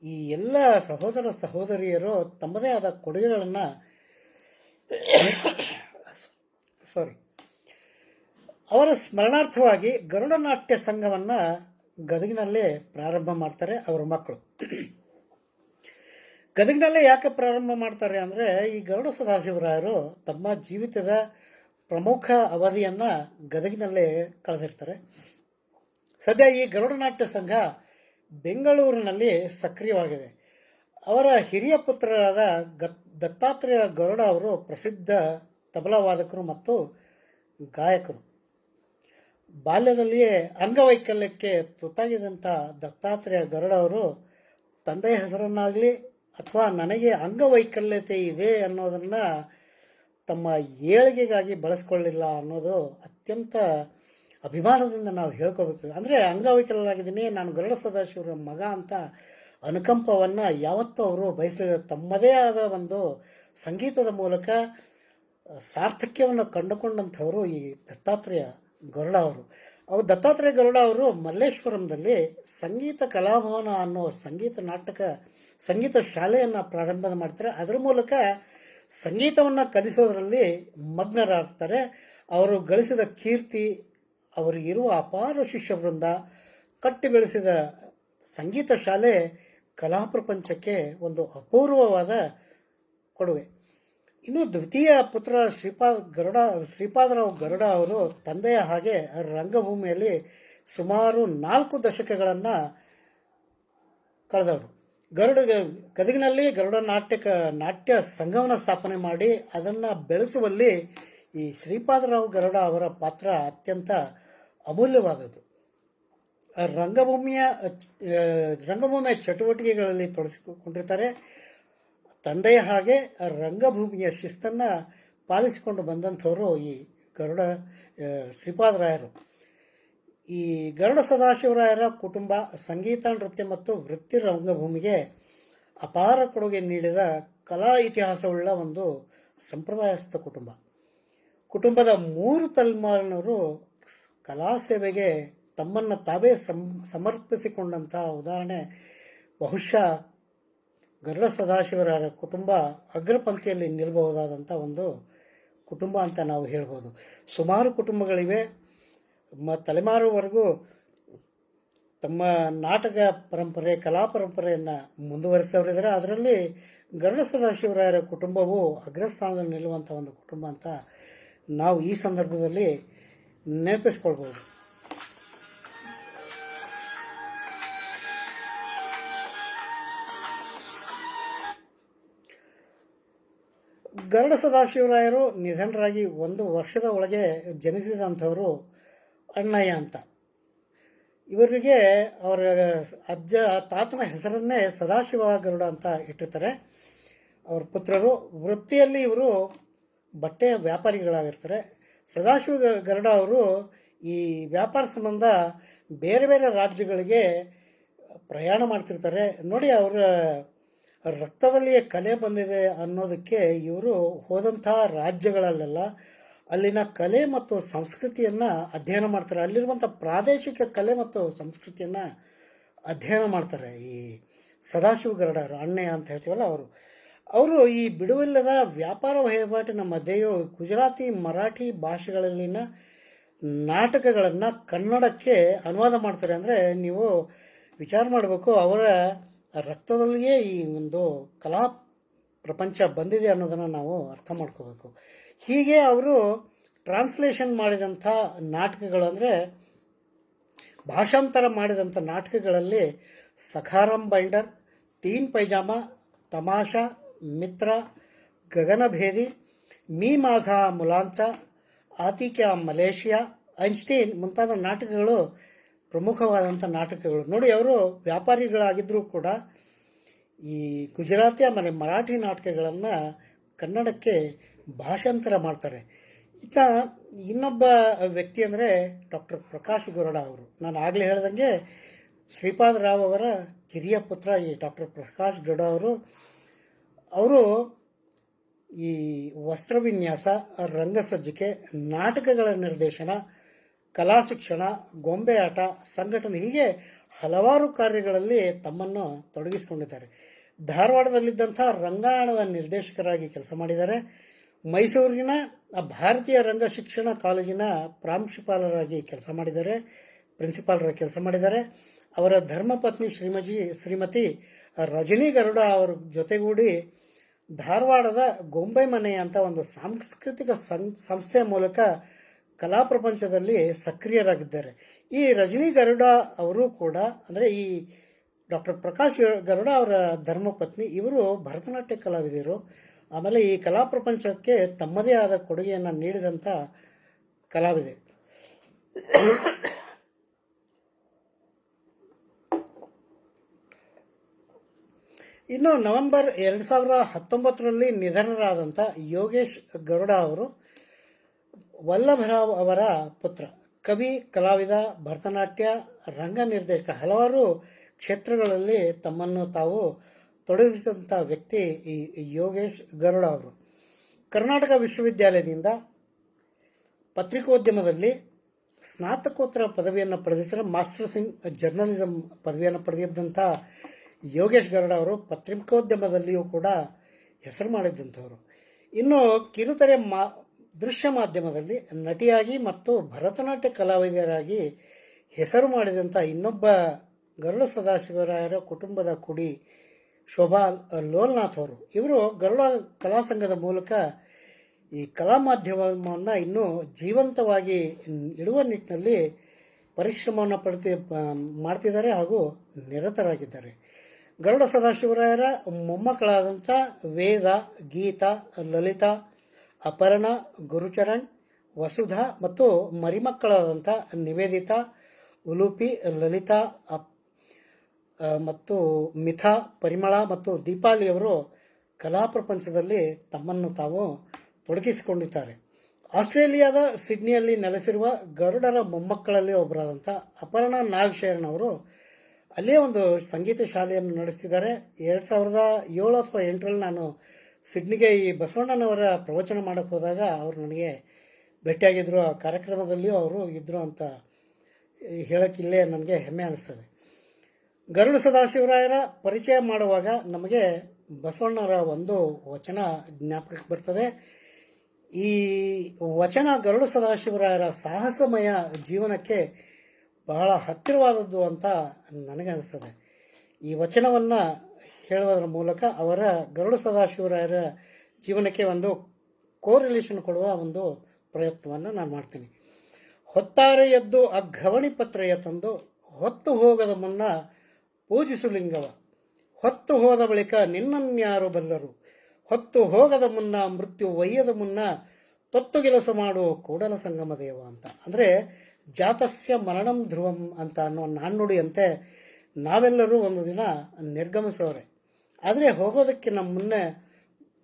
ಈ ಎಲ್ಲ ಸಹೋದರ ಸಹೋದರಿಯರು ತಮ್ಮದೇ ಆದ ಕೊಡುಗೆಗಳನ್ನು ಅವರ ಸ್ಮರಣಾರ್ಥವಾಗಿ ಗರುಡ ನಾಟ್ಯ ಸಂಘವನ್ನು ಗದಗಿನಲ್ಲೇ ಪ್ರಾರಂಭ ಮಾಡ್ತಾರೆ ಅವರ ಮಕ್ಕಳು. ಗದಗಿನಲ್ಲೇ ಯಾಕೆ ಪ್ರಾರಂಭ ಮಾಡ್ತಾರೆ ಅಂದರೆ ಈ ಗರುಡ ಸದಾಶಿವರಾಯರು ತಮ್ಮ ಜೀವಿತದ ಪ್ರಮುಖ ಅವಧಿಯನ್ನು ಗದಗಿನಲ್ಲೇ ಕಳೆದಿರ್ತಾರೆ. ಸದ್ಯ ಈ ಗರುಡ ನಾಟ್ಯ ಸಂಘ ಬೆಂಗಳೂರಿನಲ್ಲಿ ಸಕ್ರಿಯವಾಗಿದೆ. ಅವರ ಹಿರಿಯ ಪುತ್ರರಾದ ದತ್ತಾತ್ರೇಯ ಗರುಡ ಅವರು ಪ್ರಸಿದ್ಧ ತಬಲಾವಾದಕರು ಮತ್ತು ಗಾಯಕರು. ಬಾಲ್ಯದಲ್ಲಿಯೇ ಅಂಗವೈಕಲ್ಯಕ್ಕೆ ತುತ್ತಾಗಿದ್ದಂಥ ದತ್ತಾತ್ರೇಯ ಗರುಡ ಅವರು ತಂದೆಯ ಹೆಸರನ್ನಾಗಲಿ ಅಥವಾ ನನಗೆ ಅಂಗವೈಕಲ್ಯತೆ ಇದೆ ಅನ್ನೋದನ್ನು ತಮ್ಮ ಏಳಿಗೆಗಾಗಿ ಬಳಸ್ಕೊಳ್ಳಿಲ್ಲ ಅನ್ನೋದು ಅತ್ಯಂತ ಅಭಿಮಾನದಿಂದ ನಾವು ಹೇಳ್ಕೋಬೇಕು. ಅಂದರೆ ಅಂಗವೈಕಲ್ಯನಾಗಿದ್ದೀನಿ, ನಾನು ಗರುಡ ಸದಾಶಿವರ ಮಗ ಅಂತ ಅನುಕಂಪವನ್ನು ಯಾವತ್ತೂ ಅವರು ಬಯಸಲಿಲ್ಲ. ತಮ್ಮದೇ ಆದ ಒಂದು ಸಂಗೀತದ ಮೂಲಕ ಸಾರ್ಥಕ್ಯವನ್ನು ಕಂಡುಕೊಂಡಂಥವರು ಈ ದತ್ತಾತ್ರೇಯ ಗರುಡ ಅವರು. ದತ್ತಾತ್ರೇಯ ಗರುಡ ಅವರು ಮಲ್ಲೇಶ್ವರಂದಲ್ಲಿ ಸಂಗೀತ ಕಲಾಭವನ ಅನ್ನೋ ಸಂಗೀತ ಶಾಲೆಯನ್ನು ಪ್ರಾರಂಭ ಮಾಡ್ತಾರೆ. ಅದರ ಮೂಲಕ ಸಂಗೀತವನ್ನು ಕಲಿಸೋದ್ರಲ್ಲಿ ಮಗ್ನರಾಗ್ತಾರೆ. ಅವರು ಗಳಿಸಿದ ಕೀರ್ತಿ, ಅವರಿಗಿರುವ ಅಪಾರ ಶಿಷ್ಯ ವೃಂದ, ಕಟ್ಟಿ ಬೆಳೆಸಿದ ಸಂಗೀತ ಶಾಲೆ ಕಲಾ ಪ್ರಪಂಚಕ್ಕೆ ಒಂದು ಅಪೂರ್ವವಾದ ಕೊಡುಗೆ. ಇನ್ನು ದ್ವಿತೀಯ ಪುತ್ರ ಶ್ರೀಪಾದರಾವ್ ಗರುಡ ಅವರು ತಂದೆಯ ಹಾಗೆ ರಂಗಭೂಮಿಯಲ್ಲಿ ಸುಮಾರು 4 ದಶಕಗಳನ್ನು ಕಳೆದವರು. ಗದಗಿನಲ್ಲಿ ಗರುಡ ನಾಟ್ಯ ಸಂಘವನ್ನು ಸ್ಥಾಪನೆ ಮಾಡಿ ಅದನ್ನು ಬೆಳೆಸುವಲ್ಲಿ ಈ ಶ್ರೀಪಾದರಾವ್ ಗರುಡ ಅವರ ಪಾತ್ರ ಅತ್ಯಂತ ಅಮೂಲ್ಯವಾದದ್ದು. ರಂಗಭೂಮಿಯ ಚಟುವಟಿಕೆಗಳಲ್ಲಿ ತೊಡಗಿಸಿಕೊಂಡಿರ್ತಾರೆ. ತಂದೆಯ ಹಾಗೆ ರಂಗಭೂಮಿಯ ಶಿಸ್ತನ್ನು ಪಾಲಿಸಿಕೊಂಡು ಬಂದಂಥವರು ಈ ಶ್ರೀಪಾದರಾಯರು. ಈ ಗರುಡ ಸದಾಶಿವರಾಯರ ಕುಟುಂಬ ಸಂಗೀತ, ನೃತ್ಯ ಮತ್ತು ವೃತ್ತಿ ರಂಗಭೂಮಿಗೆ ಅಪಾರ ಕೊಡುಗೆ ನೀಡಿದ ಕಲಾ ಇತಿಹಾಸವುಳ್ಳ ಒಂದು ಸಂಪ್ರದಾಯಸ್ಥ ಕುಟುಂಬದ 3 ತಲೆಮಾರಿನವರು ಕಲಾ ಸೇವೆಗೆ ತಮ್ಮನ್ನು ತಾವೇ ಸಮರ್ಪಿಸಿಕೊಂಡಂಥ ಉದಾಹರಣೆ ಬಹುಶಃ ಗರುಡ ಸದಾಶಿವರಾಯರ ಕುಟುಂಬ ಅಗ್ರಪಂಕ್ತಿಯಲ್ಲಿ ನಿಲ್ಲಬಹುದಾದಂಥ ಒಂದು ಕುಟುಂಬ ಅಂತ ನಾವು ಹೇಳ್ಬೋದು. ಸುಮಾರು ಕುಟುಂಬಗಳಿವೆ. ತಲೆಮಾರುವರೆಗೂ ತಮ್ಮ ನಾಟಕ ಪರಂಪರೆ, ಕಲಾ ಪರಂಪರೆಯನ್ನು ಮುಂದುವರಿಸಿದವರಿದ್ದಾರೆ. ಅದರಲ್ಲಿ ಗರುಡ ಸದಾಶಿವರಾಯರ ಕುಟುಂಬವು ಅಗ್ರಸ್ಥಾನದಲ್ಲಿ ನಿಲ್ಲುವಂಥ ಒಂದು ಕುಟುಂಬ ಅಂತ ನಾವು ಈ ಸಂದರ್ಭದಲ್ಲಿ ನೆನಪಿಸ್ಕೊಳ್ಬೋದು. ಗರುಡ ಸದಾಶಿವರಾಯರು ನಿಧನರಾಗಿ 1 ವರ್ಷದ ಒಳಗೆ ಜನಿಸಿದಂಥವರು ಅಣ್ಣಯ್ಯ ಅಂತ. ಇವರಿಗೆ ಅವರ ತಾತನ ಹೆಸರನ್ನೇ ಸದಾಶಿವ ಗರುಡ ಅಂತ ಇಟ್ಟಿರ್ತಾರೆ. ಅವರ ಪುತ್ರರು ವೃತ್ತಿಯಲ್ಲಿ ಇವರು ಬಟ್ಟೆಯ ವ್ಯಾಪಾರಿಗಳಾಗಿರ್ತಾರೆ. ಸದಾಶಿವ ಗರುಡ ಅವರು ಈ ವ್ಯಾಪಾರ ಸಂಬಂಧ ಬೇರೆ ಬೇರೆ ರಾಜ್ಯಗಳಿಗೆ ಪ್ರಯಾಣ ಮಾಡ್ತಿರ್ತಾರೆ. ನೋಡಿ, ಅವರ ರಕ್ತದಲ್ಲಿಯೇ ಕಲೆ ಬಂದಿದೆ ಅನ್ನೋದಕ್ಕೆ ಇವರು ಹೋದಂಥ ರಾಜ್ಯಗಳಲ್ಲೆಲ್ಲ ಅಲ್ಲಿನ ಕಲೆ ಮತ್ತು ಸಂಸ್ಕೃತಿಯನ್ನು ಅಧ್ಯಯನ ಮಾಡ್ತಾರೆ. ಅಲ್ಲಿರುವಂಥ ಪ್ರಾದೇಶಿಕ ಕಲೆ ಮತ್ತು ಸಂಸ್ಕೃತಿಯನ್ನು ಅಧ್ಯಯನ ಮಾಡ್ತಾರೆ. ಈ ಸದಾಶಿವ ಗರುಡರು, ಅಣ್ಣಯ್ಯ ಅಂತ ಹೇಳ್ತೀವಲ್ಲ ಅವರು ಈ ಬಿಡುವಿಲ್ಲದ ವ್ಯಾಪಾರ ವಹಿವಾಟಿನ ಮಧ್ಯೆಯೂ ಗುಜರಾತಿ, ಮರಾಠಿ ಭಾಷೆಗಳಲ್ಲಿನ ನಾಟಕಗಳನ್ನು ಕನ್ನಡಕ್ಕೆ ಅನುವಾದ ಮಾಡ್ತಾರೆ. ಅಂದರೆ ನೀವು ವಿಚಾರ ಮಾಡಬೇಕು, ಅವರ ರಕ್ತದಲ್ಲಿಯೇ ಈ ಒಂದು ಕಲಾ ಪ್ರಪಂಚ ಬಂದಿದೆ ಅನ್ನೋದನ್ನು ನಾವು ಅರ್ಥ ಮಾಡ್ಕೋಬೇಕು. ಹೀಗೆ ಅವರು ಟ್ರಾನ್ಸ್ಲೇಷನ್ ಮಾಡಿದಂಥ ನಾಟಕಗಳು, ಅಂದರೆ ಭಾಷಾಂತರ ಮಾಡಿದಂಥ ನಾಟಕಗಳಲ್ಲಿ ಸಖಾರಾಮ್ ಬೈಂಡರ್, ತೀನ್ ಪೈಜಾಮ, ತಮಾಷಾ, ಮಿತ್ರ, ಗಗನಭೇದಿ, ಮೀ ಮಾಝಾ ಮುಲಾಂಚ, ಆತಿಕ್ಯ ಮಲೇಷಿಯಾ, ಐನ್ಸ್ಟೀನ್ ಮುಂತಾದ ನಾಟಕಗಳು ಪ್ರಮುಖವಾದಂಥ ನಾಟಕಗಳು. ನೋಡಿ, ಅವರು ವ್ಯಾಪಾರಿಗಳಾಗಿದ್ದರೂ ಕೂಡ ಈ ಗುಜರಾತಿ ಆಮೇಲೆ ಮರಾಠಿ ನಾಟಕಗಳನ್ನು ಕನ್ನಡಕ್ಕೆ ಭಾಷಾಂತರ ಮಾಡ್ತಾರೆ. ಇನ್ನೊಬ್ಬ ವ್ಯಕ್ತಿ ಅಂದರೆ ಡಾಕ್ಟರ್ ಪ್ರಕಾಶ್ ಗರುಡ ಅವರು. ನಾನು ಆಗಲೇ ಹೇಳ್ದಂಗೆ ಶ್ರೀಪಾದ ರಾವ್ ಅವರ ಕಿರಿಯ ಪುತ್ರ ಈ ಡಾಕ್ಟರ್ ಪ್ರಕಾಶ್ ಗರುಡ ಅವರು ಈ ವಸ್ತ್ರವಿನ್ಯಾಸ, ರಂಗಸಜ್ಜಿಕೆ, ನಾಟಕಗಳ ನಿರ್ದೇಶನ, ಕಲಾ ಶಿಕ್ಷಣ, ಗೊಂಬೆ ಆಟ, ಸಂಘಟನೆ, ಹೀಗೆ ಹಲವಾರು ಕಾರ್ಯಗಳಲ್ಲಿ ತಮ್ಮನ್ನು ತೊಡಗಿಸಿಕೊಂಡಿದ್ದಾರೆ. ಧಾರವಾಡದಲ್ಲಿದ್ದಂಥ ರಂಗಾಯಣದ ನಿರ್ದೇಶಕರಾಗಿ ಕೆಲಸ ಮಾಡಿದ್ದಾರೆ. ಮೈಸೂರಿನ ಭಾರತೀಯ ರಂಗ ಶಿಕ್ಷಣ ಕಾಲೇಜಿನ ಪ್ರಾಂಶುಪಾಲರಾಗಿ ಕೆಲಸ ಮಾಡಿದ್ದಾರೆ, ಪ್ರಿನ್ಸಿಪಾಲರಾಗಿ ಕೆಲಸ ಮಾಡಿದ್ದಾರೆ. ಅವರ ಧರ್ಮಪತ್ನಿ ಶ್ರೀಮತಿ ರಜನಿ ಗರುಡ ಅವರ ಜೊತೆಗೂಡಿ ಧಾರವಾಡದ ಗೊಂಬೆ ಮನೆ ಅಂತ ಒಂದು ಸಾಂಸ್ಕೃತಿಕ ಸಂಸ್ಥೆಯ ಮೂಲಕ ಕಲಾ ಪ್ರಪಂಚದಲ್ಲಿ ಸಕ್ರಿಯರಾಗಿದ್ದಾರೆ. ಈ ರಜನಿ ಗರುಡ ಅವರು ಕೂಡ, ಅಂದರೆ ಈ ಡಾಕ್ಟರ್ ಪ್ರಕಾಶ್ ಗರುಡ ಅವರ ಧರ್ಮಪತ್ನಿ, ಇವರು ಭರತನಾಟ್ಯ ಕಲಾವಿದರು. ಆಮೇಲೆ ಈ ಕಲಾ ಪ್ರಪಂಚಕ್ಕೆ ತಮ್ಮದೇ ಆದ ಕೊಡುಗೆಯನ್ನು ನೀಡಿದಂಥ ಕಲಾವಿದೆ. ಇನ್ನು ನವೆಂಬರ್ 2019ರಲ್ಲಿ ನಿಧನರಾದಂಥ ಯೋಗೇಶ್ ಗರುಡ ಅವರು ವಲ್ಲಭರಾವ್ ಅವರ ಪುತ್ರ, ಕವಿ, ಕಲಾವಿದ, ಭರತನಾಟ್ಯ ರಂಗ ನಿರ್ದೇಶಕ, ಹಲವಾರು ಕ್ಷೇತ್ರಗಳಲ್ಲಿ ತಮ್ಮನ್ನು ತಾವು ತೊಡಗಿಸಿದಂಥ ವ್ಯಕ್ತಿ ಈ ಯೋಗೇಶ್ ಗರುಡ ಅವರು. ಕರ್ನಾಟಕ ವಿಶ್ವವಿದ್ಯಾಲಯದಿಂದ ಪತ್ರಿಕೋದ್ಯಮದಲ್ಲಿ ಸ್ನಾತಕೋತ್ತರ ಪದವಿಯನ್ನು ಪಡೆದಿದ್ದರೆ, ಮಾಸ್ಟರ್ಸ್ ಇನ್ ಜರ್ನಲಿಸಮ್ ಪದವಿಯನ್ನು ಪಡೆದಿದ್ದಂಥ ಯೋಗೇಶ್ ಗರುಡ ಅವರು ಪತ್ರಿಕೋದ್ಯಮದಲ್ಲಿಯೂ ಕೂಡ ಹೆಸರು ಮಾಡಿದ್ದಂಥವರು. ಇನ್ನು ಕಿರುತೆರೆ ದೃಶ್ಯ ಮಾಧ್ಯಮದಲ್ಲಿ ನಟಿಯಾಗಿ ಮತ್ತು ಭರತನಾಟ್ಯ ಕಲಾವಿದರಾಗಿ ಹೆಸರು ಮಾಡಿದಂಥ ಇನ್ನೊಬ್ಬ ಗರುಡ ಸದಾಶಿವರಾಯರ ಕುಟುಂಬದ ಕುಡಿ ಶೋಭಾ ಲೋಲ್ನಾಥ್ ಅವರು. ಇವರು ಗರುಡ ಕಲಾ ಸಂಘದ ಮೂಲಕ ಈ ಕಲಾ ಮಾಧ್ಯಮವನ್ನು ಇನ್ನೂ ಜೀವಂತವಾಗಿ ಇಡುವ ನಿಟ್ಟಿನಲ್ಲಿ ಪರಿಶ್ರಮವನ್ನು ಮಾಡ್ತಿದ್ದಾರೆ ಹಾಗೂ ನಿರತರಾಗಿದ್ದಾರೆ. ಗರುಡ ಸದಾಶಿವರಾಯರ ಮೊಮ್ಮಕ್ಕಳಾದಂಥ ವೇದ, ಗೀತಾ, ಲಲಿತಾ, ಅಪರ್ಣ, ಗುರುಚರಣ್, ವಸುಧಾ ಮತ್ತು ಮರಿಮಕ್ಕಳಾದಂಥ ನಿವೇದಿತಾ, ಉಲುಪಿ, ಲಲಿತಾ ಮತ್ತು ಮಿಥಾ, ಪರಿಮಳ ಮತ್ತು ದೀಪಾಲಿಯವರು ಕಲಾ ಪ್ರಪಂಚದಲ್ಲಿ ತಮ್ಮನ್ನು ತಾವು ತೊಡಗಿಸಿಕೊಂಡಿದ್ದಾರೆ. ಆಸ್ಟ್ರೇಲಿಯಾದ ಸಿಡ್ನಿಯಲ್ಲಿ ನೆಲೆಸಿರುವ ಗರುಡರ ಮೊಮ್ಮಕ್ಕಳಲ್ಲಿ ಒಬ್ಬರಾದಂಥ ಅಪರ್ಣ ನಾಗಶೇರನ್ ಅವರು ಅಲ್ಲೇ ಒಂದು ಸಂಗೀತ ಶಾಲೆಯನ್ನು ನಡೆಸ್ತಿದ್ದಾರೆ. 2007 ಅಥವಾ 2008ರಲ್ಲಿ ನಾನು ಸಿಡ್ನಿಗೆ ಈ ಬಸವಣ್ಣನವರ ಪ್ರವಚನ ಮಾಡೋಕ್ಕೆ ಹೋದಾಗ ಅವರು ನನಗೆ ಭೇಟಿಯಾಗಿದ್ದರು. ಆ ಕಾರ್ಯಕ್ರಮದಲ್ಲಿಯೂ ಅವರು ಇದ್ದರು ಅಂತ ಹೇಳೋಕ್ಕಿಲ್ಲೇ ನನಗೆ ಹೆಮ್ಮೆ ಅನಿಸ್ತದೆ. ಗರುಡ ಸದಾಶಿವರಾಯರ ಪರಿಚಯ ಮಾಡುವಾಗ ನಮಗೆ ಬಸವಣ್ಣರ ಒಂದು ವಚನ ಜ್ಞಾಪಕಕ್ಕೆ ಬರ್ತದೆ. ಈ ವಚನ ಗರುಡ ಸದಾಶಿವರಾಯರ ಸಾಹಸಮಯ ಜೀವನಕ್ಕೆ ಬಹಳ ಹತ್ತಿರವಾದದ್ದು ಅಂತ ನನಗೆ ಅನಿಸ್ತದೆ. ಈ ವಚನವನ್ನು ಹೇಳುವುದರ ಮೂಲಕ ಅವರ ಗರುಡ ಸದಾಶಿವರಾಯರ ಜೀವನಕ್ಕೆ ಒಂದು ಕೋರಿಲೇಷನ್ ಕೊಡುವ ಒಂದು ಪ್ರಯತ್ನವನ್ನು ನಾನು ಮಾಡ್ತೀನಿ. ಹೊತ್ತಾರೆ ಎದ್ದು ಅಘವಣಿ ಪತ್ರೆಯ ತಂದು ಹೊತ್ತು ಹೋಗದ ಮುನ್ನ ಪೂಜಿಸು ಲಿಂಗವ, ಹೊತ್ತು ಹೋದ ಬಳಿಕ ನಿನ್ನನ್ಯಾರು ಬಲ್ಲರು, ಹೊತ್ತು ಹೋಗದ ಮುನ್ನ ಮೃತ್ಯು ಒಯ್ಯದ ಮುನ್ನ ತೊತ್ತು ಕೆಲಸ ಮಾಡು ಕೂಡಲ ಸಂಗಮ ದೇವ ಅಂತ. ಅಂದರೆ ಜಾತಸ್ಯ ಮರಣಂ ಧ್ರುವಂ ಅಂತ ಅನ್ನೋ ನಾಣ್ಣುಡಿಯಂತೆ ನಾವೆಲ್ಲರೂ ಒಂದು ದಿನ ನಿರ್ಗಮಿಸೋರೆ. ಆದರೆ ಹೋಗೋದಕ್ಕೆ ನಮ್ಮ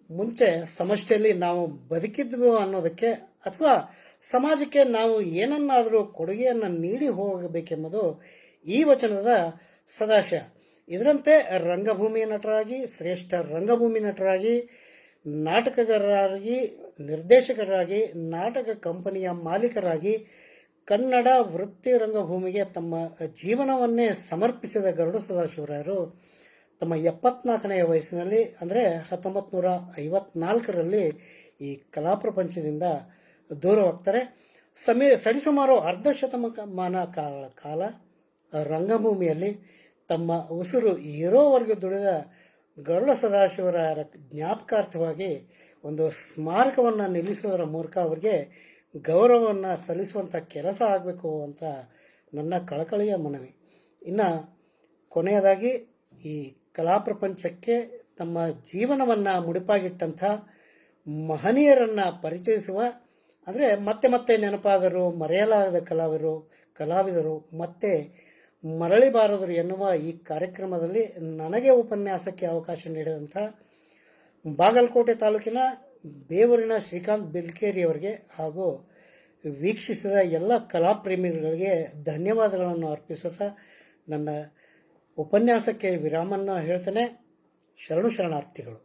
ಮುಂಚೆ ಸಮಷ್ಟಿಯಲ್ಲಿ ನಾವು ಬದುಕಿದ್ವು ಅನ್ನೋದಕ್ಕೆ ಅಥವಾ ಸಮಾಜಕ್ಕೆ ನಾವು ಏನನ್ನಾದರೂ ಕೊಡುಗೆಯನ್ನು ನೀಡಿ ಹೋಗಬೇಕೆಂಬುದು ಈ ವಚನದ ಸದಾಶಯ. ಇದರಂತೆ ರಂಗಭೂಮಿ ನಟರಾಗಿ, ಶ್ರೇಷ್ಠ ರಂಗಭೂಮಿ ನಟರಾಗಿ, ನಾಟಕಗಾರರಾಗಿ, ನಿರ್ದೇಶಕರಾಗಿ, ನಾಟಕ ಕಂಪನಿಯ ಮಾಲೀಕರಾಗಿ, ಕನ್ನಡ ವೃತ್ತಿ ರಂಗಭೂಮಿಗೆ ತಮ್ಮ ಜೀವನವನ್ನೇ ಸಮರ್ಪಿಸಿದ ಗರುಡ ಸದಾಶಿವರಾಯರು ತಮ್ಮ 74ನೆಯ ವಯಸ್ಸಿನಲ್ಲಿ ಅಂದರೆ 1954ರಲ್ಲಿ ಈ ಕಲಾ ಪ್ರಪಂಚದಿಂದ ದೂರವಾಗ್ತಾರೆ. ಸರಿಸುಮಾರು ಅರ್ಧ ಶತಮಾನ ಕಾಲ ರಂಗಭೂಮಿಯಲ್ಲಿ ತಮ್ಮ ಉಸಿರು ಇರೋವರೆಗೂ ದುಡಿದ ಗರುಡ ಸದಾಶಿವರಾಯರ ಜ್ಞಾಪಕಾರ್ಥವಾಗಿ ಒಂದು ಸ್ಮಾರಕವನ್ನು ನಿಲ್ಲಿಸುವುದರ ಮೂಲಕ ಅವರಿಗೆ ಗೌರವವನ್ನು ಸಲ್ಲಿಸುವಂಥ ಕೆಲಸ ಆಗಬೇಕು ಅಂತ ನನ್ನ ಕಳಕಳಿಯ ಮನವಿ. ಇನ್ನು ಕೊನೆಯದಾಗಿ ಈ ಕಲಾ ಪ್ರಪಂಚಕ್ಕೆ ತಮ್ಮ ಜೀವನವನ್ನು ಮುಡಿಪಾಗಿಟ್ಟಂಥ ಮಹನೀಯರನ್ನು ಪರಿಚಯಿಸುವ, ಅಂದರೆ ಮತ್ತೆ ಮತ್ತೆ ನೆನಪಾದರು, ಮರೆಯಲಾಗದ ಕಲಾವಿದರು ಮತ್ತೆ ಮರಳಿಬಾರದರು ಎನ್ನುವ ಈ ಕಾರ್ಯಕ್ರಮದಲ್ಲಿ ನನಗೆ ಉಪನ್ಯಾಸಕ್ಕೆ ಅವಕಾಶ ನೀಡಿದಂಥ ಬಾಗಲಕೋಟೆ ತಾಲೂಕಿನ ಬೇವೂರಿನ ಶ್ರೀಕಾಂತ್ ಬೆಲ್ಕೇರಿಯವರಿಗೆ ಹಾಗೂ ವೀಕ್ಷಿಸಿದ ಎಲ್ಲ ಕಲಾಪ್ರೇಮಿಗಳಿಗೆ ಧನ್ಯವಾದಗಳನ್ನು ಅರ್ಪಿಸುತ್ತಾ ನನ್ನ ಉಪನ್ಯಾಸಕ್ಕೆ ವಿರಾಮವನ್ನು ಹೇಳ್ತೇನೆ. ಶರಣಾರ್ಥಿಗಳು.